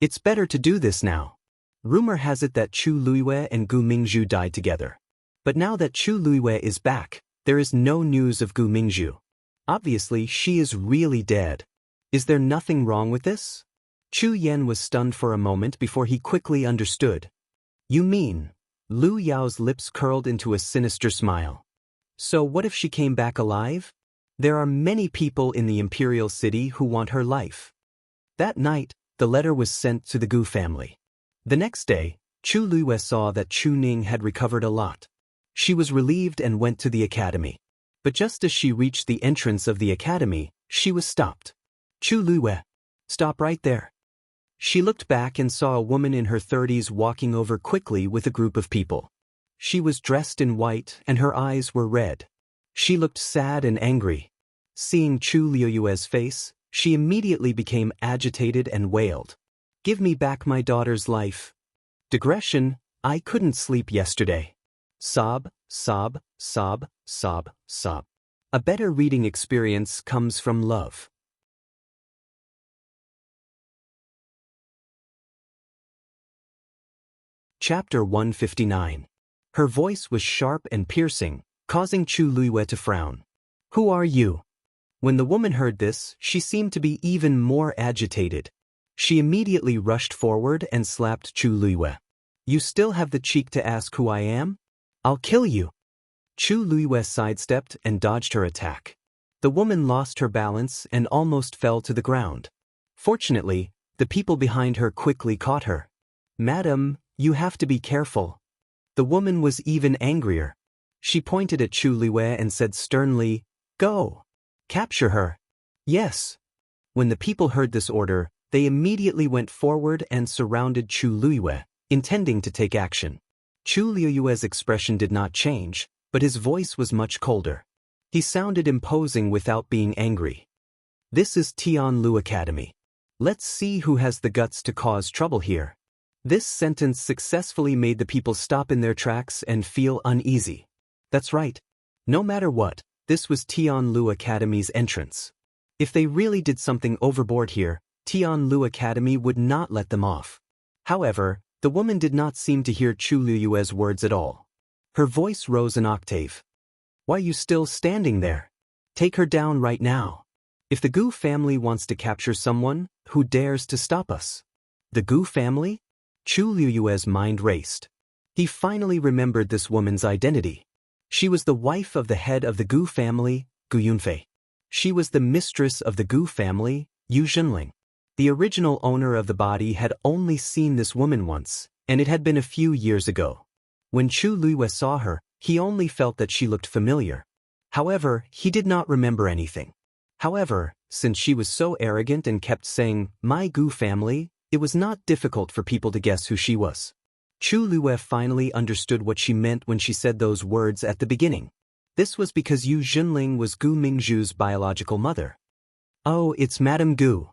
It's better to do this now. Rumor has it that Chu Liyue and Gu Mingzhu died together. But now that Chu Liyue is back, there is no news of Gu Mingzhu. Obviously, she is really dead. Is there nothing wrong with this? Chu Yen was stunned for a moment before he quickly understood. You mean? Lu Yao's lips curled into a sinister smile. So what if she came back alive? There are many people in the imperial city who want her life. That night, the letter was sent to the Gu family. The next day, Chu Liyue saw that Chu Ning had recovered a lot. She was relieved and went to the academy. But just as she reached the entrance of the academy, she was stopped. Chu Liyue, stop right there. She looked back and saw a woman in her 30s walking over quickly with a group of people. She was dressed in white and her eyes were red. She looked sad and angry. Seeing Chu Liuyue's face, she immediately became agitated and wailed. Give me back my daughter's life. Digression, I couldn't sleep yesterday. Sob, sob, sob, sob, sob. A better reading experience comes from love. Chapter 159. Her voice was sharp and piercing, causing Chu Liyue to frown. Who are you? When the woman heard this, she seemed to be even more agitated. She immediately rushed forward and slapped Chu Liyue. You still have the cheek to ask who I am? I'll kill you. Chu Liyue sidestepped and dodged her attack. The woman lost her balance and almost fell to the ground. Fortunately, the people behind her quickly caught her. Madam, you have to be careful. The woman was even angrier. She pointed at Chu Liyue and said sternly, Go. Capture her. Yes. When the people heard this order, they immediately went forward and surrounded Chu Liyue, intending to take action. Chu Liyue's expression did not change, but his voice was much colder. He sounded imposing without being angry. This is Tianlu Academy. Let's see who has the guts to cause trouble here. This sentence successfully made the people stop in their tracks and feel uneasy. That's right. No matter what, this was Tianlu Academy's entrance. If they really did something overboard here, Tianlu Academy would not let them off. However, The woman did not seem to hear Chu Liyue's words at all. Her voice rose an octave. Why are you still standing there? Take her down right now. If the Gu family wants to capture someone, who dares to stop us? The Gu family? Chu Liyue's mind raced. He finally remembered this woman's identity. She was the wife of the head of the Gu family, Gu Yunfei. She was the mistress of the Gu family, Yu Zhenling. The original owner of the body had only seen this woman once, and it had been a few years ago. When Chu Liyue saw her, he only felt that she looked familiar. However, he did not remember anything. However, since she was so arrogant and kept saying, "My Gu family," it was not difficult for people to guess who she was. Chu Liyue finally understood what she meant when she said those words at the beginning. This was because Yu Zhenling was Gu Mingzhu's biological mother. Oh, it's Madame Gu.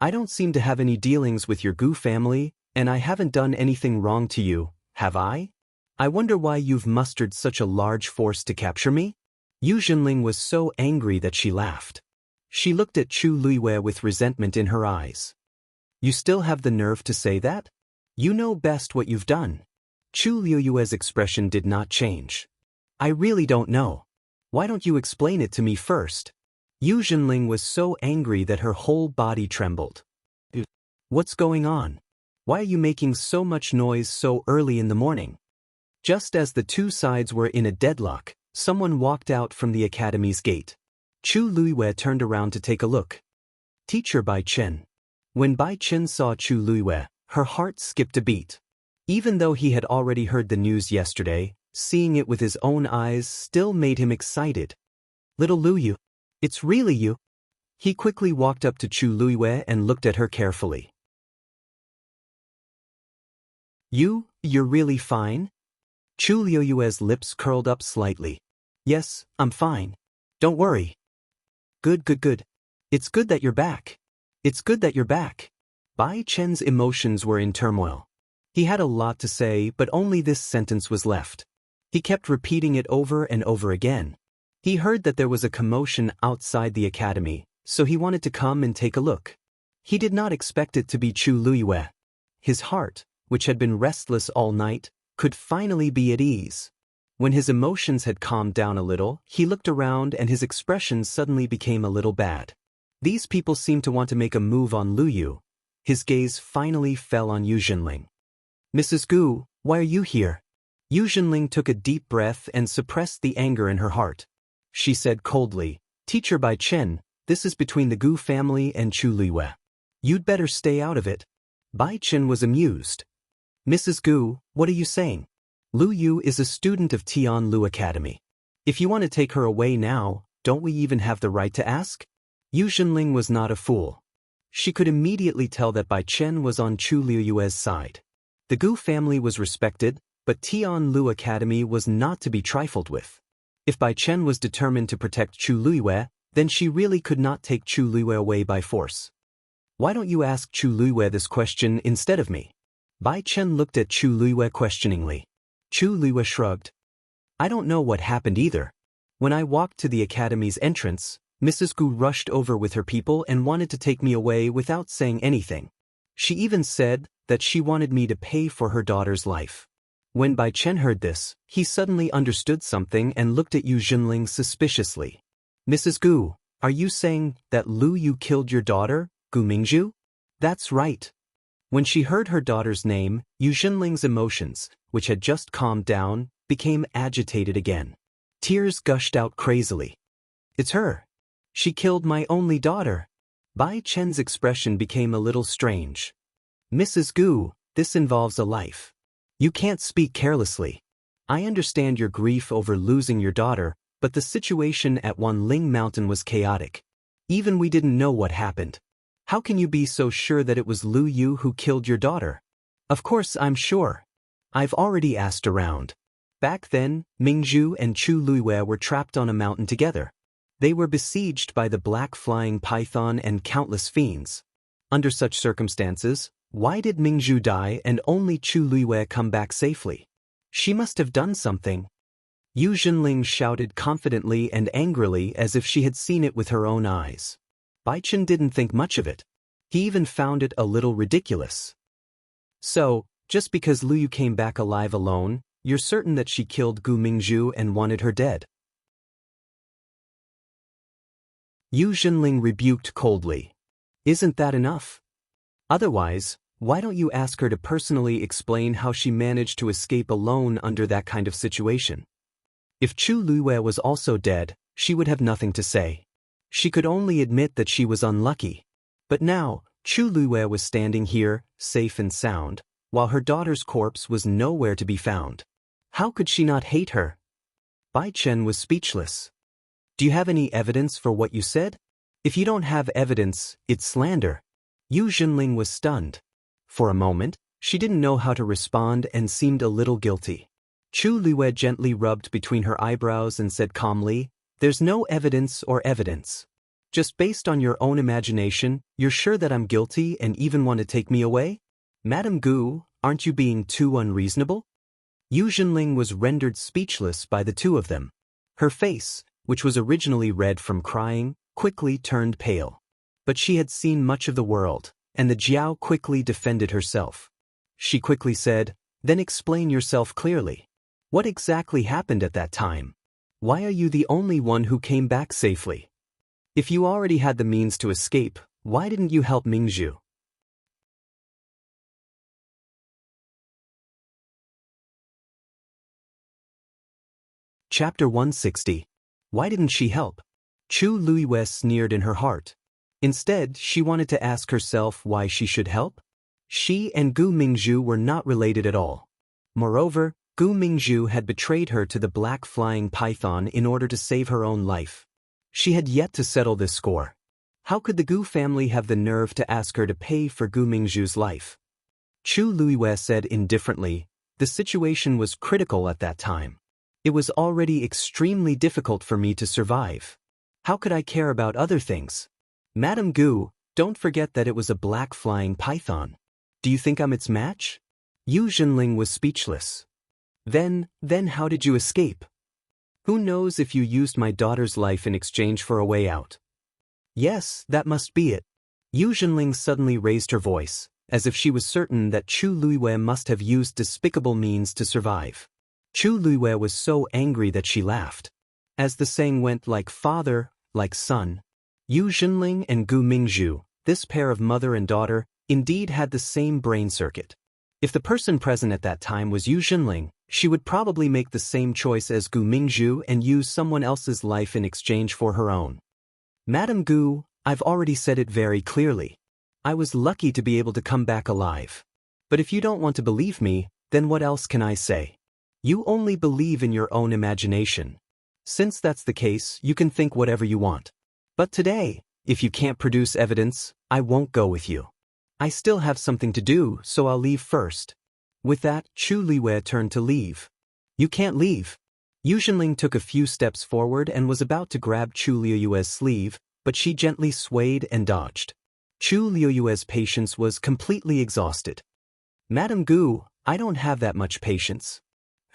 I don't seem to have any dealings with your Gu family, and I haven't done anything wrong to you, have I? I wonder why you've mustered such a large force to capture me? Yu Zhenling was so angry that she laughed. She looked at Chu Liyue with resentment in her eyes. You still have the nerve to say that? You know best what you've done. Chu Liyue's expression did not change. I really don't know. Why don't you explain it to me first? Yu Zhenling was so angry that her whole body trembled. What's going on? Why are you making so much noise so early in the morning? Just as the two sides were in a deadlock, someone walked out from the academy's gate. Chu Liyue turned around to take a look. Teacher Bai Chen. When Bai Chen saw Chu Liyue, her heart skipped a beat. Even though he had already heard the news yesterday, seeing it with his own eyes still made him excited. Little Liu, it's really you. He quickly walked up to Chu Liyue and looked at her carefully. You're really fine? Chu Liyue's lips curled up slightly. Yes, I'm fine. Don't worry. Good. It's good that you're back. It's good that you're back. Bai Chen's emotions were in turmoil. He had a lot to say, but only this sentence was left. He kept repeating it over and over again. He heard that there was a commotion outside the academy, so he wanted to come and take a look. He did not expect it to be Chu Liyue. His heart, which had been restless all night, could finally be at ease. When his emotions had calmed down a little, he looked around and his expression suddenly became a little bad. These people seemed to want to make a move on Liu. His gaze finally fell on Yu Zhenling. Mrs. Gu, why are you here? Yu Zhenling took a deep breath and suppressed the anger in her heart. She said coldly, Teacher Bai Chen, this is between the Gu family and Chu Liyue. You'd better stay out of it. Bai Chen was amused. Mrs. Gu, what are you saying? Lu Yu is a student of Tianlu Academy. If you want to take her away now, don't we even have the right to ask? Yu Zhenling was not a fool. She could immediately tell that Bai Chen was on Chu Liyue's side. The Gu family was respected, but Tianlu Academy was not to be trifled with. If Bai Chen was determined to protect Chu Liyue, then she really could not take Chu Liyue away by force. Why don't you ask Chu Liyue this question instead of me? Bai Chen looked at Chu Liyue questioningly. Chu Liyue shrugged. I don't know what happened either. When I walked to the academy's entrance, Mrs. Gu rushed over with her people and wanted to take me away without saying anything. She even said that she wanted me to pay for her daughter's life. When Bai Chen heard this, he suddenly understood something and looked at Yu Zhenling suspiciously. Mrs. Gu, are you saying that Lu Yu killed your daughter, Gu Mingzhu? That's right. When she heard her daughter's name, Yu Zhenling's emotions, which had just calmed down, became agitated again. Tears gushed out crazily. It's her. She killed my only daughter. Bai Chen's expression became a little strange. Mrs. Gu, this involves a life. You can't speak carelessly. I understand your grief over losing your daughter, but the situation at Wanling Mountain was chaotic. Even we didn't know what happened. How can you be so sure that it was Lu Yu who killed your daughter? Of course I'm sure. I've already asked around. Back then, Mingzhu and Chu Liyue were trapped on a mountain together. They were besieged by the black flying python and countless fiends. Under such circumstances, why did Mingzhu die and only Chu Liyue come back safely? She must have done something. Yu Zhenling shouted confidently and angrily as if she had seen it with her own eyes. Bai Chen didn't think much of it. He even found it a little ridiculous. So, Just because Lu Yu came back alive alone, you're certain that she killed Gu Mingzhu and wanted her dead? Yu Zhenling rebuked coldly. Isn't that enough? Otherwise, why don't you ask her to personally explain how she managed to escape alone under that kind of situation? If Chu Luiyue was also dead, she would have nothing to say. She could only admit that she was unlucky. But now, Chu Luiyue was standing here, safe and sound, while her daughter's corpse was nowhere to be found. How could she not hate her? Bai Chen was speechless. Do you have any evidence for what you said? If you don't have evidence, it's slander. Yu Zhenling was stunned. For a moment, she didn't know how to respond and seemed a little guilty. Chu Luiyue gently rubbed between her eyebrows and said calmly, "There's no evidence or evidence. Just based on your own imagination, you're sure that I'm guilty and even want to take me away? Madame Gu, aren't you being too unreasonable?" Yu Zhenling was rendered speechless by the two of them. Her face, which was originally red from crying, quickly turned pale. But she had seen much of the world, and the Jiao quickly defended herself. She quickly said, "Then explain yourself clearly. What exactly happened at that time? Why are you the only one who came back safely? If you already had the means to escape, why didn't you help Mingzhu?" Chapter 160. Why didn't she help? Chu Luiyue sneered in her heart. Instead, she wanted to ask herself why she should help. She and Gu Mingzhu were not related at all. Moreover, Gu Mingzhu had betrayed her to the black flying python in order to save her own life. She had yet to settle this score. How could the Gu family have the nerve to ask her to pay for Gu Mingzhu's life? Chu Luiyue said indifferently, "The situation was critical at that time. It was already extremely difficult for me to survive. How could I care about other things? Madame Gu, don't forget that it was a black flying python. Do you think I'm its match?" Yu Zhenling was speechless. Then how did you escape? Who knows if you used my daughter's life in exchange for a way out? Yes, that must be it. Yu Zhenling suddenly raised her voice, as if she was certain that Chu Luiyue must have used despicable means to survive. Chu Luiyue was so angry that she laughed. As the saying went, like father, like son. Yu Zhenling and Gu Mingzhu, this pair of mother and daughter, indeed had the same brain circuit. If the person present at that time was Yu Zhenling, she would probably make the same choice as Gu Mingzhu and use someone else's life in exchange for her own. Madame Gu, I've already said it very clearly. I was lucky to be able to come back alive. But if you don't want to believe me, then what else can I say? You only believe in your own imagination. Since that's the case, you can think whatever you want. But today, if you can't produce evidence, I won't go with you. I still have something to do, so I'll leave first. With that, Chu Luiyue turned to leave. You can't leave. Yu Zhenling took a few steps forward and was about to grab Chu Luiyue's sleeve, but she gently swayed and dodged. Chu Luiyue's patience was completely exhausted. Madame Gu, I don't have that much patience.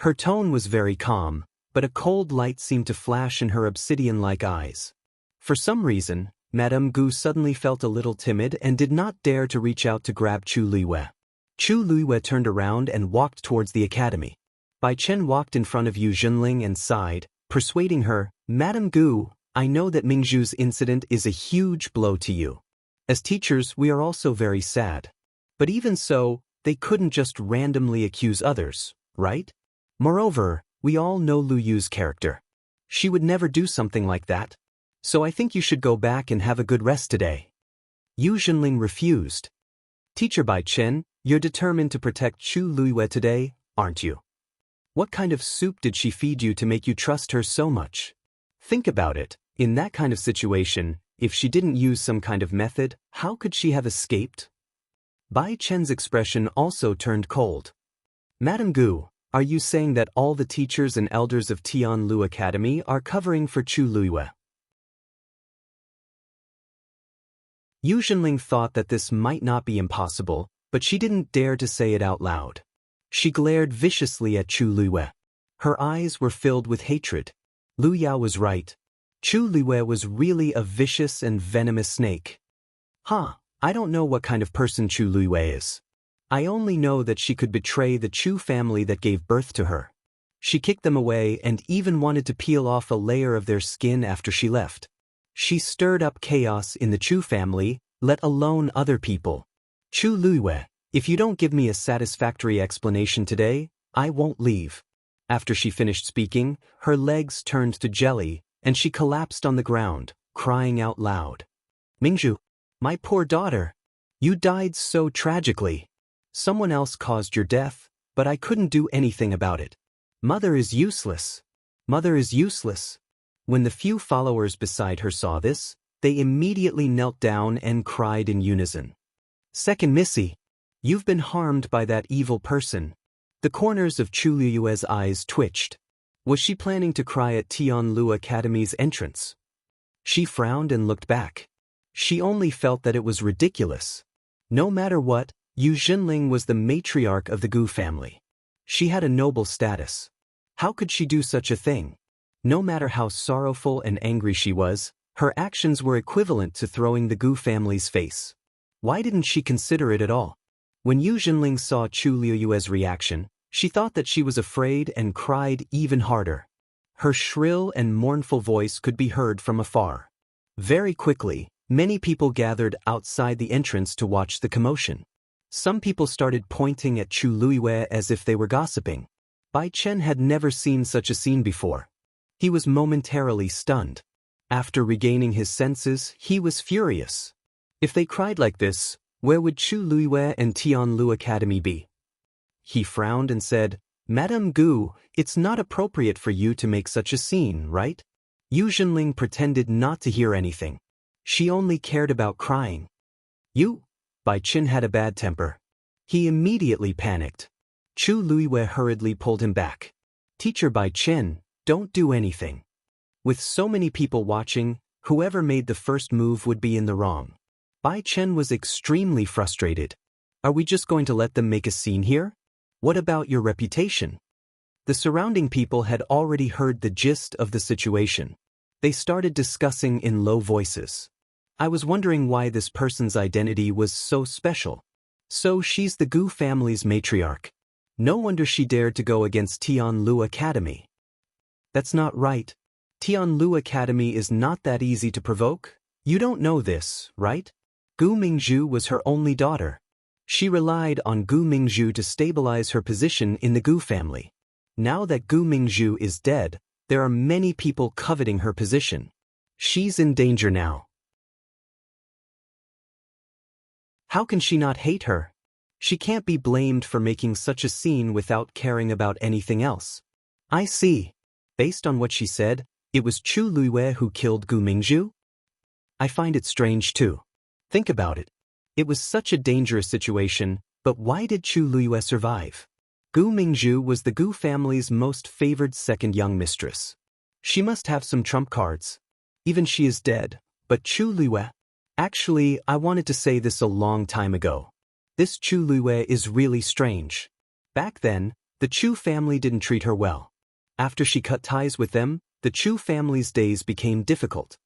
Her tone was very calm, but a cold light seemed to flash in her obsidian-like eyes. For some reason, Madame Gu suddenly felt a little timid and did not dare to reach out to grab Chu Luiyue. Chu Luiyue turned around and walked towards the academy. Bai Chen walked in front of Yu Zhenling and sighed, persuading her, "Madame Gu, I know that Mingzhu's incident is a huge blow to you. As teachers, we are also very sad. But even so, they couldn't just randomly accuse others, right? Moreover, we all know Lu Yu's character. She would never do something like that. So I think you should go back and have a good rest today." Yu Zhenling refused. "Teacher Bai Chen, you're determined to protect Chu Luiyue today, aren't you? What kind of soup did she feed you to make you trust her so much? Think about it, in that kind of situation, if she didn't use some kind of method, how could she have escaped?" Bai Chen's expression also turned cold. "Madame Gu, are you saying that all the teachers and elders of Tianlu Academy are covering for Chu Luiyue?" Yu Zhenling thought that this might not be impossible, but she didn't dare to say it out loud. She glared viciously at Chu Luiyue. Her eyes were filled with hatred. Lu Yao was right. Chu Luiyue was really a vicious and venomous snake. I don't know what kind of person Chu Luiyue is. I only know that she could betray the Chu family that gave birth to her. She kicked them away and even wanted to peel off a layer of their skin after she left. She stirred up chaos in the Chu family, let alone other people. Chu Luiyue, if you don't give me a satisfactory explanation today, I won't leave. After she finished speaking, her legs turned to jelly, and she collapsed on the ground, crying out loud. Mingzhu, my poor daughter. You died so tragically. Someone else caused your death, but I couldn't do anything about it. Mother is useless. Mother is useless. When the few followers beside her saw this, they immediately knelt down and cried in unison. Second Missy, you've been harmed by that evil person. The corners of Chu Liyue's eyes twitched. Was she planning to cry at Tianlu Academy's entrance? She frowned and looked back. She only felt that it was ridiculous. No matter what, Yu Xinling was the matriarch of the Gu family. She had a noble status. How could she do such a thing? No matter how sorrowful and angry she was, her actions were equivalent to throwing the Gu family's face. Why didn't she consider it at all? When Yu Xinling saw Chu Liyue's reaction, she thought that she was afraid and cried even harder. Her shrill and mournful voice could be heard from afar. Very quickly, many people gathered outside the entrance to watch the commotion. Some people started pointing at Chu Liyue as if they were gossiping. Bai Chen had never seen such a scene before. He was momentarily stunned. After regaining his senses, he was furious. If they cried like this, where would Chu Liyue and Tianlu Academy be? He frowned and said, Madame Gu, it's not appropriate for you to make such a scene, right? Yu Xinling pretended not to hear anything. She only cared about crying. You? Bai Chen had a bad temper. He immediately panicked. Chu Liyue hurriedly pulled him back. Teacher Bai Chen, don't do anything. With so many people watching, whoever made the first move would be in the wrong. Bai Chen was extremely frustrated. Are we just going to let them make a scene here? What about your reputation? The surrounding people had already heard the gist of the situation. They started discussing in low voices. I was wondering why this person's identity was so special. So she's the Gu family's matriarch. No wonder she dared to go against Tianlu Academy. That's not right. Tianlu Academy is not that easy to provoke. You don't know this, right? Gu Mingzhu was her only daughter. She relied on Gu Mingzhu to stabilize her position in the Gu family. Now that Gu Mingzhu is dead, there are many people coveting her position. She's in danger now. How can she not hate her? She can't be blamed for making such a scene without caring about anything else. I see. Based on what she said, it was Chu Liyue who killed Gu Mingzhu? I find it strange too. Think about it. It was such a dangerous situation, but why did Chu Liyue survive? Gu Mingzhu was the Gu family's most favored second young mistress. She must have some trump cards. Even she is dead, but Chu Liyue? Actually, I wanted to say this a long time ago. This Chu Liyue is really strange. Back then, the Chu family didn't treat her well. After she cut ties with them, the Chu family's days became difficult.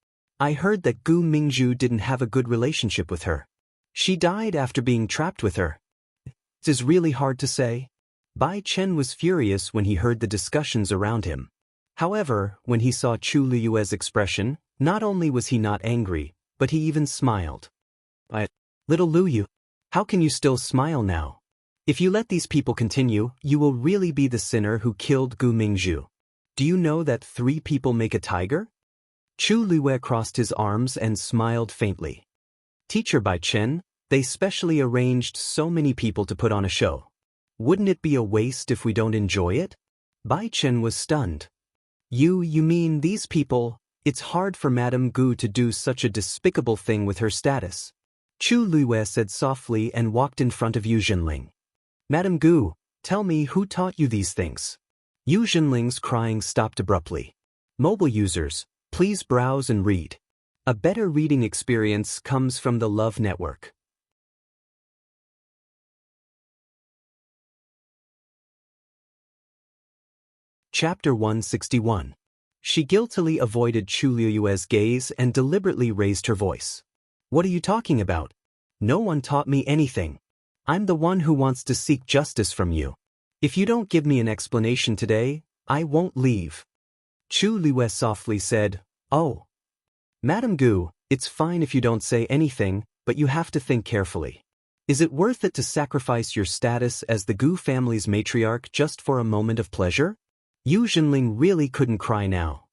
I heard that Gu Mingzhu didn't have a good relationship with her. She died after being trapped with her. It is really hard to say. Bai Chen was furious when he heard the discussions around him. However, when he saw Chu Liyue's expression, not only was he not angry, but he even smiled. Little Luyu, how can you still smile now? If you let these people continue, you will really be the sinner who killed Gu Mingzhu. Do you know that 3 people make a tiger? Chu Liyue crossed his arms and smiled faintly. Teacher Bai Chen, they specially arranged so many people to put on a show. Wouldn't it be a waste if we don't enjoy it? Bai Chen was stunned. You mean these people? It's hard for Madame Gu to do such a despicable thing with her status. Chu Liyue said softly and walked in front of Yu Xinling. Madame Gu, tell me who taught you these things. Yu Xinling's crying stopped abruptly. Mobile users, please browse and read. A better reading experience comes from the Love Network. Chapter 161. She guiltily avoided Chu Liyue's gaze and deliberately raised her voice. What are you talking about? No one taught me anything. I'm the one who wants to seek justice from you. If you don't give me an explanation today, I won't leave. Chu Liwei softly said, "Oh. Madam Gu, it's fine if you don't say anything, but you have to think carefully. Is it worth it to sacrifice your status as the Gu family's matriarch just for a moment of pleasure?" Yu Zhenling really couldn't cry now.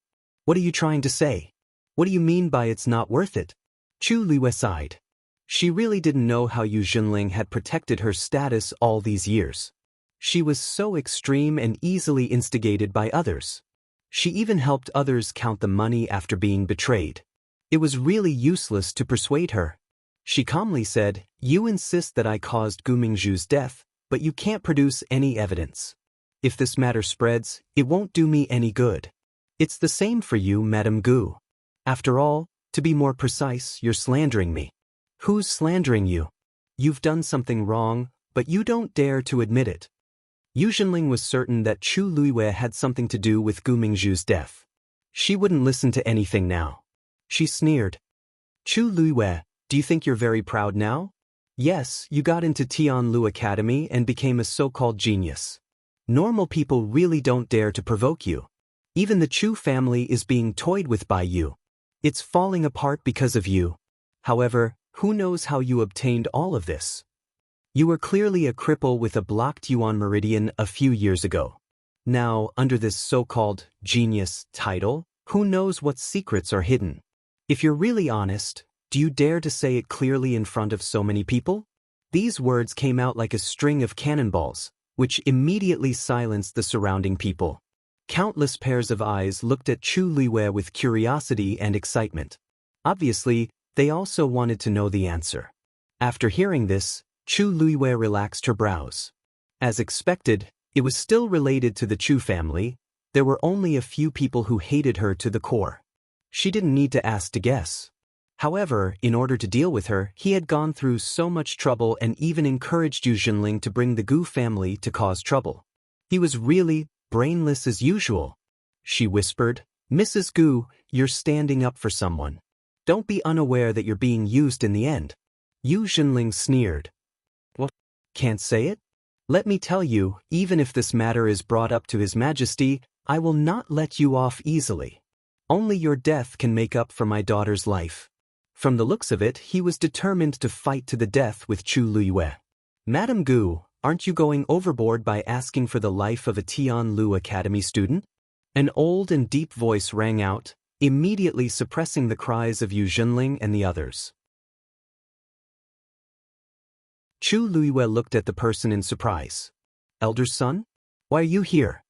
"What are you trying to say? What do you mean by it's not worth it?" Chu Liwei sighed. She really didn't know how Yu Zhenling had protected her status all these years. She was so extreme and easily instigated by others. She even helped others count the money after being betrayed. It was really useless to persuade her. She calmly said, "You insist that I caused Gu Mingzhu's death, but you can't produce any evidence. If this matter spreads, it won't do me any good. It's the same for you, Madame Gu. After all, to be more precise, you're slandering me." "Who's slandering you? You've done something wrong, but you don't dare to admit it." Yu Zhenling was certain that Chu Liwei had something to do with Gu Mingzhu's death. She wouldn't listen to anything now. She sneered. "Chu Liwei, do you think you're very proud now? Yes, you got into Tianlu Academy and became a so-called genius. Normal people really don't dare to provoke you. Even the Chu family is being toyed with by you. It's falling apart because of you. However, who knows how you obtained all of this? You were clearly a cripple with a blocked yuan meridian a few years ago. Now, under this so-called genius title, who knows what secrets are hidden? If you're really honest, do you dare to say it clearly in front of so many people?" These words came out like a string of cannonballs, which immediately silenced the surrounding people. Countless pairs of eyes looked at Chu Liwei with curiosity and excitement. Obviously, they also wanted to know the answer. After hearing this, Chu Liwei relaxed her brows. As expected, it was still related to the Chu family. There were only a few people who hated her to the core. She didn't need to ask to guess. However, in order to deal with her, he had gone through so much trouble and even encouraged Yu Zhenling to bring the Gu family to cause trouble. He was really brainless as usual. She whispered, "Mrs. Gu, you're standing up for someone. Don't be unaware that you're being used in the end." Yu Zhenling sneered. "What? Can't say it? Let me tell you, even if this matter is brought up to His Majesty, I will not let you off easily. Only your death can make up for my daughter's life." From the looks of it, he was determined to fight to the death with Chu Liwei. "Madame Gu, aren't you going overboard by asking for the life of a Tianlu Academy student?" An old and deep voice rang out, immediately suppressing the cries of Yu Zhenling and the others. Chu Liwei looked at the person in surprise. "Elder son? Why are you here?"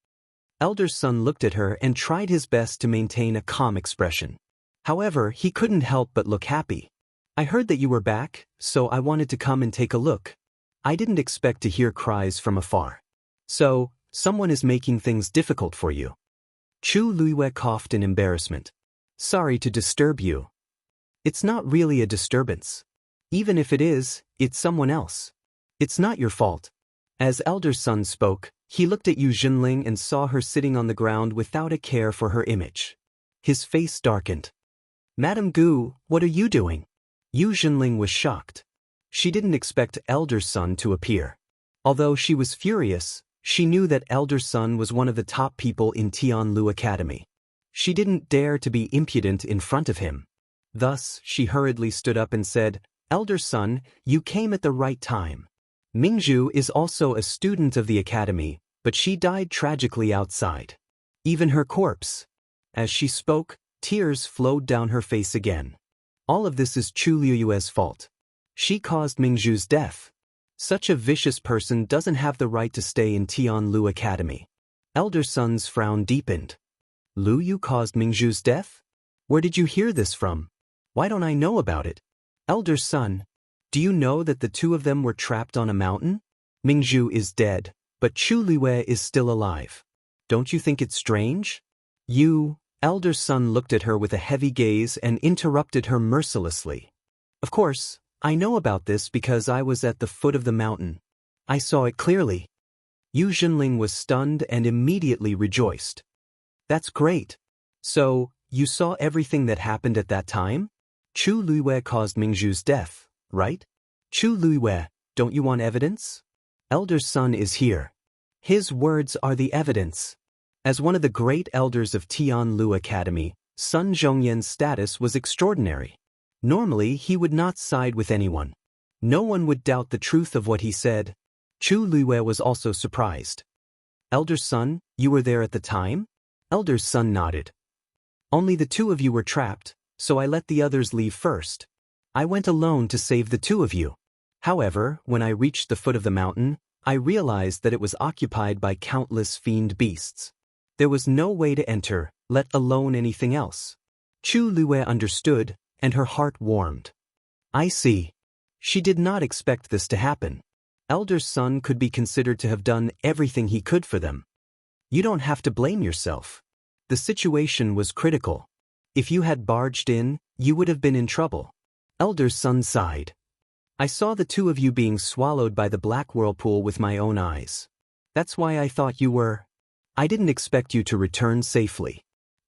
Elder son looked at her and tried his best to maintain a calm expression. However, he couldn't help but look happy. "I heard that you were back, so I wanted to come and take a look. I didn't expect to hear cries from afar. So, someone is making things difficult for you." Chu Liwei coughed in embarrassment. "Sorry to disturb you." "It's not really a disturbance. Even if it is, it's someone else. It's not your fault." As elder son spoke, he looked at Yu Zhenling and saw her sitting on the ground without a care for her image. His face darkened. "Madame Gu, what are you doing?" Yu Zhenling was shocked. She didn't expect elder son to appear. Although she was furious, she knew that elder son was one of the top people in Tianlu Academy. She didn't dare to be impudent in front of him. Thus, she hurriedly stood up and said, "Elder son, you came at the right time. Mingzhu is also a student of the academy, but she died tragically outside. Even her corpse." As she spoke, tears flowed down her face again. "All of this is Chu Liu's fault. She caused Mingzhu's death. Such a vicious person doesn't have the right to stay in Tianlu Academy." Elder son's frown deepened. "Lu Yu caused Mingzhu's death? Where did you hear this from? Why don't I know about it?" "Elder son, do you know that the two of them were trapped on a mountain? Mingzhu is dead, but Chu Liwei is still alive. Don't you think it's strange?" Elder son looked at her with a heavy gaze and interrupted her mercilessly. "Of course, I know about this because I was at the foot of the mountain. I saw it clearly." Yu Zhenling was stunned and immediately rejoiced. "That's great. So, you saw everything that happened at that time? Chu Liwei caused Mingzhu's death, right?" "Chu Liwei, don't you want evidence? Elder Sun is here. His words are the evidence. As one of the great elders of Tianlu Academy, Sun Zhongyan's status was extraordinary. Normally, he would not side with anyone. No one would doubt the truth of what he said. Chu Luiwei was also surprised. Elder Sun, you were there at the time? Elder Sun nodded. Only the two of you were trapped, so I let the others leave first. I went alone to save the two of you. However, when I reached the foot of the mountain, I realized that it was occupied by countless fiend beasts. There was no way to enter, let alone anything else. Chu Luiwei understood, and her heart warmed. I see. She did not expect this to happen. Elder Sun could be considered to have done everything he could for them. You don't have to blame yourself. The situation was critical. If you had barged in, you would have been in trouble. Elder Sun sighed. I saw the two of you being swallowed by the black whirlpool with my own eyes. That's why I thought you were. I didn't expect you to return safely.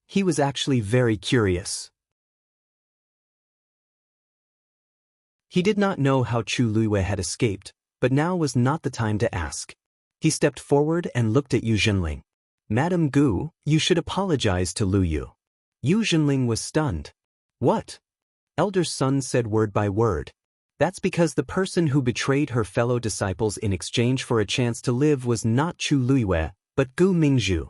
He was actually very curious. He did not know how Chu Luiwei had escaped, but now was not the time to ask. He stepped forward and looked at Yu Zhenling. Madame Gu, you should apologize to Lu Yu. Yu Zhenling was stunned. What? Elder Sun said word by word. That's because the person who betrayed her fellow disciples in exchange for a chance to live was not Chu Luiwei, but Gu Mingzhu.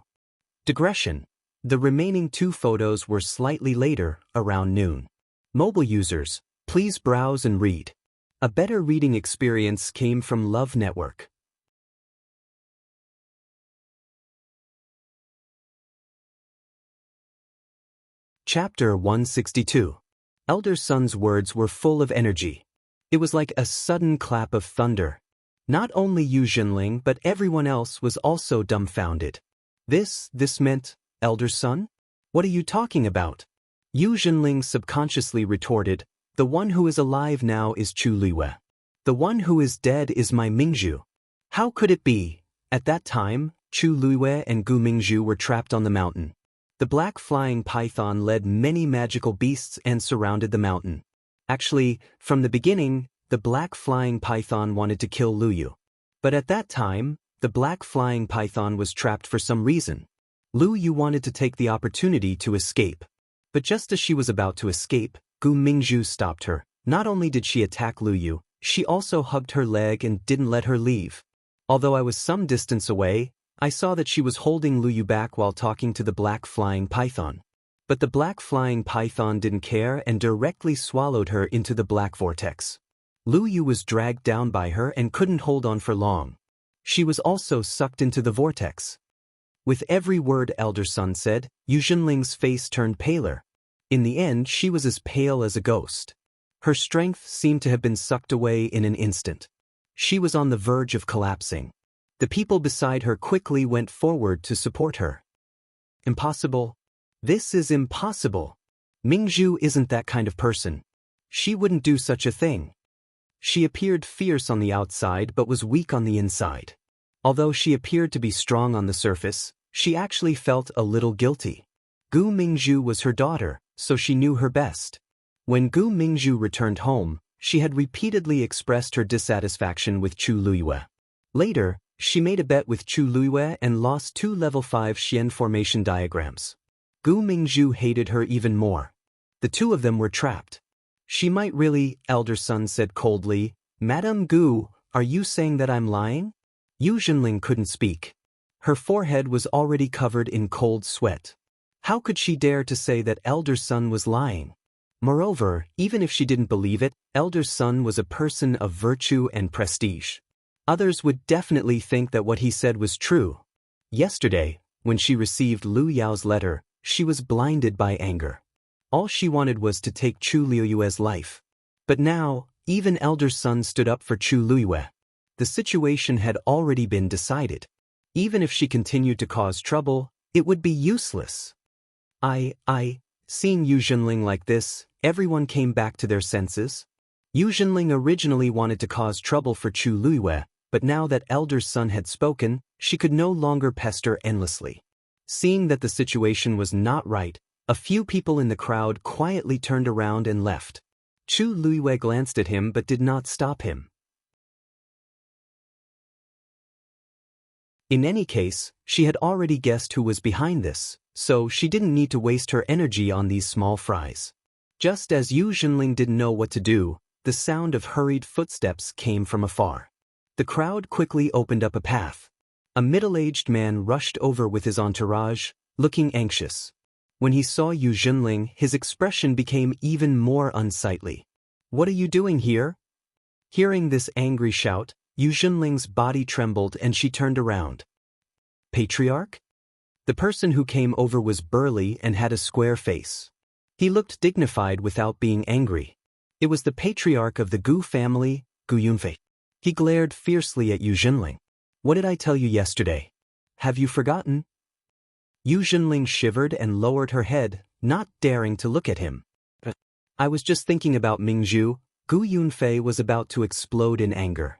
Digression. The remaining two photos were slightly later, around noon. Mobile users, please browse and read. A better reading experience came from Love Network. Chapter 162. Elder Sun's words were full of energy. It was like a sudden clap of thunder. Not only Yu Zhenling but everyone else was also dumbfounded. This meant, Elder Sun? What are you talking about? Yu Zhenling subconsciously retorted, the one who is alive now is Chu Luiwei. The one who is dead is my Mingzhu. How could it be? At that time, Chu Luiwei and Gu Mingzhu were trapped on the mountain. The black flying python led many magical beasts and surrounded the mountain. Actually, from the beginning, the black flying python wanted to kill Lu Yu. But at that time, the black flying python was trapped for some reason. Lu Yu wanted to take the opportunity to escape. But just as she was about to escape, Gu Mingzhu stopped her. Not only did she attack Lu Yu, she also hugged her leg and didn't let her leave. Although I was some distance away, I saw that she was holding Lu Yu back while talking to the black flying python. But the black flying python didn't care and directly swallowed her into the black vortex. Lu Yu was dragged down by her and couldn't hold on for long. She was also sucked into the vortex. With every word Elder Sun said, Yu Zhenling's face turned paler. In the end, she was as pale as a ghost. Her strength seemed to have been sucked away in an instant. She was on the verge of collapsing. The people beside her quickly went forward to support her. Impossible. This is impossible. Mingzhu isn't that kind of person. She wouldn't do such a thing. She appeared fierce on the outside but was weak on the inside. Although she appeared to be strong on the surface, she actually felt a little guilty. Gu Mingzhu was her daughter, so she knew her best. When Gu Mingzhu returned home, she had repeatedly expressed her dissatisfaction with Chu Luiwei. Later, she made a bet with Chu Luiwei and lost 2 level 5 Xian formation diagrams. Gu Mingzhu hated her even more. The two of them were trapped. She might really, Elder Sun said coldly. Madame Gu, are you saying that I'm lying? Yu Zhenling couldn't speak. Her forehead was already covered in cold sweat. How could she dare to say that Elder Sun was lying? Moreover, even if she didn't believe it, Elder Sun was a person of virtue and prestige. Others would definitely think that what he said was true. Yesterday, when she received Lu Yao's letter, she was blinded by anger. All she wanted was to take Chu Luiwei's life. But now, even Elder Sun stood up for Chu Luiwei. The situation had already been decided. Even if she continued to cause trouble, it would be useless. Seeing Yu Zhenling like this, everyone came back to their senses. Yu Zhenling originally wanted to cause trouble for Chu Luiwei, but now that Elder Sun had spoken, she could no longer pester endlessly. Seeing that the situation was not right, a few people in the crowd quietly turned around and left. Chu Luiwei glanced at him but did not stop him. In any case, she had already guessed who was behind this, so she didn't need to waste her energy on these small fries. Just as Yu Zhenling didn't know what to do, the sound of hurried footsteps came from afar. The crowd quickly opened up a path. A middle-aged man rushed over with his entourage, looking anxious. When he saw Yu Zhenling, his expression became even more unsightly. "What are you doing here?" Hearing this angry shout, Yu Zhenling's body trembled and she turned around. Patriarch? The person who came over was burly and had a square face. He looked dignified without being angry. It was the patriarch of the Gu family, Gu Yunfei. He glared fiercely at Yu Zhenling. "What did I tell you yesterday? Have you forgotten?" Yu Zhenling shivered and lowered her head, not daring to look at him. "I was just thinking about Mingzhu." Gu Yunfei was about to explode in anger.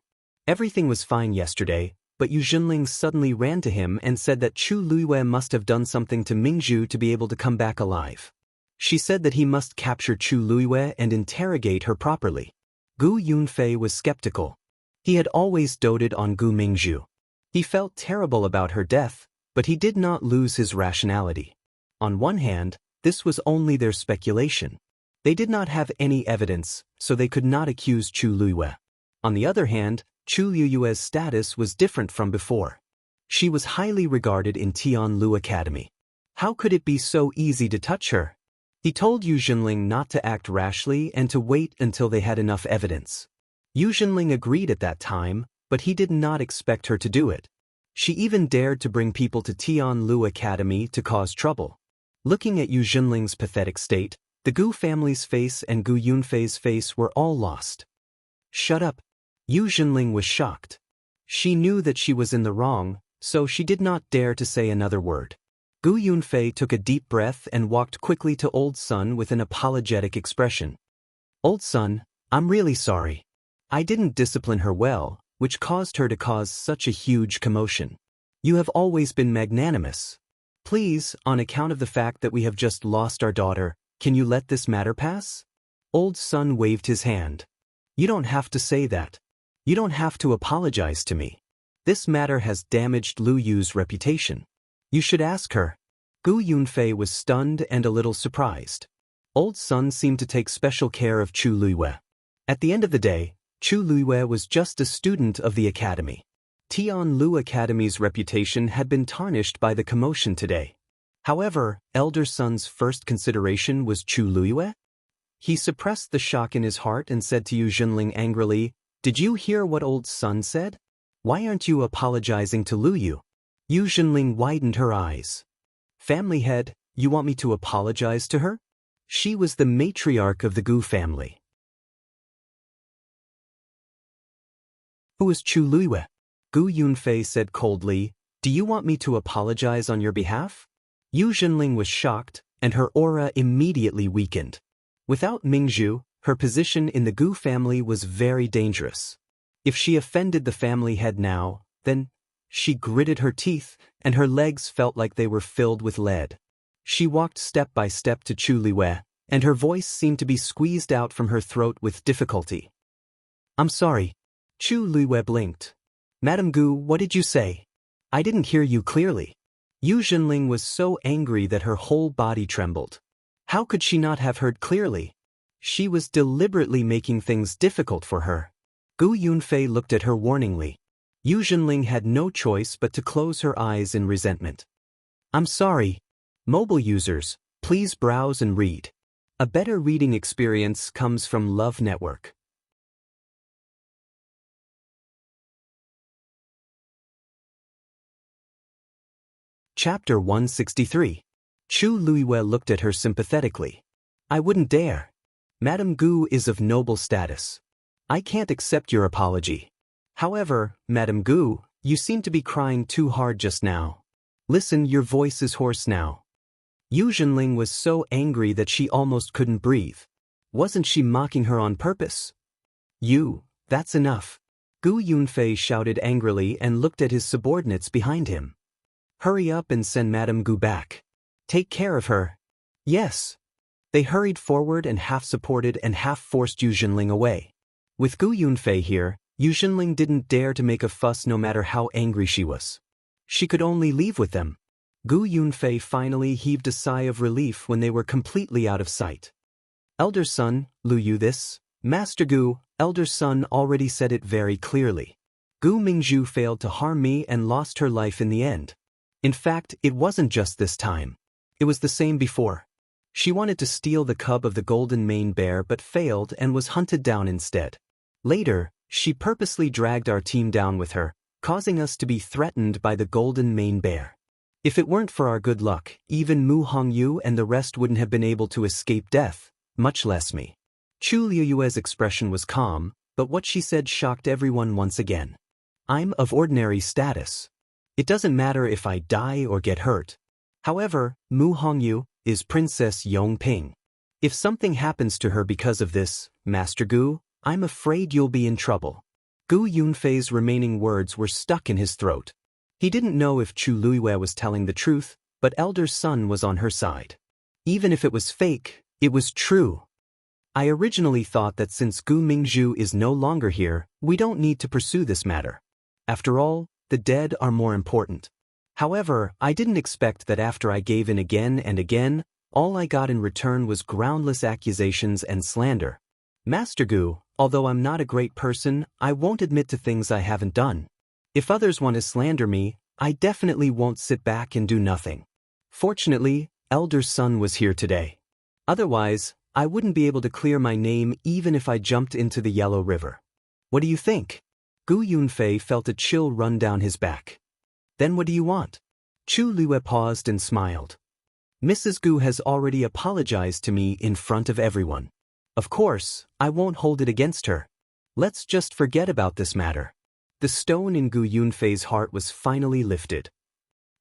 Everything was fine yesterday, but Yu Zhenling suddenly ran to him and said that Chu Luiyue must have done something to Mingzhu to be able to come back alive. She said that he must capture Chu Luiyue and interrogate her properly. Gu Yunfei was skeptical. He had always doted on Gu Mingzhu. He felt terrible about her death, but he did not lose his rationality. On one hand, this was only their speculation. They did not have any evidence, so they could not accuse Chu Luiyue. On the other hand, Chu Luiyue's status was different from before. She was highly regarded in Tianlu Academy. How could it be so easy to touch her? He told Yu Zhenling not to act rashly and to wait until they had enough evidence. Yu Zhenling agreed at that time, but he did not expect her to do it. She even dared to bring people to Tianlu Academy to cause trouble. Looking at Yu Zhenling's pathetic state, the Gu family's face and Gu Yunfei's face were all lost. "Shut up." Yu Zhenling was shocked. She knew that she was in the wrong, so she did not dare to say another word. Gu Yunfei took a deep breath and walked quickly to Old Sun with an apologetic expression. "Old Sun, I'm really sorry. I didn't discipline her well, which caused her to cause such a huge commotion. You have always been magnanimous. Please, on account of the fact that we have just lost our daughter, can you let this matter pass?" Old Sun waved his hand. "You don't have to say that. You don't have to apologize to me. This matter has damaged Lu Yu's reputation. You should ask her." Gu Yunfei was stunned and a little surprised. Old Sun seemed to take special care of Chu Luiyue. At the end of the day, Chu Luiyue was just a student of the academy. Tianlu Academy's reputation had been tarnished by the commotion today. However, Elder Sun's first consideration was Chu Luiyue. He suppressed the shock in his heart and said to Yu Zhenling angrily, "Did you hear what Old Sun said? Why aren't you apologizing to Lu Yu?" Yu Zhenling widened her eyes. "Family head, you want me to apologize to her? She was the matriarch of the Gu family." "Who is Chu Luiyue?" Gu Yunfei said coldly. "Do you want me to apologize on your behalf?" Yu Zhenling was shocked, and her aura immediately weakened. Without Mingzhu, her position in the Gu family was very dangerous. If she offended the family head now, then she gritted her teeth, and her legs felt like they were filled with lead. She walked step by step to Chu Luiyue, and her voice seemed to be squeezed out from her throat with difficulty. "I'm sorry." Chu Luiyue blinked. "Madam Gu, what did you say? I didn't hear you clearly." Yu Zhenling was so angry that her whole body trembled. How could she not have heard clearly? She was deliberately making things difficult for her. Gu Yunfei looked at her warningly. Yu Zhenling had no choice but to close her eyes in resentment. "I'm sorry." Mobile users, please browse and read. A better reading experience comes from Love Network. Chapter 163. Chu Luiyue looked at her sympathetically. "I wouldn't dare. Madame Gu is of noble status. I can't accept your apology. However, Madame Gu, you seem to be crying too hard just now. Listen, your voice is hoarse now." Yu Zhenling was so angry that she almost couldn't breathe. Wasn't she mocking her on purpose? That's enough." Gu Yunfei shouted angrily and looked at his subordinates behind him. "Hurry up and send Madame Gu back. Take care of her." "Yes." They hurried forward and half supported and half forced Yu Zhenling away. With Gu Yunfei here, Yu Zhenling didn't dare to make a fuss no matter how angry she was. She could only leave with them. Gu Yunfei finally heaved a sigh of relief when they were completely out of sight. Elder son, Lu Yu this, Master Gu, elder son already said it very clearly. Gu Mingzhu failed to harm me and lost her life in the end. In fact, it wasn't just this time. It was the same before. She wanted to steal the cub of the golden mane bear but failed and was hunted down instead. Later, she purposely dragged our team down with her, causing us to be threatened by the golden mane bear. If it weren't for our good luck, even Mu Hongyu and the rest wouldn't have been able to escape death, much less me. Chu Liuyue's expression was calm, but what she said shocked everyone once again. I'm of ordinary status. It doesn't matter if I die or get hurt. However, Mu Hongyu is Princess Yongping. If something happens to her because of this, Master Gu, I'm afraid you'll be in trouble. Gu Yunfei's remaining words were stuck in his throat. He didn't know if Chu Luiyue was telling the truth, but elder son was on her side. Even if it was fake, it was true. I originally thought that since Gu Mingzhu is no longer here, we don't need to pursue this matter. After all, the dead are more important. However, I didn't expect that after I gave in again and again, all I got in return was groundless accusations and slander. Master Gu, although I'm not a great person, I won't admit to things I haven't done. If others want to slander me, I definitely won't sit back and do nothing. Fortunately, elder son was here today. Otherwise, I wouldn't be able to clear my name even if I jumped into the Yellow River. What do you think? Gu Yunfei felt a chill run down his back. Then what do you want? Chu Luiyue paused and smiled. Mrs. Gu has already apologized to me in front of everyone. Of course, I won't hold it against her. Let's just forget about this matter. The stone in Gu Yunfei's heart was finally lifted.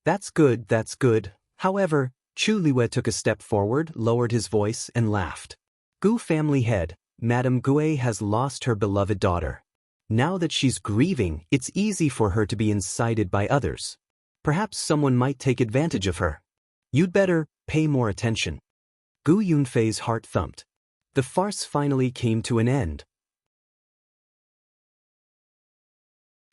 That's good, that's good. However, Chu Liuyue took a step forward, lowered his voice, and laughed. Gu family head, Madame Gue has lost her beloved daughter. Now that she's grieving, it's easy for her to be incited by others. Perhaps someone might take advantage of her. You'd better pay more attention. Gu Yunfei's heart thumped. The farce finally came to an end.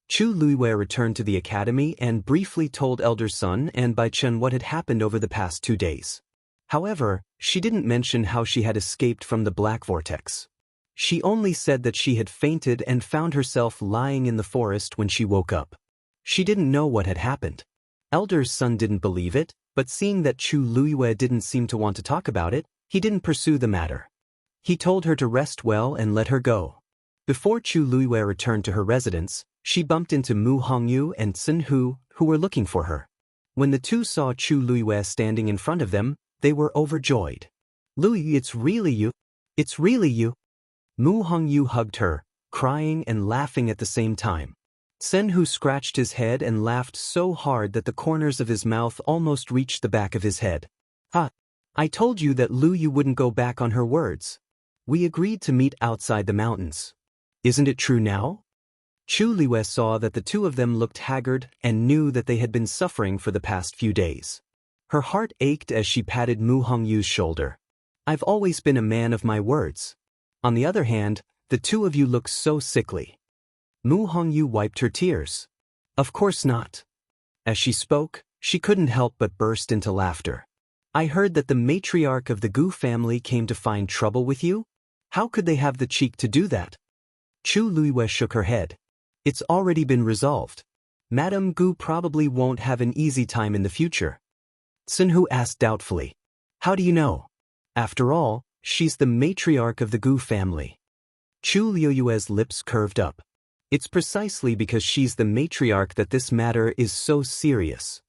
Chu Luiyue returned to the academy and briefly told Elder Sun and Bai Chen what had happened over the past 2 days. However, she didn't mention how she had escaped from the black vortex. She only said that she had fainted and found herself lying in the forest when she woke up. She didn't know what had happened. Elder Sun didn't believe it, but seeing that Chu Luiyue didn't seem to want to talk about it, he didn't pursue the matter. He told her to rest well and let her go. Before Chu Luiyue returned to her residence, she bumped into Mu Hongyu and Sun Hu, who were looking for her. When the two saw Chu Luiyue standing in front of them, they were overjoyed. Luiyue, it's really you. It's really you. Mu Hongyu hugged her, crying and laughing at the same time. Sun Hu scratched his head and laughed so hard that the corners of his mouth almost reached the back of his head. Ha! I told you that Lu Yu wouldn't go back on her words. We agreed to meet outside the mountains. Isn't it true now? Chu Liuyue saw that the two of them looked haggard and knew that they had been suffering for the past few days. Her heart ached as she patted Mu Hongyu's shoulder. I've always been a man of my words. On the other hand, the two of you look so sickly. Mu Hongyu wiped her tears. Of course not. As she spoke, she couldn't help but burst into laughter. I heard that the matriarch of the Gu family came to find trouble with you? How could they have the cheek to do that? Chu Luiyue shook her head. It's already been resolved. Madame Gu probably won't have an easy time in the future. Sun Hu asked doubtfully. How do you know? After all, she's the matriarch of the Gu family. Chu Liuyue's lips curved up. It's precisely because she's the matriarch that this matter is so serious.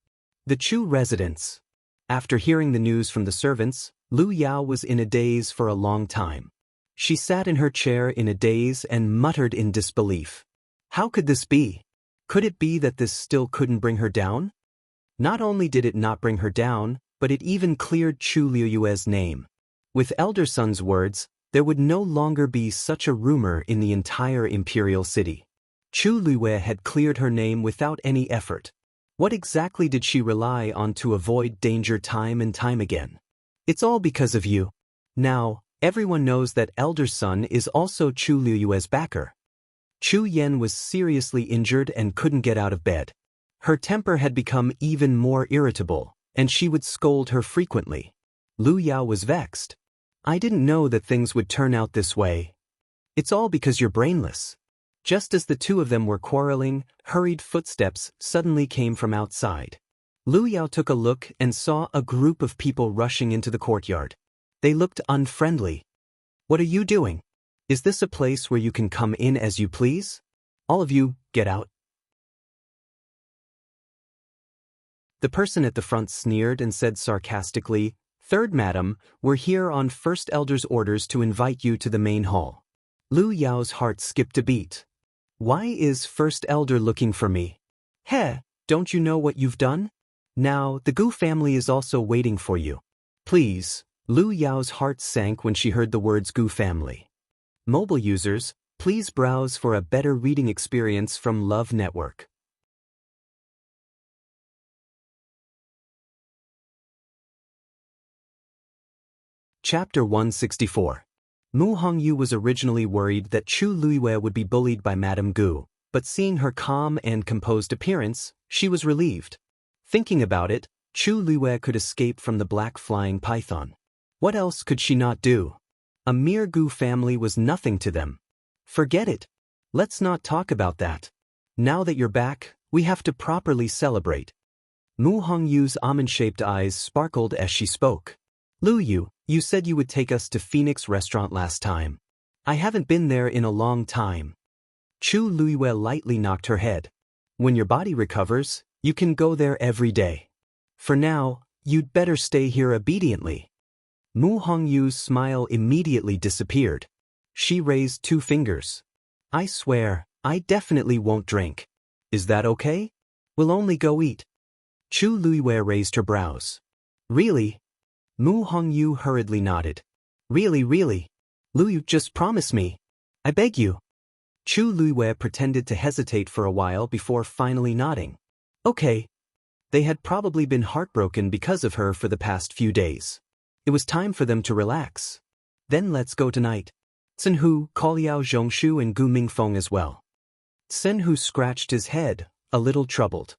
The Chu residence. After hearing the news from the servants, Lu Yao was in a daze for a long time. She sat in her chair in a daze and muttered in disbelief. How could this be? Could it be that this still couldn't bring her down? Not only did it not bring her down, but it even cleared Chu Liuyue's name. With Elder Sun's words, there would no longer be such a rumor in the entire imperial city. Chu Liuyue had cleared her name without any effort. What exactly did she rely on to avoid danger time and time again? It's all because of you. Now, everyone knows that Elder Sun is also Chu Liuyue's backer. Chu Yen was seriously injured and couldn't get out of bed. Her temper had become even more irritable, and she would scold her frequently. Lu Yao was vexed. I didn't know that things would turn out this way. It's all because you're brainless. Just as the two of them were quarreling, hurried footsteps suddenly came from outside. Lu Yao took a look and saw a group of people rushing into the courtyard. They looked unfriendly. What are you doing? Is this a place where you can come in as you please? All of you, get out. The person at the front sneered and said sarcastically, "Third madam, we're here on First Elder's orders to invite you to the main hall." Lu Yao's heart skipped a beat. Why is First Elder looking for me? Heh, don't you know what you've done? Now, the Gu family is also waiting for you. Please. Lu Yao's heart sank when she heard the words Gu family. Mobile users, please browse for a better reading experience from Love Network. Chapter 164. Mu Hongyu was originally worried that Chu Luiyue would be bullied by Madame Gu, but seeing her calm and composed appearance, she was relieved. Thinking about it, Chu Luiyue could escape from the black flying python. What else could she not do? A mere Gu family was nothing to them. Forget it. Let's not talk about that. Now that you're back, we have to properly celebrate. Mu Hongyu's almond-shaped eyes sparkled as she spoke. Lu Yu, you said you would take us to Phoenix Restaurant last time. I haven't been there in a long time. Chu Luiyue lightly knocked her head. When your body recovers, you can go there every day. For now, you'd better stay here obediently. Mu Hongyu's smile immediately disappeared. She raised 2 fingers. I swear, I definitely won't drink. Is that okay? We'll only go eat. Chu Luiyue raised her brows. Really? Mu Hongyu hurriedly nodded. Really, really? Lu Yu, just promise me. I beg you. Chu Luiyue pretended to hesitate for a while before finally nodding. Okay. They had probably been heartbroken because of her for the past few days. It was time for them to relax. Then let's go tonight. Senhu, call Liao Zhongshu and Gu Mingfeng as well. Senhu scratched his head, a little troubled.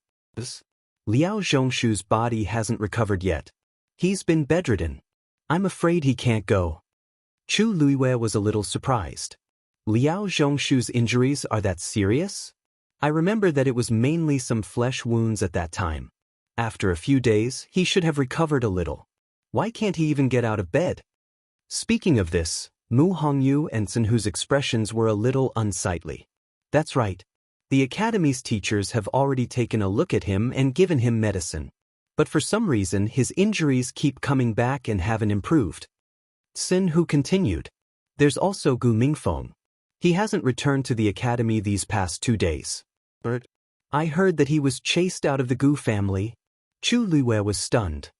Liao Zhongshu's body hasn't recovered yet. He's been bedridden. I'm afraid he can't go. Chu Luiyue was a little surprised. Liao Zhongshu's injuries are that serious? I remember that it was mainly some flesh wounds at that time. After a few days, he should have recovered a little. Why can't he even get out of bed? Speaking of this, Mu Hongyu and Senhu's expressions were a little unsightly. That's right. The academy's teachers have already taken a look at him and given him medicine. But for some reason his injuries keep coming back and haven't improved. Senhu continued. There's also Gu Mingfeng. He hasn't returned to the academy these past 2 days. But I heard that he was chased out of the Gu family. Chu Luiyue was stunned.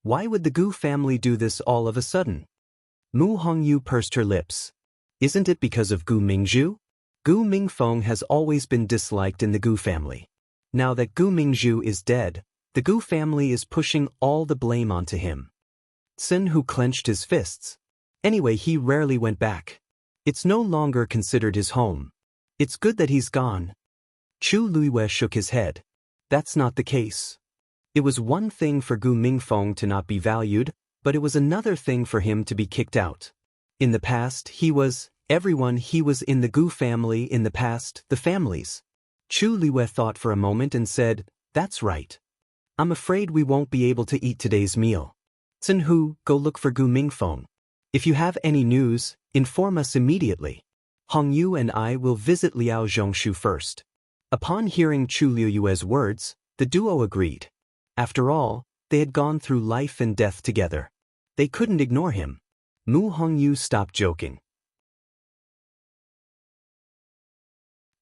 Why would the Gu family do this all of a sudden? Mu Hongyu pursed her lips. Isn't it because of Gu Mingzhu? Gu Mingfeng has always been disliked in the Gu family. Now that Gu Mingzhu is dead, the Gu family is pushing all the blame onto him. Senhu clenched his fists. Anyway, he rarely went back. It's no longer considered his home. It's good that he's gone. Chu Luiyue shook his head. That's not the case. It was one thing for Gu Mingfeng to not be valued, but it was another thing for him to be kicked out. In the past, he was in the Gu family, in the past, the families. Chu Luiyue thought for a moment and said, that's right. I'm afraid we won't be able to eat today's meal. Senhu, go look for Gu Mingfeng. If you have any news, inform us immediately. Hongyu and I will visit Liao Zhongshu first. Upon hearing Chu Luiyue's words, the duo agreed. After all, they had gone through life and death together. They couldn't ignore him. Mu Hongyu stopped joking.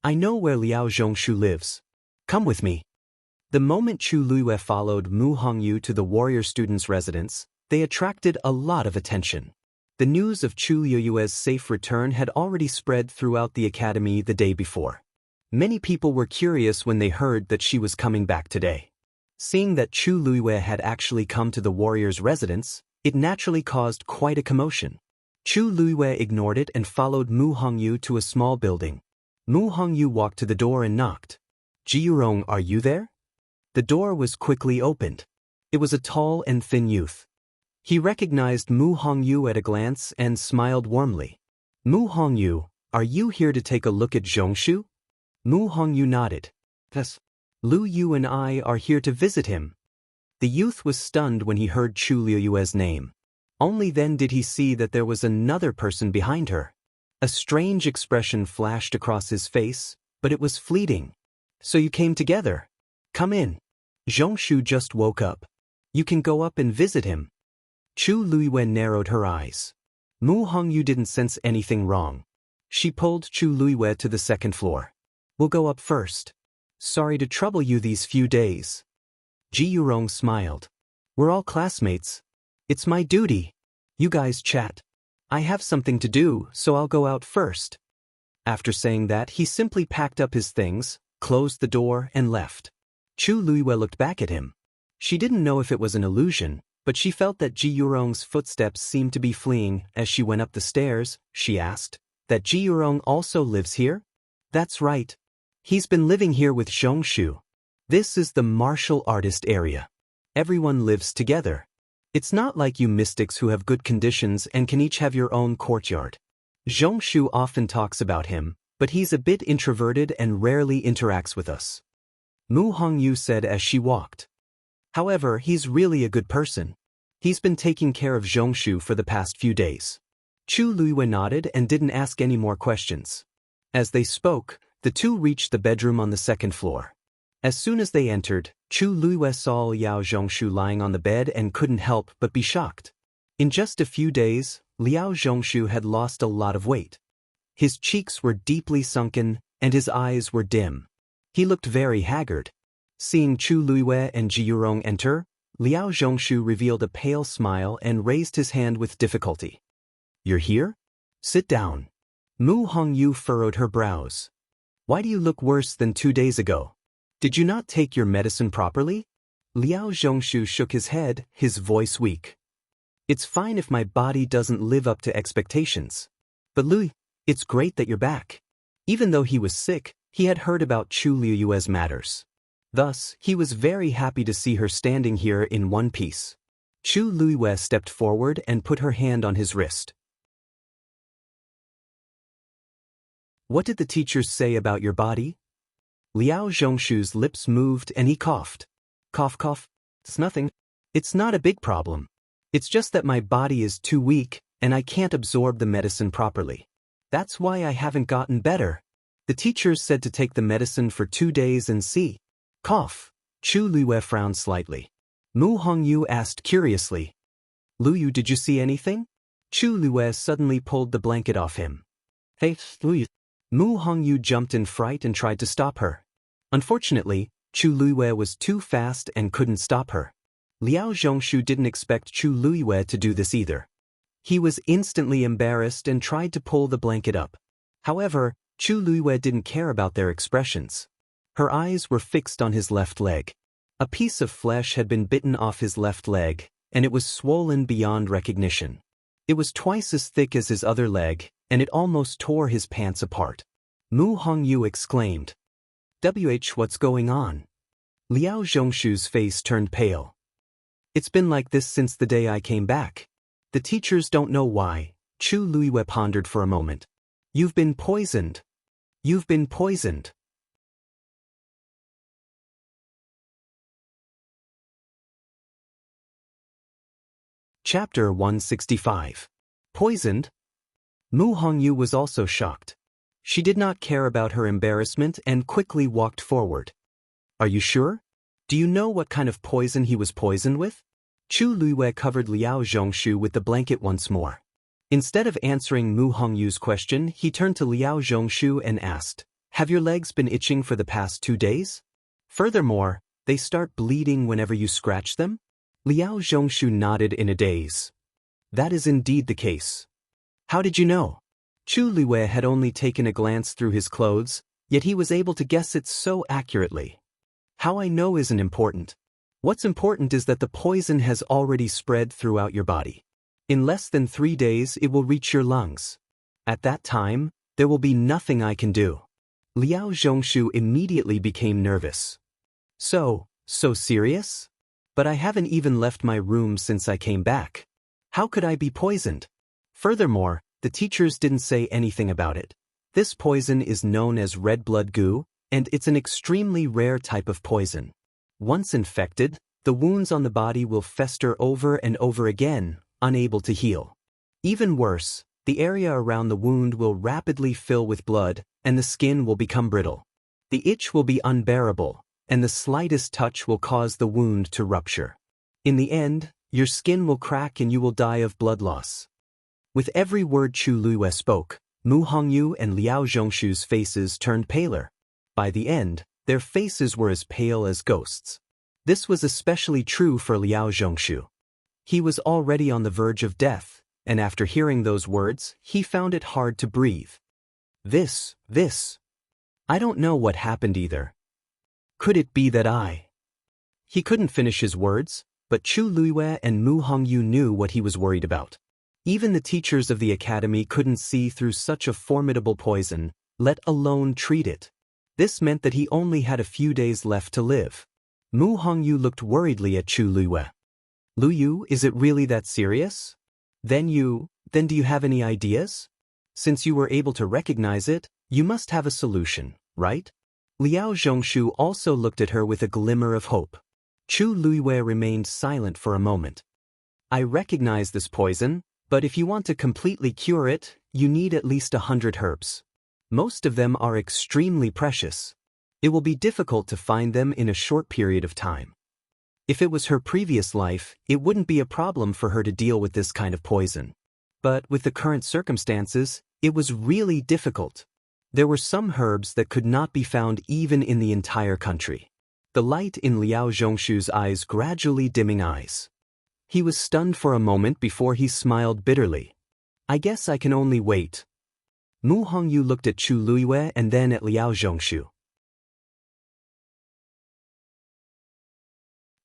I know where Liao Zhongshu lives. Come with me. The moment Chu Luiyue followed Mu Hongyu to the warrior student's residence, they attracted a lot of attention. The news of Chu Luiyue's safe return had already spread throughout the academy the day before. Many people were curious when they heard that she was coming back today. Seeing that Chu Luiyue had actually come to the warrior's residence, it naturally caused quite a commotion. Chu Luiyue ignored it and followed Mu Hongyu to a small building. Mu Hongyu walked to the door and knocked. Jiyurong, are you there? The door was quickly opened. It was a tall and thin youth. He recognized Mu Hongyu at a glance and smiled warmly. Mu Hongyu, are you here to take a look at Zhongshu? Mu Hongyu nodded. Yes. Lu Yu and I are here to visit him. The youth was stunned when he heard Chu Liuyue's name. Only then did he see that there was another person behind her. A strange expression flashed across his face, but it was fleeting. So you came together? Come in. Zhongshu just woke up. You can go up and visit him. Chu Liyue narrowed her eyes. Mu Hongyu didn't sense anything wrong. She pulled Chu Liyue to the second floor. We'll go up first. Sorry to trouble you these few days. Ji Yurong smiled. We're all classmates. It's my duty. You guys chat. I have something to do, so I'll go out first. After saying that, he simply packed up his things, closed the door, and left. Chu Liyue looked back at him. She didn't know if it was an illusion, but she felt that Ji Yurong's footsteps seemed to be fleeing. As she went up the stairs, she asked, that Ji Yurong also lives here? That's right. He's been living here with Zhongshu. This is the martial artist area. Everyone lives together. It's not like you mystics who have good conditions and can each have your own courtyard. Zhongshu often talks about him, but he's a bit introverted and rarely interacts with us. Mu Hongyu said as she walked. However, he's really a good person. He's been taking care of Zhongshu for the past few days. Chu Liyue nodded and didn't ask any more questions. As they spoke, the two reached the bedroom on the second floor. As soon as they entered, Chu Liyue saw Liao Zhongshu lying on the bed and couldn't help but be shocked. In just a few days, Liao Zhongshu had lost a lot of weight. His cheeks were deeply sunken, and his eyes were dim. He looked very haggard. Seeing Chu Liyue and Ji Yurong enter, Liao Zhongshu revealed a pale smile and raised his hand with difficulty. You're here? Sit down. Mu Hongyu furrowed her brows. Why do you look worse than 2 days ago? Did you not take your medicine properly? Liao Zhongshu shook his head, his voice weak. It's fine if my body doesn't live up to expectations. But Lu, it's great that you're back. Even though he was sick, he had heard about Chu Liyue's matters. Thus, he was very happy to see her standing here in one piece. Chu Liyue stepped forward and put her hand on his wrist. What did the teachers say about your body? Liao Zhongshu's lips moved and he coughed. Cough, cough. It's nothing. It's not a big problem. It's just that my body is too weak and I can't absorb the medicine properly. That's why I haven't gotten better. The teachers said to take the medicine for 2 days and see. Cough. Chu Liyue frowned slightly. Mu Hongyu asked curiously. Luyu, did you see anything? Chu Liyue suddenly pulled the blanket off him. Hey, Luyu. Mu Hongyu jumped in fright and tried to stop her. Unfortunately, Chu Liyue was too fast and couldn't stop her. Liao Zhongshu didn't expect Chu Liyue to do this either. He was instantly embarrassed and tried to pull the blanket up. However, Chu Liyue didn't care about their expressions. Her eyes were fixed on his left leg. A piece of flesh had been bitten off his left leg, and it was swollen beyond recognition. It was twice as thick as his other leg, and it almost tore his pants apart. Mu Hongyu exclaimed. What's going on? Liao Zhongshu's face turned pale. It's been like this since the day I came back. The teachers don't know why. Chu Liyue pondered for a moment. You've been poisoned. You've been poisoned. Chapter 165. Poisoned? Mu Hongyu was also shocked. She did not care about her embarrassment and quickly walked forward. Are you sure? Do you know what kind of poison he was poisoned with? Chu Liyue covered Liao Zhongshu with the blanket once more. Instead of answering Mu Hongyu's question, he turned to Liao Zhongshu and asked, Have your legs been itching for the past 2 days? Furthermore, they start bleeding whenever you scratch them? Liao Zhongshu nodded in a daze. That is indeed the case. How did you know? Chu Liyue had only taken a glance through his clothes, yet he was able to guess it so accurately. How I know isn't important. What's important is that the poison has already spread throughout your body. In less than 3 days it will reach your lungs. At that time, there will be nothing I can do. Liao Zhongshu immediately became nervous. So, So serious? But I haven't even left my room since I came back. How could I be poisoned? Furthermore, the teachers didn't say anything about it. This poison is known as red blood goo, and it's an extremely rare type of poison. Once infected, the wounds on the body will fester over and over again, unable to heal. Even worse, the area around the wound will rapidly fill with blood, and the skin will become brittle. The itch will be unbearable, and the slightest touch will cause the wound to rupture. In the end, your skin will crack and you will die of blood loss. With every word Chu Luiyue spoke, Mu Hongyu and Liao Zhongshu's faces turned paler. By the end, their faces were as pale as ghosts. This was especially true for Liao Zhongshu. He was already on the verge of death, and after hearing those words, he found it hard to breathe. This. I don't know what happened either. Could it be that I? He couldn't finish his words, but Chu Luiyue and Mu Hongyu knew what he was worried about. Even the teachers of the academy couldn't see through such a formidable poison, let alone treat it. This meant that he only had a few days left to live. Mu Hongyu looked worriedly at Chu Luiyue. Luyu, is it really that serious? Then do you have any ideas? Since you were able to recognize it, you must have a solution, right? Liao Zhongshu also looked at her with a glimmer of hope. Chu Luiyue remained silent for a moment. I recognize this poison, but if you want to completely cure it, you need at least 100 herbs. Most of them are extremely precious. It will be difficult to find them in a short period of time. If it was her previous life, it wouldn't be a problem for her to deal with this kind of poison. But with the current circumstances, it was really difficult. There were some herbs that could not be found even in the entire country. The light in Liao Zhongshu's eyes gradually dimming eyes. He was stunned for a moment before he smiled bitterly. I guess I can only wait. Mu Hongyu looked at Chu Luiyue and then at Liao Zhongshu.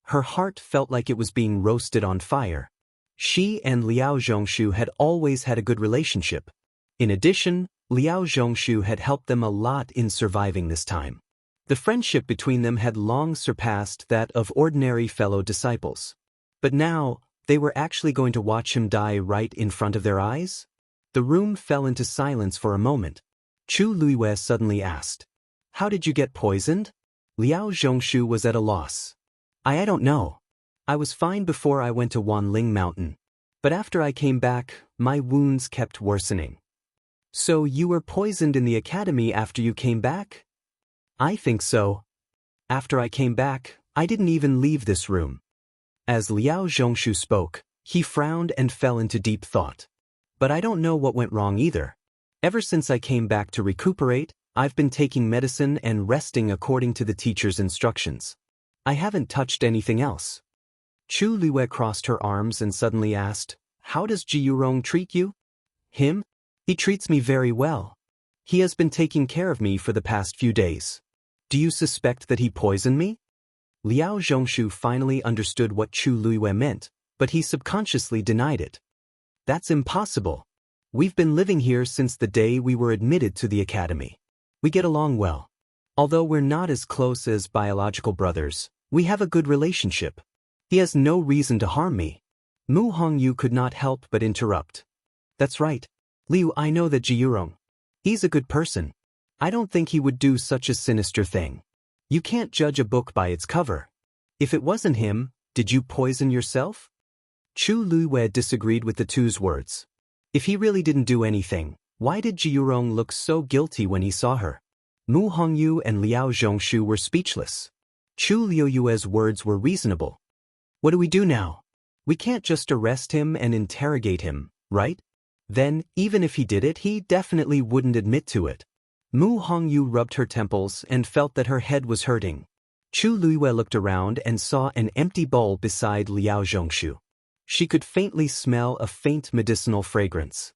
Her heart felt like it was being roasted on fire. She and Liao Zhongshu had always had a good relationship. In addition, Liao Zhongshu had helped them a lot in surviving this time. The friendship between them had long surpassed that of ordinary fellow disciples. But now, they were actually going to watch him die right in front of their eyes? The room fell into silence for a moment. Chu Luiyue suddenly asked, "How did you get poisoned?" Liao Zhongshu was at a loss. I don't know. I was fine before I went to Wanling Mountain. But after I came back, my wounds kept worsening. So you were poisoned in the academy after you came back? I think so. After I came back, I didn't even leave this room. As Liao Zhongshu spoke, he frowned and fell into deep thought. But I don't know what went wrong either. Ever since I came back to recuperate, I've been taking medicine and resting according to the teacher's instructions. I haven't touched anything else. Chu Luiyue crossed her arms and suddenly asked, "How does Ji Yurong treat you?" "Him? He treats me very well. He has been taking care of me for the past few days. Do you suspect that he poisoned me?" Liao Zhongshu finally understood what Chu Luiyue meant, but he subconsciously denied it. "That's impossible. We've been living here since the day we were admitted to the academy. We get along well. Although we're not as close as biological brothers, we have a good relationship. He has no reason to harm me." Mu Hongyu could not help but interrupt. "That's right. Liu, I know that Ji Yurong. He's a good person. I don't think he would do such a sinister thing. You can't judge a book by its cover. If it wasn't him, did you poison yourself?" Chu Luiyue disagreed with the two's words. If he really didn't do anything, why did Ji Yurong look so guilty when he saw her? Mu Hongyu and Liao Zhongshu were speechless. Chu Luiyue's words were reasonable. What do we do now? We can't just arrest him and interrogate him, right? Then, even if he did it, he definitely wouldn't admit to it. Mu Hongyu rubbed her temples and felt that her head was hurting. Chu Luiyue looked around and saw an empty bowl beside Liao Zhongshu. She could faintly smell a faint medicinal fragrance.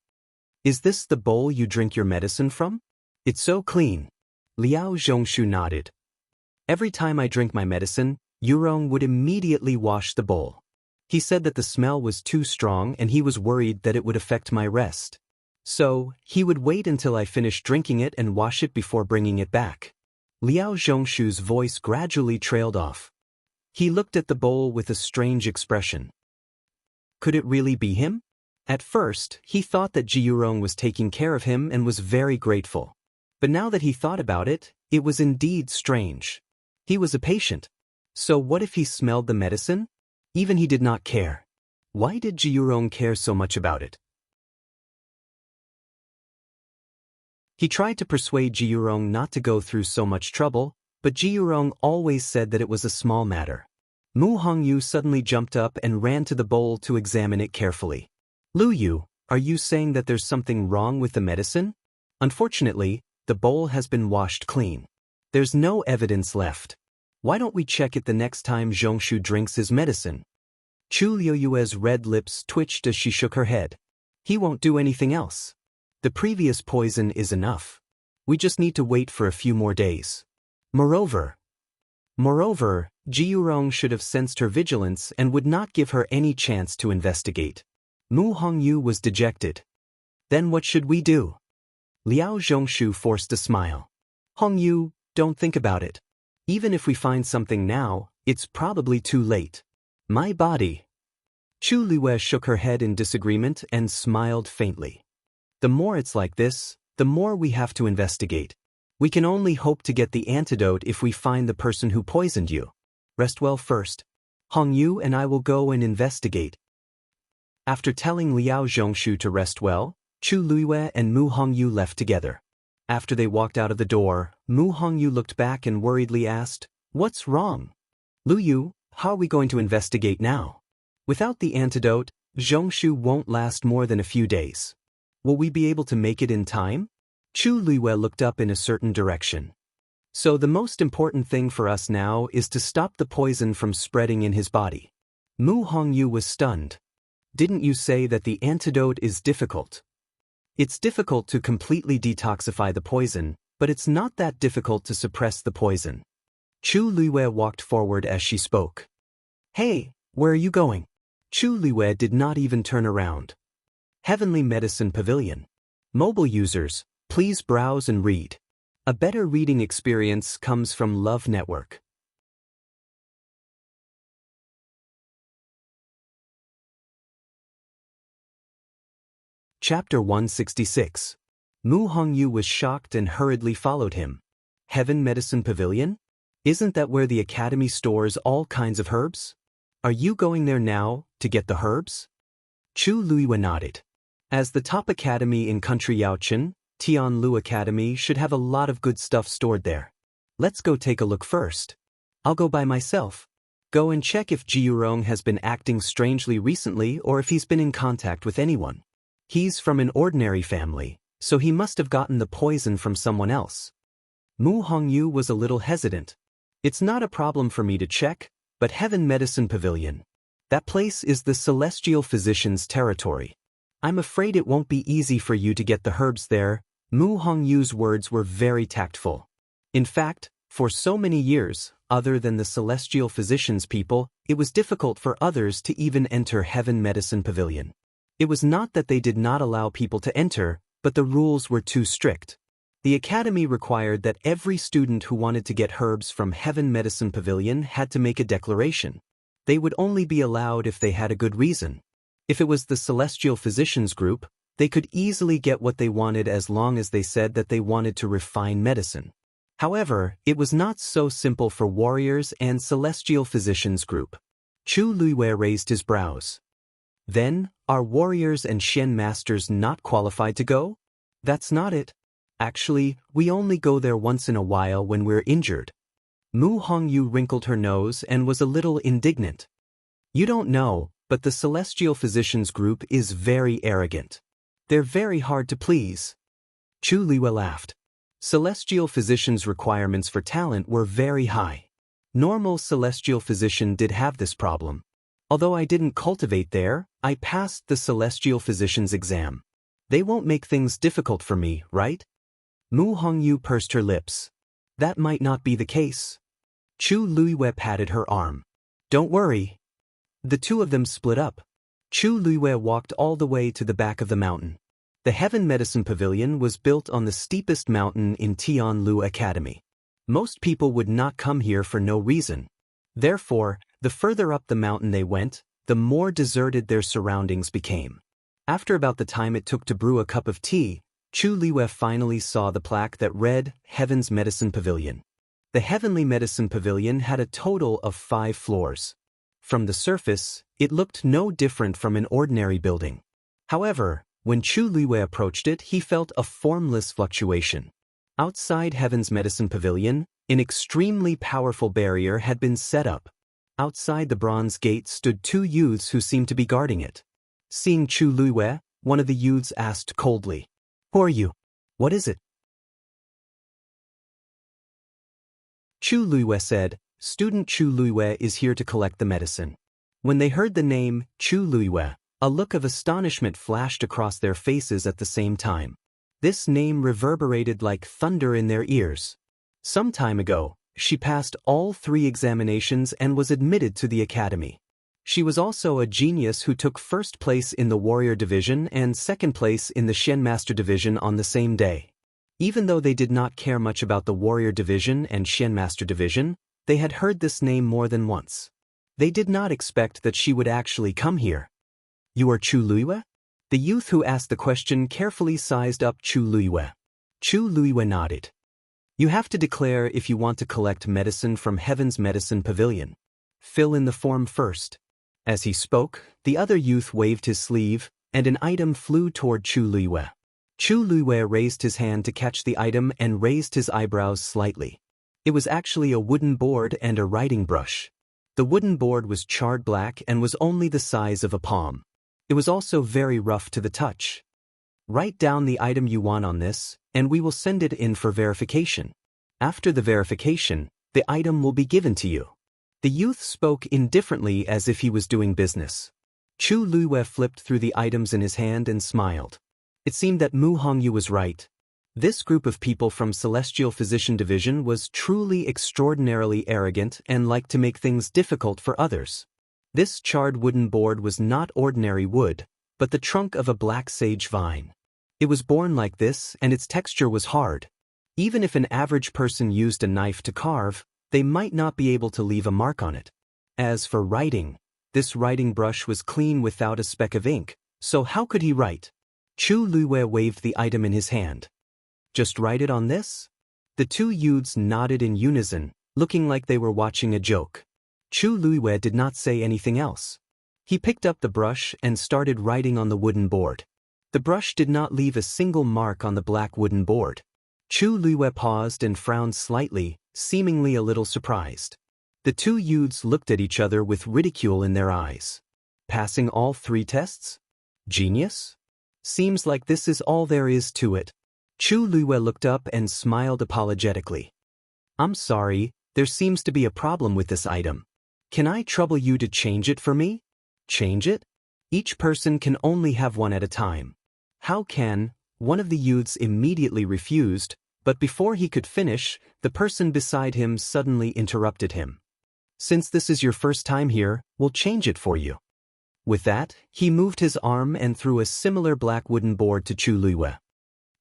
"Is this the bowl you drink your medicine from?" "It's so clean." Liao Zhongshu nodded. "Every time I drink my medicine, Yurong would immediately wash the bowl. He said that the smell was too strong and he was worried that it would affect my rest. So, he would wait until I finished drinking it and wash it before bringing it back." Liao Zhongshu's voice gradually trailed off. He looked at the bowl with a strange expression. Could it really be him? At first, he thought that Jiyurong was taking care of him and was very grateful. But now that he thought about it, it was indeed strange. He was a patient. So what if he smelled the medicine? Even he did not care. Why did Jiyurong care so much about it? He tried to persuade Jiyurong not to go through so much trouble, but Jiyurong always said that it was a small matter. Mu Hongyu suddenly jumped up and ran to the bowl to examine it carefully. Lu Yu, are you saying that there's something wrong with the medicine? Unfortunately, the bowl has been washed clean. There's no evidence left. Why don't we check it the next time Zhongshu drinks his medicine? Chu Liuyue's red lips twitched as she shook her head. He won't do anything else. The previous poison is enough. We just need to wait for a few more days. Moreover, Jiyurong should have sensed her vigilance and would not give her any chance to investigate. Mu Hongyu was dejected. Then what should we do? Liao Zhongshu forced a smile. Hongyu, don't think about it. Even if we find something now, it's probably too late. My body. Chu Liyue shook her head in disagreement and smiled faintly. The more it's like this, the more we have to investigate. We can only hope to get the antidote if we find the person who poisoned you. Rest well first. Hongyu and I will go and investigate. After telling Liao Zhongshu to rest well, Chu Liyue and Mu Hongyu left together. After they walked out of the door, Mu Hongyu looked back and worriedly asked, "What's wrong? Lu Yu, how are we going to investigate now? Without the antidote, Zhongshu won't last more than a few days. Will we be able to make it in time?" Chu Liyue looked up in a certain direction. So the most important thing for us now is to stop the poison from spreading in his body. Mu Hongyu was stunned. Didn't you say that the antidote is difficult? It's difficult to completely detoxify the poison, but it's not that difficult to suppress the poison. Chu Liyue walked forward as she spoke. Hey, where are you going? Chu Liyue did not even turn around. Heavenly Medicine Pavilion. Mobile users, please browse and read. A better reading experience comes from Love Network. Chapter 166. Mu Hongyu was shocked and hurriedly followed him. Heaven Medicine Pavilion? Isn't that where the academy stores all kinds of herbs? Are you going there now, to get the herbs? Chu Liyue nodded. As the top academy in country Yaochen, Tianlu Academy should have a lot of good stuff stored there. Let's go take a look first. I'll go by myself. Go and check if Jiyurong has been acting strangely recently or if he's been in contact with anyone. He's from an ordinary family, so he must have gotten the poison from someone else. Mu Hongyu was a little hesitant. It's not a problem for me to check, but Heaven Medicine Pavilion. That place is the celestial physician's territory. I'm afraid it won't be easy for you to get the herbs there. Mu Hongyu's words were very tactful. In fact, for so many years, other than the celestial physician's people, it was difficult for others to even enter Heaven Medicine Pavilion. It was not that they did not allow people to enter, but the rules were too strict. The academy required that every student who wanted to get herbs from Heaven Medicine Pavilion had to make a declaration. They would only be allowed if they had a good reason. If it was the Celestial Physicians Group, they could easily get what they wanted as long as they said that they wanted to refine medicine. However, it was not so simple for Warriors and Celestial Physicians Group. Chu Liyue raised his brows. Then, are Warriors and Shen Masters not qualified to go? That's not it. Actually, we only go there once in a while when we're injured. Mu Hongyu wrinkled her nose and was a little indignant. You don't know, but the Celestial Physicians Group is very arrogant. They're very hard to please. Chu Liyue laughed. Celestial Physicians' requirements for talent were very high. Normal Celestial Physician did have this problem. Although I didn't cultivate there, I passed the Celestial Physician's exam. They won't make things difficult for me, right? Mu Hongyu pursed her lips. That might not be the case. Chu Liyue patted her arm. Don't worry. The two of them split up. Chu Liyue walked all the way to the back of the mountain. The Heaven Medicine Pavilion was built on the steepest mountain in Tianlu Academy. Most people would not come here for no reason. Therefore, the further up the mountain they went, the more deserted their surroundings became. After about the time it took to brew a cup of tea, Chu Liwei finally saw the plaque that read, Heaven's Medicine Pavilion. The Heavenly Medicine Pavilion had a total of 5 floors. From the surface, it looked no different from an ordinary building. However, when Chu Liwei approached it, he felt a formless fluctuation. Outside Heaven's Medicine Pavilion, an extremely powerful barrier had been set up. Outside the bronze gate stood 2 youths who seemed to be guarding it. Seeing Chu Liwei, one of the youths asked coldly, "Who are you? What is it?" Chu Liwei said, "Student Chu Liwei is here to collect the medicine." When they heard the name, Chu Liwei, a look of astonishment flashed across their faces at the same time. This name reverberated like thunder in their ears. Some time ago, she passed all 3 examinations and was admitted to the academy. She was also a genius who took first place in the warrior division and second place in the Shen Master division on the same day. Even though they did not care much about the warrior division and Shen Master division, they had heard this name more than once. They did not expect that she would actually come here. "You are Chu Liwei?" The youth who asked the question carefully sized up Chu Liwei. Chu Liwei nodded. "You have to declare if you want to collect medicine from Heaven's Medicine Pavilion. Fill in the form first." As he spoke, the other youth waved his sleeve, and an item flew toward Chu Liwei. Chu Liwei raised his hand to catch the item and raised his eyebrows slightly. It was actually a wooden board and a writing brush. The wooden board was charred black and was only the size of a palm. It was also very rough to the touch. "Write down the item you want on this, and we will send it in for verification. After the verification, the item will be given to you." The youth spoke indifferently as if he was doing business. Chu Liwei flipped through the items in his hand and smiled. It seemed that Mu Hongyu was right. This group of people from Celestial Physician Division was truly extraordinarily arrogant and liked to make things difficult for others. This charred wooden board was not ordinary wood, but the trunk of a black sage vine. It was born like this, and its texture was hard. Even if an average person used a knife to carve, they might not be able to leave a mark on it. As for writing, this writing brush was clean without a speck of ink, so how could he write? Chu Liwei waved the item in his hand. "Just write it on this?" The 2 youths nodded in unison, looking like they were watching a joke. Chu Liwei did not say anything else. He picked up the brush and started writing on the wooden board. The brush did not leave a single mark on the black wooden board. Chu Liwei paused and frowned slightly, seemingly a little surprised. The 2 youths looked at each other with ridicule in their eyes. Passing all 3 tests? Genius? Seems like this is all there is to it. Chu Liwei looked up and smiled apologetically. "I'm sorry, there seems to be a problem with this item. Can I trouble you to change it for me?" "Change it? Each person can only have one at a time." "How can?" One of the youths immediately refused, but before he could finish, the person beside him suddenly interrupted him. "Since this is your first time here, we'll change it for you." With that, he moved his arm and threw a similar black wooden board to Chu Liwei.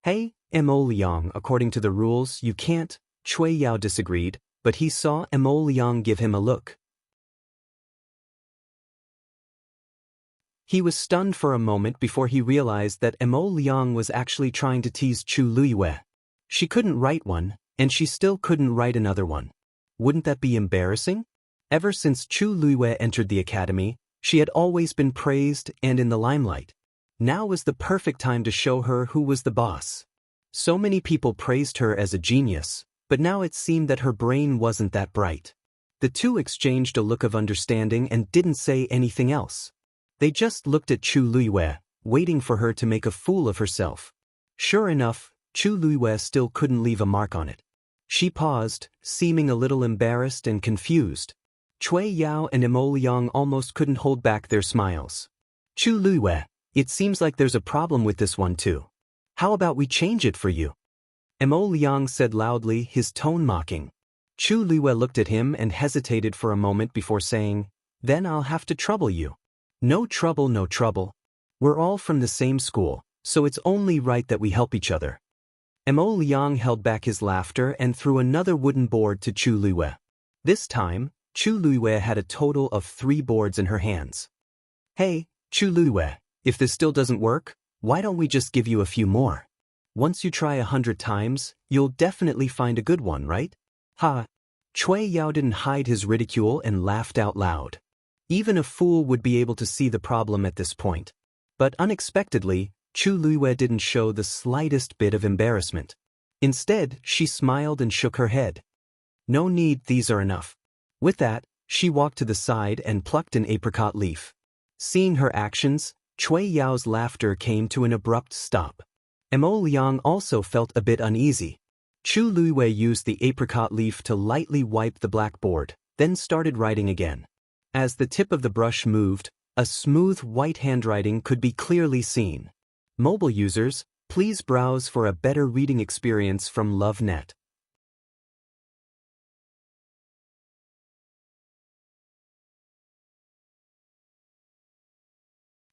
"Hey, Mo Liang, according to the rules, you can't." Cui Yao disagreed, but he saw Mo Liang give him a look. He was stunned for a moment before he realized that Mo Liang was actually trying to tease Chu Liwei. She couldn't write one, and she still couldn't write another one. Wouldn't that be embarrassing? Ever since Chu Liwei entered the academy, she had always been praised and in the limelight. Now was the perfect time to show her who was the boss. So many people praised her as a genius, but now it seemed that her brain wasn't that bright. The 2 exchanged a look of understanding and didn't say anything else. They just looked at Chu Liwei, waiting for her to make a fool of herself. Sure enough, Chu Liwei still couldn't leave a mark on it. She paused, seeming a little embarrassed and confused. Cui Yao and Mo Liang almost couldn't hold back their smiles. "Chu Liwei, it seems like there's a problem with this one too. How about we change it for you?" Mo Liang said loudly, his tone mocking. Chu Liwei looked at him and hesitated for a moment before saying, "Then I'll have to trouble you." "No trouble, no trouble. We're all from the same school, so it's only right that we help each other." Mo Liang held back his laughter and threw another wooden board to Chu Liwei. This time, Chu Luiwei had a total of 3 boards in her hands. Hey, Chu Luiwei, if this still doesn't work, why don't we just give you a few more? Once you try 100 times, you'll definitely find a good one, right? Ha! Cui Yao didn't hide his ridicule and laughed out loud. Even a fool would be able to see the problem at this point. But unexpectedly, Chu Luiwei didn't show the slightest bit of embarrassment. Instead, she smiled and shook her head. No need, these are enough. With that, she walked to the side and plucked an apricot leaf. Seeing her actions, Cui Yao's laughter came to an abrupt stop. Mo Liang also felt a bit uneasy. Chu Luiwei used the apricot leaf to lightly wipe the blackboard, then started writing again. As the tip of the brush moved, a smooth white handwriting could be clearly seen. Mobile users, please browse for a better reading experience from LoveNet.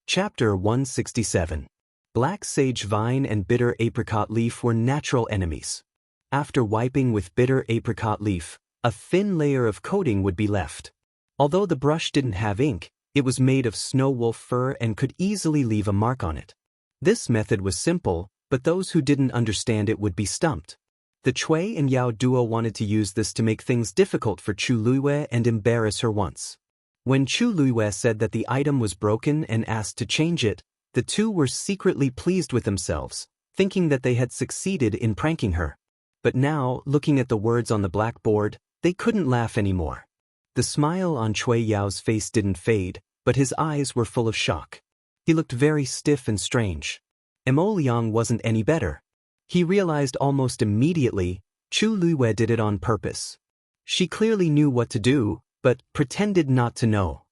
Chapter 167. Black sage vine and bitter apricot leaf were natural enemies. After wiping with bitter apricot leaf, a thin layer of coating would be left. Although the brush didn't have ink, it was made of snow wolf fur and could easily leave a mark on it. This method was simple, but those who didn't understand it would be stumped. The Cui and Yao duo wanted to use this to make things difficult for Chu Luiwei and embarrass her once. When Chu Luiwei said that the item was broken and asked to change it, the two were secretly pleased with themselves, thinking that they had succeeded in pranking her. But now, looking at the words on the blackboard, they couldn't laugh anymore. The smile on Cui Yao's face didn't fade, but his eyes were full of shock. He looked very stiff and strange. Mo Liang wasn't any better. He realized almost immediately, Chu Luiwei did it on purpose. She clearly knew what to do, but pretended not to know.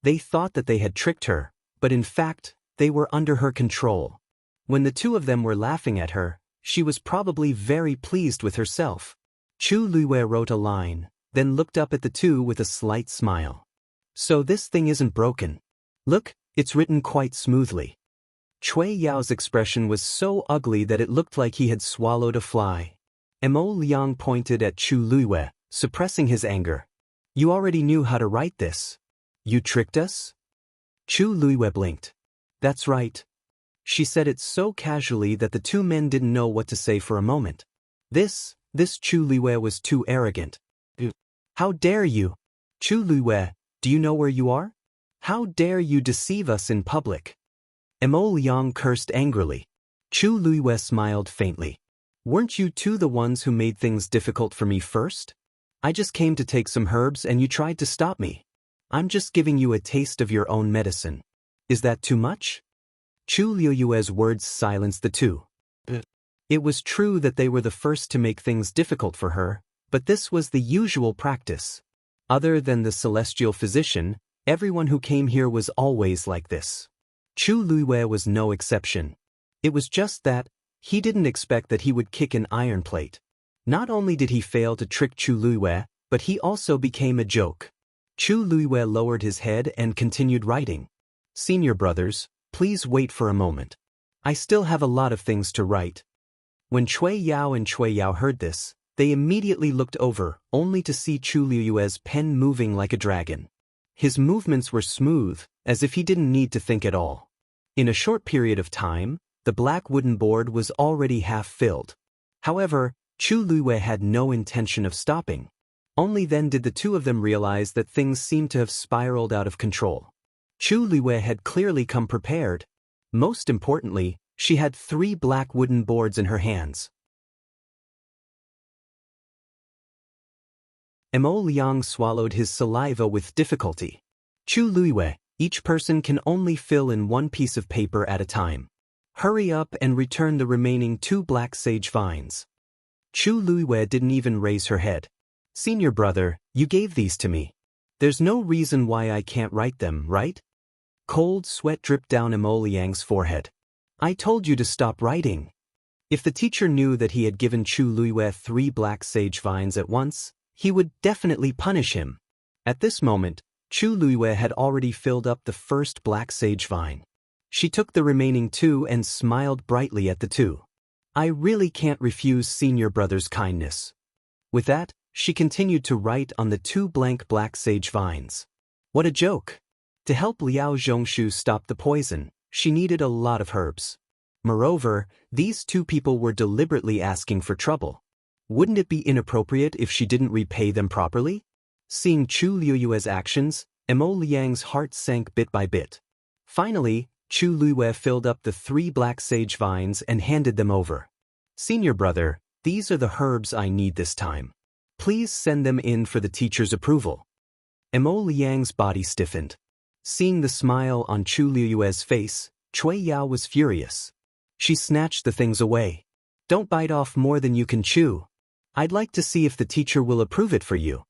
They thought that they had tricked her, but in fact, they were under her control. When the two of them were laughing at her, she was probably very pleased with herself. Chu Luiwei wrote a line, then looked up at the two with a slight smile. So this thing isn't broken. Look, it's written quite smoothly. Cui Yao's expression was so ugly that it looked like he had swallowed a fly. Mo Liang pointed at Chu Luiwei, suppressing his anger. You already knew how to write this. You tricked us? Chu Luiwei blinked. That's right. She said it so casually that the two men didn't know what to say for a moment. This Chu Luiwei was too arrogant. How dare you? Chu Luiwei, do you know where you are? How dare you deceive us in public? Mo Liang cursed angrily. Chu Luiwei smiled faintly. Weren't you two the ones who made things difficult for me first? I just came to take some herbs and you tried to stop me. I'm just giving you a taste of your own medicine. Is that too much? Chu Luiwei's words silenced the two. It was true that they were the first to make things difficult for her, but this was the usual practice. Other than the celestial physician, everyone who came here was always like this. Chu Luiwei was no exception. It was just that, he didn't expect that he would kick an iron plate. Not only did he fail to trick Chu Luiwei, but he also became a joke. Chu Luiwei lowered his head and continued writing. Senior brothers, please wait for a moment. I still have a lot of things to write. When Cui Yao and Cui Yao heard this, they immediately looked over, only to see Chu Luiwei's pen moving like a dragon. His movements were smooth, as if he didn't need to think at all. In a short period of time, the black wooden board was already half filled. However, Chu Luiwei had no intention of stopping. Only then did the two of them realize that things seemed to have spiraled out of control. Chu Luiwei had clearly come prepared. Most importantly, she had 3 black wooden boards in her hands. Mo Liang swallowed his saliva with difficulty. Chu Luiwei, each person can only fill in 1 piece of paper at a time. Hurry up and return the remaining 2 black sage vines. Chu Luiwei didn't even raise her head. Senior brother, you gave these to me. There's no reason why I can't write them, right? Cold sweat dripped down Mo Liang's forehead. I told you to stop writing. If the teacher knew that he had given Chu Luiwei 3 black sage vines at once, he would definitely punish him. At this moment, Chu Luiwei had already filled up the first black sage vine. She took the remaining 2 and smiled brightly at the two. I really can't refuse senior brother's kindness. With that, She continued to write on the 2 blank black sage vines. What a joke! To help Liao Zhongshu stop the poison, she needed a lot of herbs. Moreover, these 2 people were deliberately asking for trouble. Wouldn't it be inappropriate if she didn't repay them properly? Seeing Chu Liuyue's actions, Emo Liang's heart sank bit by bit. Finally, Chu Liyue filled up the 3 black sage vines and handed them over. Senior brother, these are the herbs I need this time. Please send them in for the teacher's approval. Emo Liang's body stiffened. Seeing the smile on Chu Liyue's face, Cui Yao was furious. She snatched the things away. Don't bite off more than you can chew. I'd like to see if the teacher will approve it for you.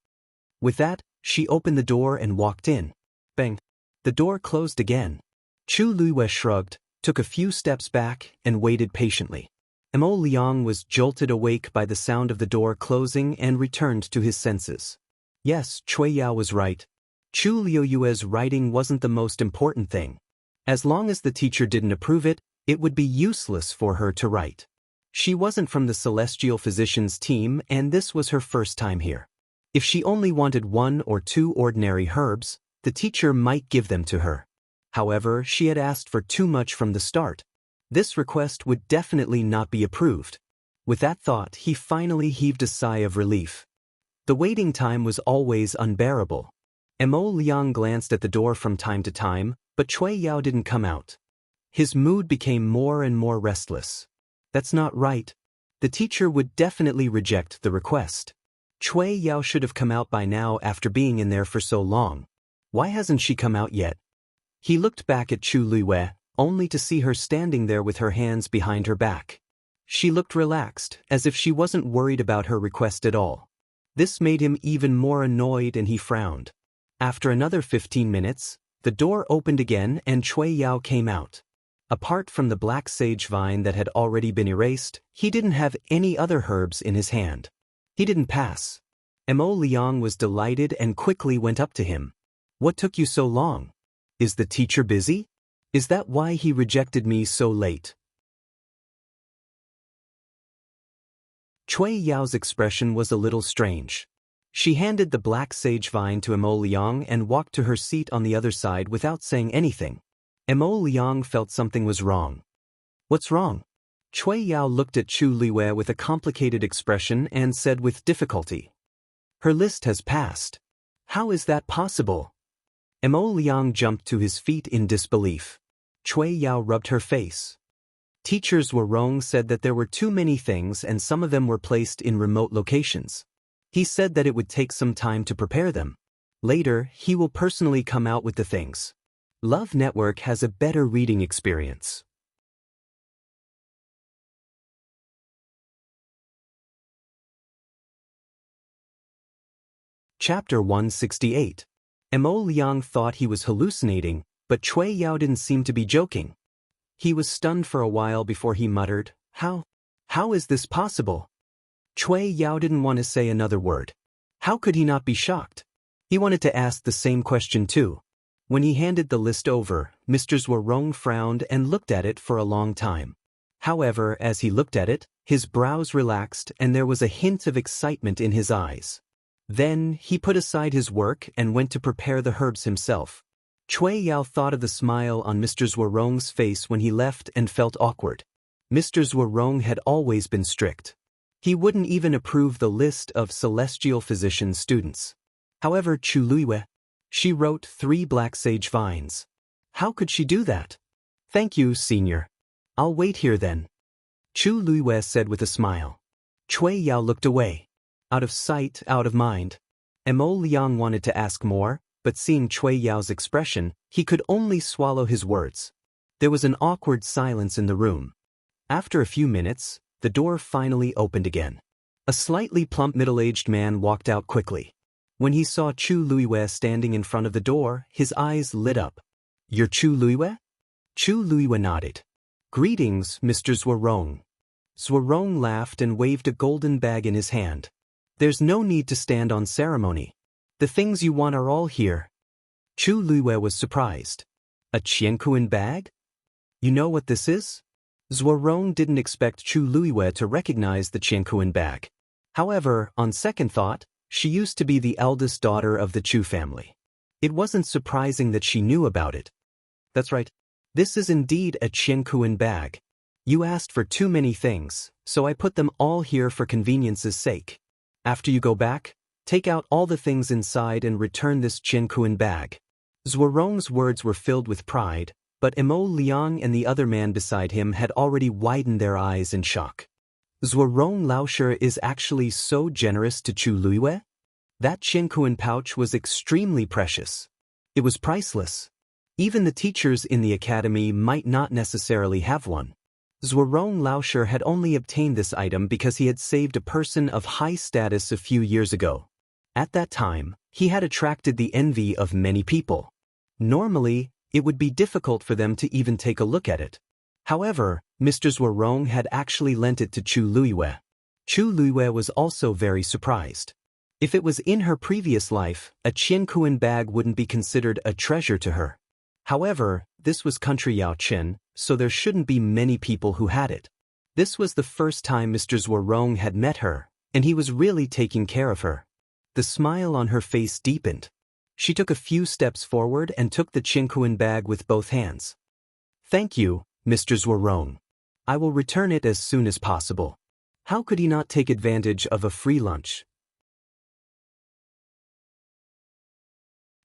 With that, she opened the door and walked in. Bang! The door closed again. Chu Liyue shrugged, took a few steps back, and waited patiently. Emo Liang was jolted awake by the sound of the door closing and returned to his senses. Yes, Cui Yao was right. Chu Liuyue's writing wasn't the most important thing. As long as the teacher didn't approve it, it would be useless for her to write. She wasn't from the Celestial Physicians team, and this was her first time here. If she only wanted 1 or 2 ordinary herbs, the teacher might give them to her. However, she had asked for too much from the start. This request would definitely not be approved. With that thought, he finally heaved a sigh of relief. The waiting time was always unbearable. Emo Liang glanced at the door from time to time, but Cui Yao didn't come out. His mood became more and more restless. That's not right. The teacher would definitely reject the request. Cui Yao should have come out by now after being in there for so long. Why hasn't she come out yet? He looked back at Chu Liyue, only to see her standing there with her hands behind her back. She looked relaxed, as if she wasn't worried about her request at all. This made him even more annoyed and he frowned. After another 15 minutes, the door opened again and Cui Yao came out. Apart from the black sage vine that had already been erased, he didn't have any other herbs in his hand. He didn't pass. Emo Liang was delighted and quickly went up to him. What took you so long? Is the teacher busy? Is that why he rejected me so late? Cui Yao's expression was a little strange. She handed the black sage vine to Emo Liang and walked to her seat on the other side without saying anything. Emo Liang felt something was wrong. What's wrong? Cui Yao looked at Chu Liyue with a complicated expression and said with difficulty. Her list has passed. How is that possible? Emo Liang jumped to his feet in disbelief. Cui Yao rubbed her face. Teachers Warong said that there were too many things and some of them were placed in remote locations. He said that it would take some time to prepare them. Later, he will personally come out with the things. Love Network has a better reading experience. Chapter 168. Emo Liang thought he was hallucinating, but Cui Yao didn't seem to be joking. He was stunned for a while before he muttered, How is this possible? Cui Yao didn't want to say another word. How could he not be shocked? He wanted to ask the same question too. When he handed the list over, Mr. Zhuarong frowned and looked at it for a long time. However, as he looked at it, his brows relaxed and there was a hint of excitement in his eyes. Then, he put aside his work and went to prepare the herbs himself. Cui Yao thought of the smile on Mr. Zhuarong's face when he left and felt awkward. Mr. Zhuarong had always been strict. He wouldn't even approve the list of Celestial Physician students. However, Chu Liyue, she wrote 3 black sage vines. How could she do that? Thank you, senior. I'll wait here then. Chu Liyue said with a smile. Cui Yao looked away. Out of sight, out of mind. Emo Liang wanted to ask more, but seeing Cui Yao's expression, he could only swallow his words. There was an awkward silence in the room. After a few minutes, the door finally opened again. A slightly plump middle-aged man walked out quickly. When he saw Chu Liyue standing in front of the door, his eyes lit up. You're Chu Liyue? Chu Liyue nodded. Greetings, Mr. Zhuarong. Zhuarong laughed and waved a golden bag in his hand. There's no need to stand on ceremony. The things you want are all here. Chu Liyue was surprised. A Qiankuan bag? You know what this is? Zhuarong didn't expect Chu Liyue to recognize the Qiankuan bag. However, on second thought, She used to be the eldest daughter of the Chu family. It wasn't surprising that she knew about it. That's right. This is indeed a Qiankuan bag. You asked for too many things, so I put them all here for convenience's sake. After you go back, take out all the things inside and return this Qiankuan bag. Zhuorong's words were filled with pride, but Emo Liang and the other man beside him had already widened their eyes in shock. Zhuorong Laoshi is actually so generous to Chu Luiyue? That Qiankuan pouch was extremely precious. It was priceless. Even the teachers in the academy might not necessarily have one. Zhuorong Laoshi had only obtained this item because he had saved a person of high status a few years ago. At that time, he had attracted the envy of many people. Normally, it would be difficult for them to even take a look at it. However, Mr. Zhuorong had actually lent it to Chu Luiyue. Chu Luiyue was also very surprised. If it was in her previous life, a Qiankuan bag wouldn't be considered a treasure to her. However, this was country Yao Qin, so there shouldn't be many people who had it. This was the first time Mr. Zhuorong had met her, and he was really taking care of her. The smile on her face deepened. She took a few steps forward and took the Qiankuan bag with both hands. Thank you, Mr. Zhuorong. I will return it as soon as possible. How could he not take advantage of a free lunch?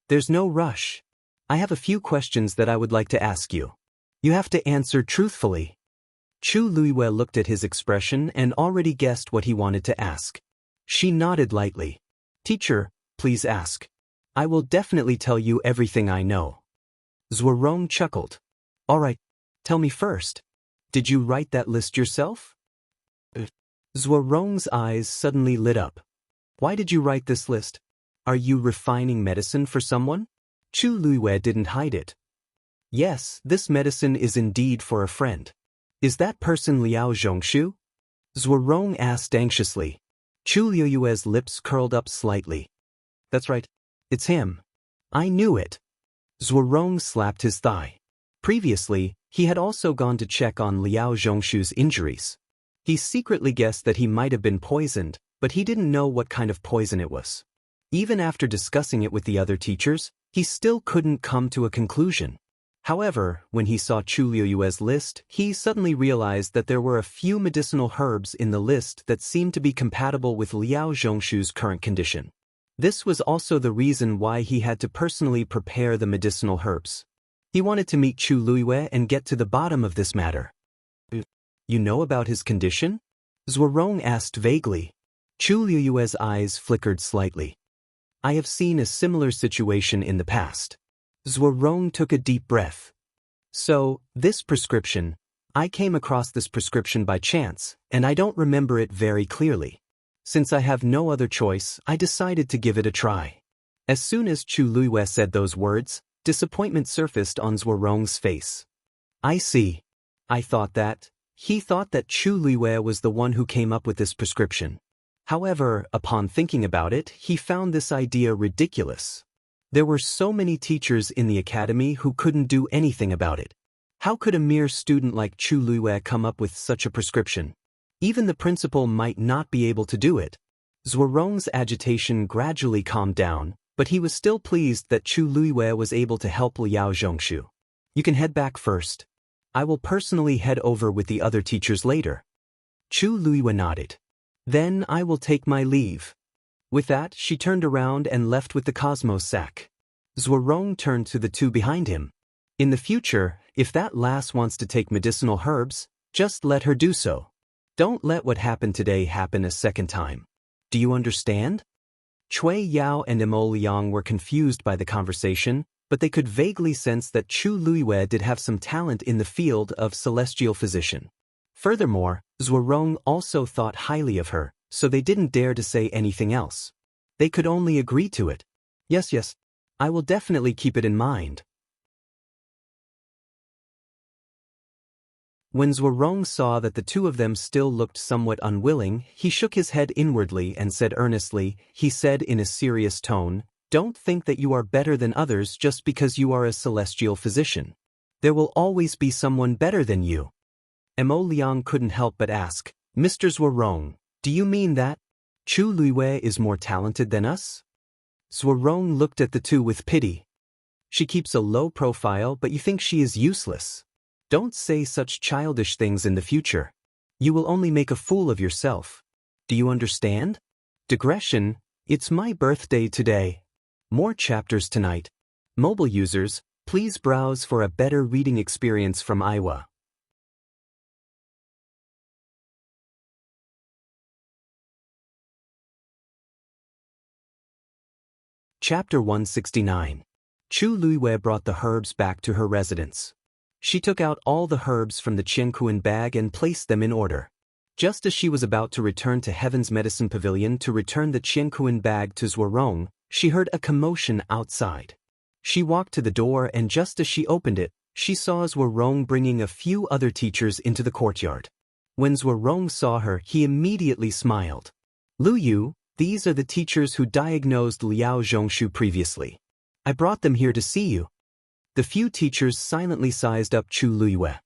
There's no rush. I have a few questions that I would like to ask you. You have to answer truthfully. Chu Luiyue looked at his expression and already guessed what he wanted to ask. She nodded lightly. Teacher, please ask. I will definitely tell you everything I know. Zhuorong chuckled. All right, tell me first. Did you write that list yourself? Zhuorong's eyes suddenly lit up. Why did you write this list? Are you refining medicine for someone? Chu Luiyue didn't hide it. Yes, this medicine is indeed for a friend. Is that person Liao Zhongshu? Zhuorong asked anxiously. Chu Luiyue's lips curled up slightly. That's right. It's him. I knew it. Zhuorong slapped his thigh. Previously, he had also gone to check on Liao Zhongshu's injuries. He secretly guessed that he might have been poisoned, but he didn't know what kind of poison it was. Even after discussing it with the other teachers, he still couldn't come to a conclusion. However, when he saw Chu Luiyue's list, he suddenly realized that there were a few medicinal herbs in the list that seemed to be compatible with Liao Zhongshu's current condition. This was also the reason why he had to personally prepare the medicinal herbs. He wanted to meet Chu Luiyue and get to the bottom of this matter. You know about his condition? Zhuorong asked vaguely. Chu Luiyue's eyes flickered slightly. I have seen a similar situation in the past. Zhuorong took a deep breath. So, this prescription, I came across this prescription by chance, and I don't remember it very clearly. Since I have no other choice, I decided to give it a try. As soon as Chu Luiyue said those words, disappointment surfaced on Zhuorong's face. I see. He thought that Chu Luiyue was the one who came up with this prescription. However, upon thinking about it, he found this idea ridiculous. There were so many teachers in the academy who couldn't do anything about it. How could a mere student like Chu Luiyue come up with such a prescription? Even the principal might not be able to do it. Zhuorong's agitation gradually calmed down, but he was still pleased that Chu Luiyue was able to help Liao Zhongshu. You can head back first. I will personally head over with the other teachers later. Chu Luiyue nodded. Then I will take my leave. With that, she turned around and left with the Cosmos sack. Zhuorong turned to the two behind him. In the future, if that lass wants to take medicinal herbs, just let her do so. Don't let what happened today happen a second time. Do you understand? Cui Yao and Emo Liang were confused by the conversation, but they could vaguely sense that Chu Luiyue did have some talent in the field of celestial physician. Furthermore, Zhuorong also thought highly of her, so they didn't dare to say anything else. They could only agree to it. Yes, I will definitely keep it in mind. When Zhuorong saw that the two of them still looked somewhat unwilling, he shook his head inwardly and said earnestly, he said in a serious tone, "Don't think that you are better than others just because you are a celestial physician. There will always be someone better than you." Emo Liang couldn't help but ask, "Mr. Zhuorong, do you mean that?" Chu Luiwei is more talented than us? Zhuorong looked at the two with pity. She keeps a low profile, but you think she is useless. Don't say such childish things in the future. You will only make a fool of yourself. Do you understand? Digression, it's my birthday today. More chapters tonight. Mobile users, please browse for a better reading experience from Iowa. Chapter 169. Chu Luiwei brought the herbs back to her residence. She took out all the herbs from the Qiankuan bag and placed them in order. Just as she was about to return to Heaven's Medicine Pavilion to return the Qiankuan bag to Zhuorong, she heard a commotion outside. She walked to the door, and just as she opened it, she saw Zhuorong bringing a few other teachers into the courtyard. When Zhuorong saw her, he immediately smiled. Lu Yu, these are the teachers who diagnosed Liao Zhongshu previously. I brought them here to see you. The few teachers silently sized up Chu Luiwei.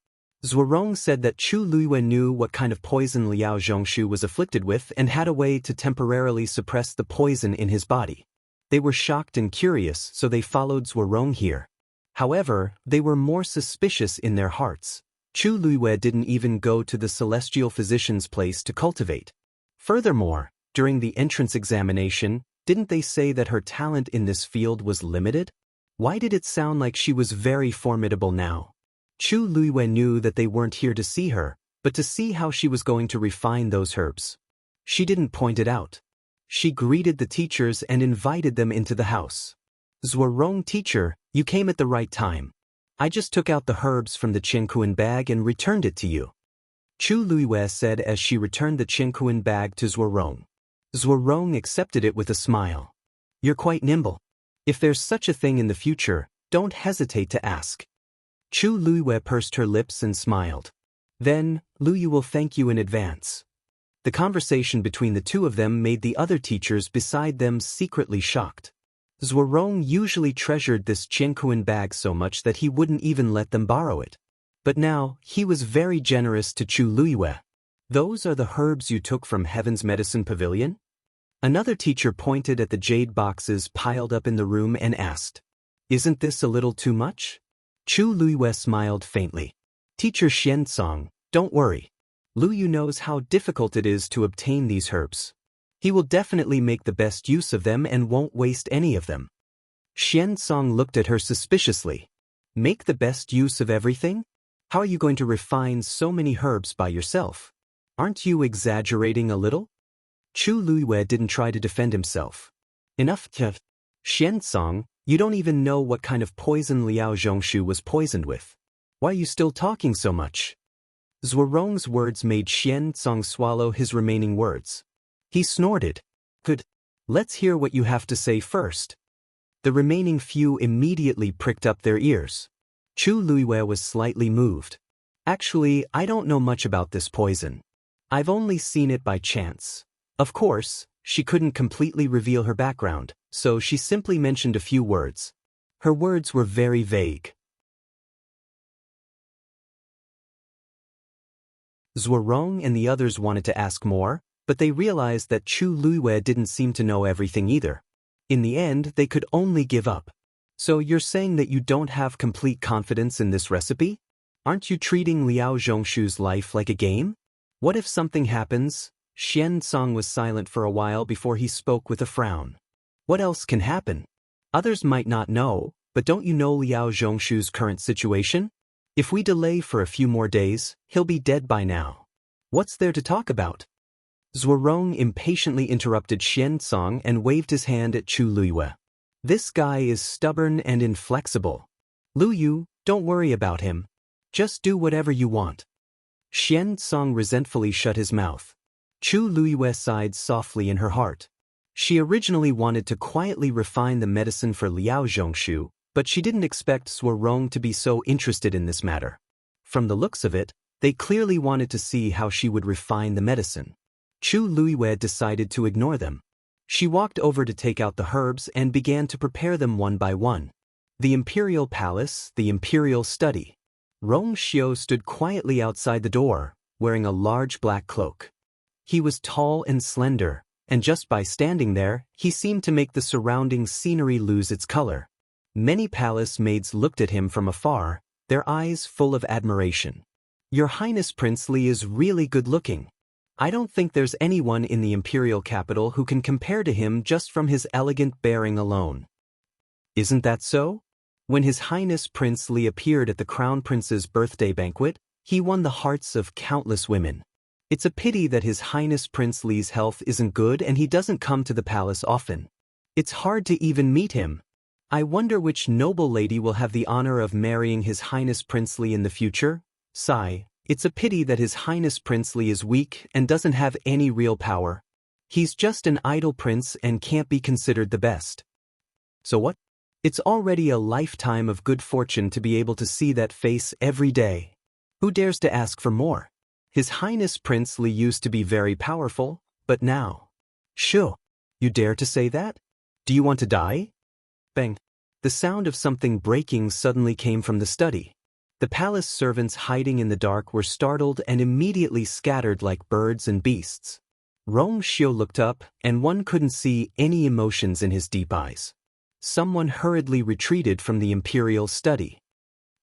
Zhuorong said that Chu Luiwei knew what kind of poison Liao Zhongshu was afflicted with and had a way to temporarily suppress the poison in his body. They were shocked and curious, so they followed Zhuorong here. However, they were more suspicious in their hearts. Chu Luiwei didn't even go to the celestial physician's place to cultivate. Furthermore, during the entrance examination, didn't they say that her talent in this field was limited? Why did it sound like she was very formidable now? Chu Luiwei knew that they weren't here to see her, but to see how she was going to refine those herbs. She didn't point it out. She greeted the teachers and invited them into the house. Zhuorong teacher, you came at the right time. I just took out the herbs from the Qiankuan bag and returned it to you. Chu Luiwei said as she returned the Qiankuan bag to Zhuorong. Zhuorong accepted it with a smile. You're quite nimble. If there's such a thing in the future, don't hesitate to ask. Chu Luiwei pursed her lips and smiled. Then, Lu Yu will thank you in advance. The conversation between the two of them made the other teachers beside them secretly shocked. Zhuorong usually treasured this Qiankuan bag so much that he wouldn't even let them borrow it. But now, he was very generous to Chu Luiwei. Those are the herbs you took from Heaven's Medicine Pavilion? Another teacher pointed at the jade boxes piled up in the room and asked, Isn't this a little too much? Chu Luiwei smiled faintly. Teacher Xianxia, don't worry. Lu Yu knows how difficult it is to obtain these herbs. He will definitely make the best use of them and won't waste any of them. Xianxia looked at her suspiciously. Make the best use of everything? How are you going to refine so many herbs by yourself? Aren't you exaggerating a little? Chu Luiwei didn't try to defend himself. Enough. Xianxia, you don't even know what kind of poison Liao Zhongshu was poisoned with. Why are you still talking so much? Zhuorong's words made Xianxia swallow his remaining words. He snorted. Good. Let's hear what you have to say first. The remaining few immediately pricked up their ears. Chu Luiwei was slightly moved. Actually, I don't know much about this poison. I've only seen it by chance. Of course, she couldn't completely reveal her background, so she simply mentioned a few words. Her words were very vague. Zhuorong and the others wanted to ask more, but they realized that Chu Luiwei didn't seem to know everything either. In the end, they could only give up. So you're saying that you don't have complete confidence in this recipe? Aren't you treating Liao Zhongshu's life like a game? What if something happens? Xianxia was silent for a while before he spoke with a frown. What else can happen? Others might not know, but don't you know Liao Zhongshu's current situation? If we delay for a few more days, he'll be dead by now. What's there to talk about? Zhuorong impatiently interrupted Xianxia and waved his hand at Chu Luiwei. This guy is stubborn and inflexible. Lu Yu, don't worry about him. Just do whatever you want. Xianxia resentfully shut his mouth. Chu Luiwei sighed softly in her heart. She originally wanted to quietly refine the medicine for Liao Zhongshu, but she didn't expect Zhuorong to be so interested in this matter. From the looks of it, they clearly wanted to see how she would refine the medicine. Chu Luiwei decided to ignore them. She walked over to take out the herbs and began to prepare them one by one. The Imperial Palace, the Imperial Study. Rong Xiu stood quietly outside the door, wearing a large black cloak. He was tall and slender, and just by standing there, he seemed to make the surrounding scenery lose its color. Many palace maids looked at him from afar, their eyes full of admiration. "Your Highness Prince Li is really good-looking. I don't think there's anyone in the imperial capital who can compare to him just from his elegant bearing alone." Isn't that so? When His Highness Prince Li appeared at the Crown Prince's birthday banquet, he won the hearts of countless women. It's a pity that His Highness Prince Li's health isn't good and he doesn't come to the palace often. It's hard to even meet him. I wonder which noble lady will have the honor of marrying His Highness Prince Li in the future? Sigh, it's a pity that His Highness Prince Li is weak and doesn't have any real power. He's just an idle prince and can't be considered the best. So what? It's already a lifetime of good fortune to be able to see that face every day. Who dares to ask for more? His Highness Prince Li used to be very powerful, but now. Shoo! You dare to say that? Do you want to die? Bang! The sound of something breaking suddenly came from the study. The palace servants hiding in the dark were startled and immediately scattered like birds and beasts. Rong Xiu looked up, and one couldn't see any emotions in his deep eyes. Someone hurriedly retreated from the imperial study.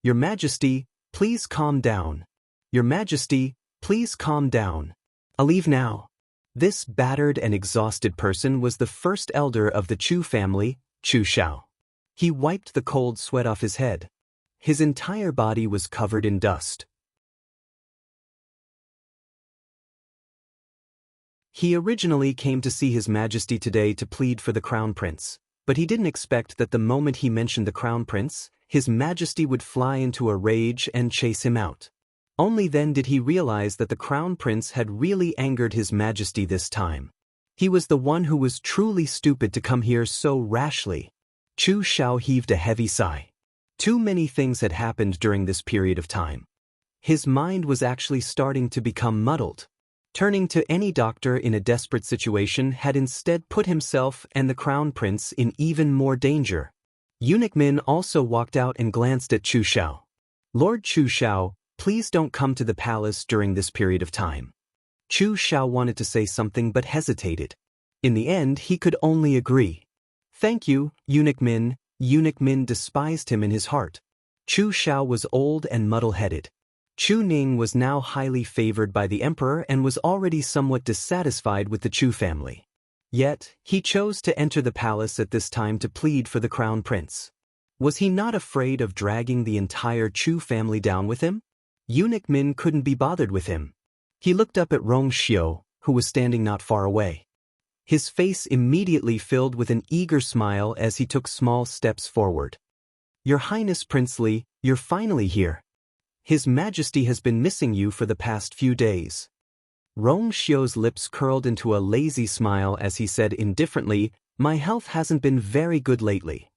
"Your Majesty, please calm down. Your Majesty, please calm down. I'll leave now." This battered and exhausted person was the first elder of the Chu family, Chu Shao. He wiped the cold sweat off his head. His entire body was covered in dust. He originally came to see His Majesty today to plead for the Crown Prince, but he didn't expect that the moment he mentioned the Crown Prince, His Majesty would fly into a rage and chase him out. Only then did he realize that the Crown Prince had really angered His Majesty this time. He was the one who was truly stupid to come here so rashly. Chu Shao heaved a heavy sigh. Too many things had happened during this period of time. His mind was actually starting to become muddled. Turning to any doctor in a desperate situation had instead put himself and the Crown Prince in even more danger. Eunuch Min also walked out and glanced at Chu Shao. "Lord Chu Shao, please don't come to the palace during this period of time." Chu Shao wanted to say something but hesitated. In the end, he could only agree. "Thank you, Eunuch Min." Eunuch Min despised him in his heart. Chu Shao was old and muddle-headed. Chu Ning was now highly favored by the emperor and was already somewhat dissatisfied with the Chu family. Yet, he chose to enter the palace at this time to plead for the Crown Prince. Was he not afraid of dragging the entire Chu family down with him? Eunuch Min couldn't be bothered with him. He looked up at Rong Xiu, who was standing not far away. His face immediately filled with an eager smile as he took small steps forward. "Your Highness Prince Li, you're finally here. His Majesty has been missing you for the past few days." Rong Xiu's lips curled into a lazy smile as he said indifferently, "My health hasn't been very good lately.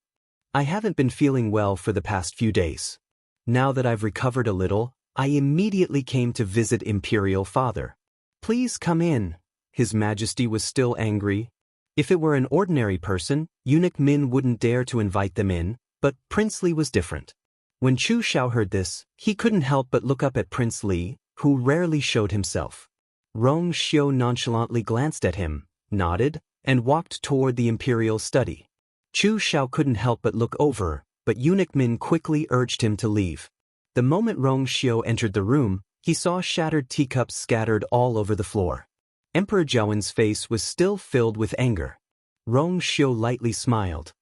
I haven't been feeling well for the past few days. Now that I've recovered a little, I immediately came to visit Imperial Father. Please come in." His Majesty was still angry. If it were an ordinary person, Eunuch Min wouldn't dare to invite them in, but Prince Li was different. When Chu Shao heard this, he couldn't help but look up at Prince Li, who rarely showed himself. Rong Xiu nonchalantly glanced at him, nodded, and walked toward the imperial study. Chu Shao couldn't help but look over, but Eunuch Min quickly urged him to leave. The moment Rong Xiu entered the room, he saw shattered teacups scattered all over the floor. Emperor Jiawen's face was still filled with anger. Rong Xiu lightly smiled.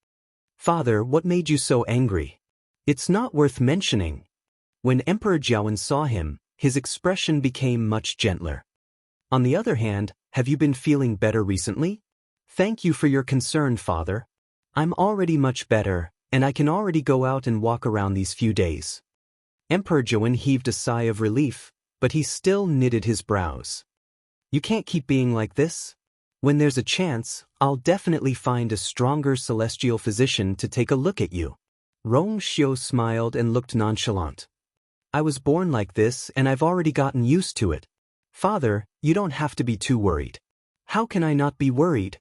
"Father, what made you so angry?" "It's not worth mentioning." When Emperor Jiawen saw him, his expression became much gentler. "On the other hand, have you been feeling better recently?" "Thank you for your concern, Father. I'm already much better, and I can already go out and walk around these few days." Emperor Jiawen heaved a sigh of relief, but he still knitted his brows. "You can't keep being like this. When there's a chance, I'll definitely find a stronger celestial physician to take a look at you." Rong Xiu smiled and looked nonchalant. "I was born like this and I've already gotten used to it. Father, you don't have to be too worried." "How can I not be worried?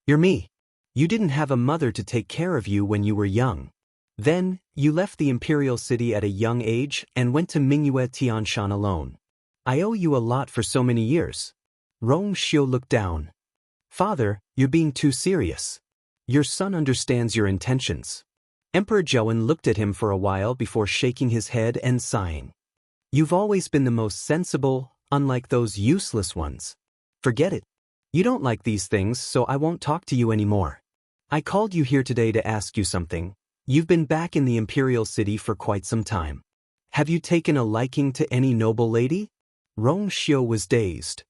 You're me. You didn't have a mother to take care of you when you were young. Then, you left the imperial city at a young age and went to Mingyue Tianshan alone. I owe you a lot for so many years. Rong Xiu looked down. Father, you're being too serious. Your son understands your intentions. Emperor Zhouwen looked at him for a while before shaking his head and sighing. You've always been the most sensible, unlike those useless ones. Forget it. You don't like these things, so I won't talk to you anymore. I called you here today to ask you something. You've been back in the imperial city for quite some time. Have you taken a liking to any noble lady? Rong Xiu was dazed.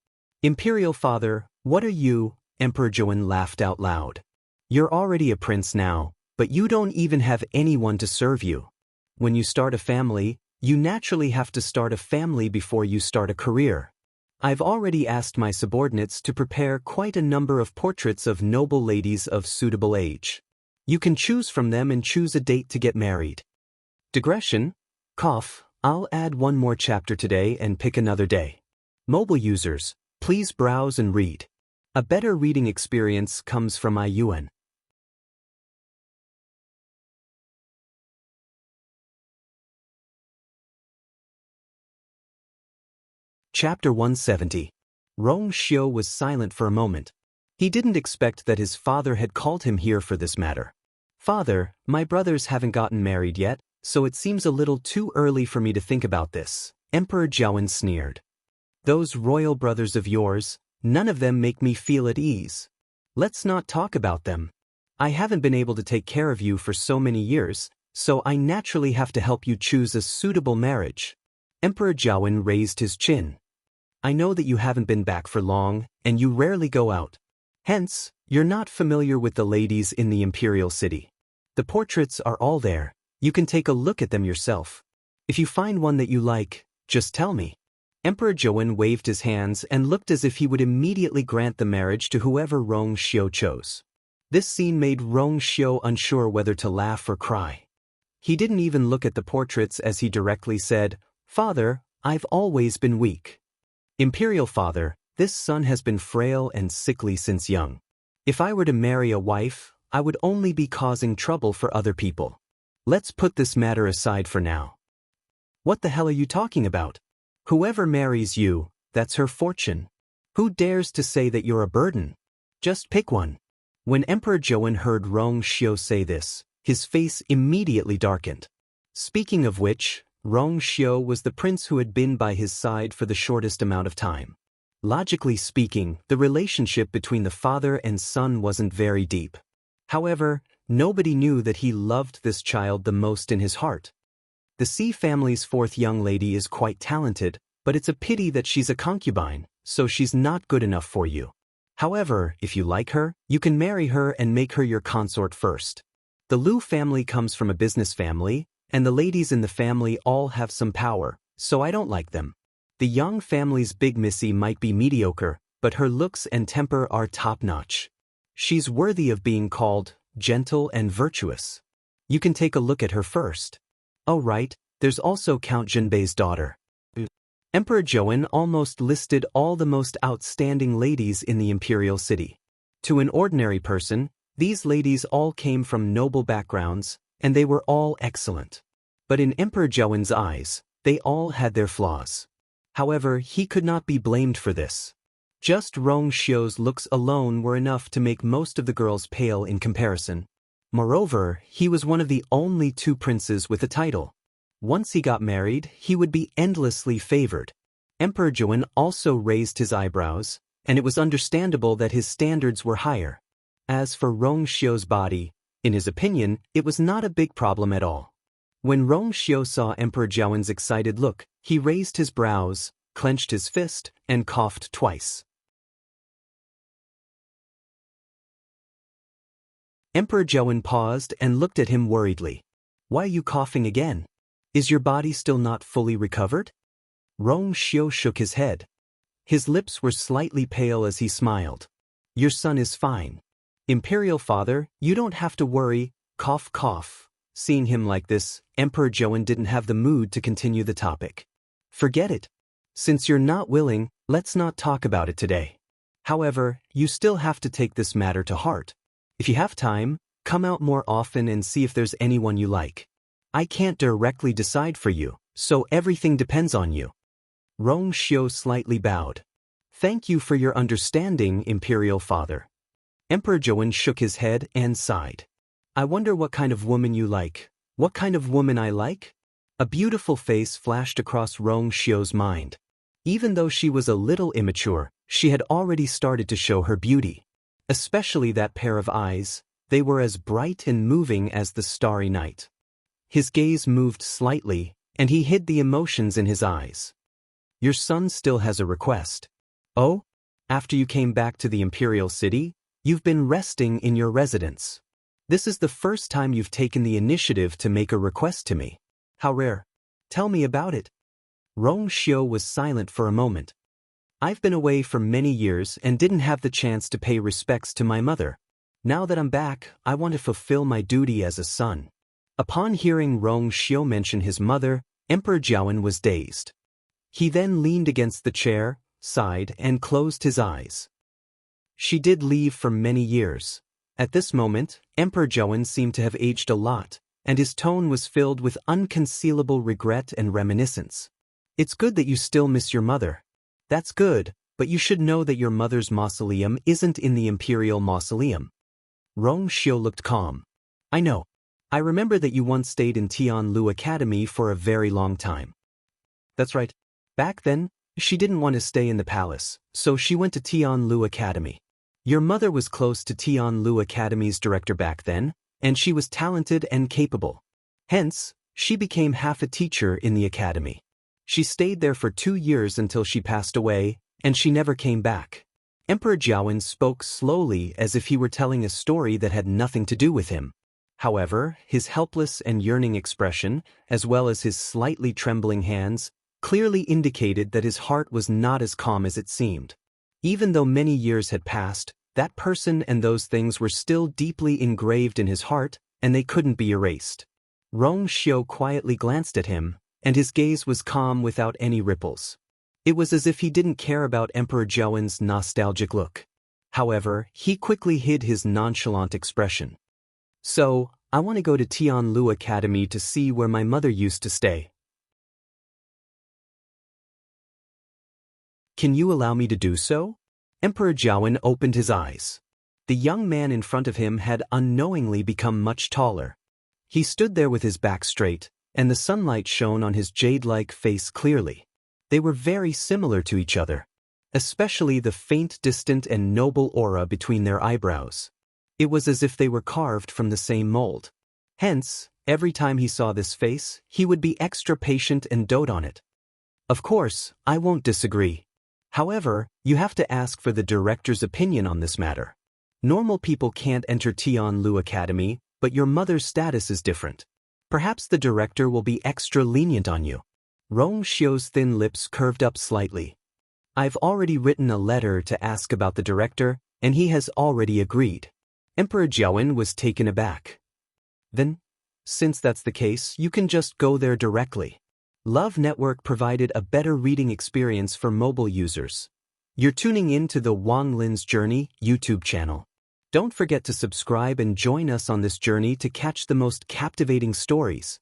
Imperial father, what are you? Emperor Zhouwen laughed out loud. You're already a prince now, but you don't even have anyone to serve you. When you start a family, you naturally have to start a family before you start a career. I've already asked my subordinates to prepare quite a number of portraits of noble ladies of suitable age. You can choose from them and choose a date to get married. Digression. Cough. I'll add one more chapter today and pick another day. Mobile users, please browse and read. A better reading experience comes from iYuan. Chapter 170. Rong Xiu was silent for a moment. He didn't expect that his father had called him here for this matter. Father, my brothers haven't gotten married yet, so it seems a little too early for me to think about this, Emperor Zhouwen sneered. Those royal brothers of yours, none of them make me feel at ease. Let's not talk about them. I haven't been able to take care of you for so many years, so I naturally have to help you choose a suitable marriage. Emperor Zhouwen raised his chin. I know that you haven't been back for long, and you rarely go out. Hence, you're not familiar with the ladies in the imperial city. The portraits are all there. You can take a look at them yourself. If you find one that you like, just tell me. Emperor Zhouwen waved his hands and looked as if he would immediately grant the marriage to whoever Rong Xiu chose. This scene made Rong Xiu unsure whether to laugh or cry. He didn't even look at the portraits as he directly said, Father, I've always been weak. Imperial father, this son has been frail and sickly since young. If I were to marry a wife, I would only be causing trouble for other people. Let's put this matter aside for now. What the hell are you talking about? Whoever marries you, that's her fortune. Who dares to say that you're a burden? Just pick one. When Emperor Zhouwen heard Rong Xiu say this, his face immediately darkened. Speaking of which, Rong Xiu was the prince who had been by his side for the shortest amount of time. Logically speaking, the relationship between the father and son wasn't very deep. However, nobody knew that he loved this child the most in his heart. The Xi family's fourth young lady is quite talented, but it's a pity that she's a concubine, so she's not good enough for you. However, if you like her, you can marry her and make her your consort first. The Liu family comes from a business family, and the ladies in the family all have some power, so I don't like them. The Yang family's big missy might be mediocre, but her looks and temper are top-notch. She's worthy of being called gentle and virtuous. You can take a look at her first. Oh right, there's also Count Jinbei's daughter. Emperor Zhouwen almost listed all the most outstanding ladies in the imperial city. To an ordinary person, these ladies all came from noble backgrounds, and they were all excellent. But in Emperor Zhouwen's eyes, they all had their flaws. However, he could not be blamed for this. Just Rong Xiu's looks alone were enough to make most of the girls pale in comparison. Moreover, he was one of the only two princes with a title. Once he got married, he would be endlessly favored. Emperor Zhouwen also raised his eyebrows, and it was understandable that his standards were higher. As for Rong Xiu's body, in his opinion, it was not a big problem at all. When Rong Xiu saw Emperor Zhouwen's excited look, he raised his brows, clenched his fist, and coughed twice. Emperor Zhouwen paused and looked at him worriedly. Why are you coughing again? Is your body still not fully recovered? Rong Xiu shook his head. His lips were slightly pale as he smiled. Your son is fine. Imperial father, you don't have to worry, cough cough. Seeing him like this, Emperor Zhouwen didn't have the mood to continue the topic. Forget it. Since you're not willing, let's not talk about it today. However, you still have to take this matter to heart. If you have time, come out more often and see if there's anyone you like. I can't directly decide for you, so everything depends on you. Rong Xiu slightly bowed. Thank you for your understanding, Imperial Father. Emperor Zhou shook his head and sighed. I wonder what kind of woman you like. What kind of woman I like? A beautiful face flashed across Rong Xiu's mind. Even though she was a little immature, she had already started to show her beauty. Especially that pair of eyes, they were as bright and moving as the starry night. His gaze moved slightly, and he hid the emotions in his eyes. Your son still has a request. Oh? After you came back to the Imperial City, you've been resting in your residence. This is the first time you've taken the initiative to make a request to me. How rare. Tell me about it. Rong Xiu was silent for a moment. I've been away for many years and didn't have the chance to pay respects to my mother. Now that I'm back, I want to fulfill my duty as a son. Upon hearing Rong Xiu mention his mother, Emperor Jiawen was dazed. He then leaned against the chair, sighed, and closed his eyes. She did leave for many years. At this moment, Emperor Jiawen seemed to have aged a lot, and his tone was filled with unconcealable regret and reminiscence. It's good that you still miss your mother. That's good, but you should know that your mother's mausoleum isn't in the Imperial Mausoleum. Rong Xiu looked calm. I know. I remember that you once stayed in Tianlu Academy for a very long time. That's right. Back then, she didn't want to stay in the palace, so she went to Tianlu Academy. Your mother was close to Tianlu Academy's director back then, and she was talented and capable. Hence, she became half a teacher in the academy. She stayed there for 2 years until she passed away, and she never came back. Emperor Jiawen spoke slowly as if he were telling a story that had nothing to do with him. However, his helpless and yearning expression, as well as his slightly trembling hands, clearly indicated that his heart was not as calm as it seemed. Even though many years had passed, that person and those things were still deeply engraved in his heart, and they couldn't be erased. Rong Xiu quietly glanced at him, and his gaze was calm without any ripples. It was as if he didn't care about Emperor Jiawen's nostalgic look. However, he quickly hid his nonchalant expression. So, I want to go to Tianlu Academy to see where my mother used to stay. Can you allow me to do so? Emperor Jiawen opened his eyes. The young man in front of him had unknowingly become much taller. He stood there with his back straight, and the sunlight shone on his jade-like face clearly. They were very similar to each other, especially the faint, distant, and noble aura between their eyebrows. It was as if they were carved from the same mold. Hence, every time he saw this face, he would be extra patient and dote on it. Of course, I won't disagree. However, you have to ask for the director's opinion on this matter. Normal people can't enter Tianlu Academy, but your mother's status is different. Perhaps the director will be extra lenient on you. Rong Xiu's thin lips curved up slightly. I've already written a letter to ask about the director, and he has already agreed. Emperor Jiawen was taken aback. Then, since that's the case, you can just go there directly. Love Network provided a better reading experience for mobile users. You're tuning in to the Wang Lin's Journey YouTube channel. Don't forget to subscribe and join us on this journey to catch the most captivating stories.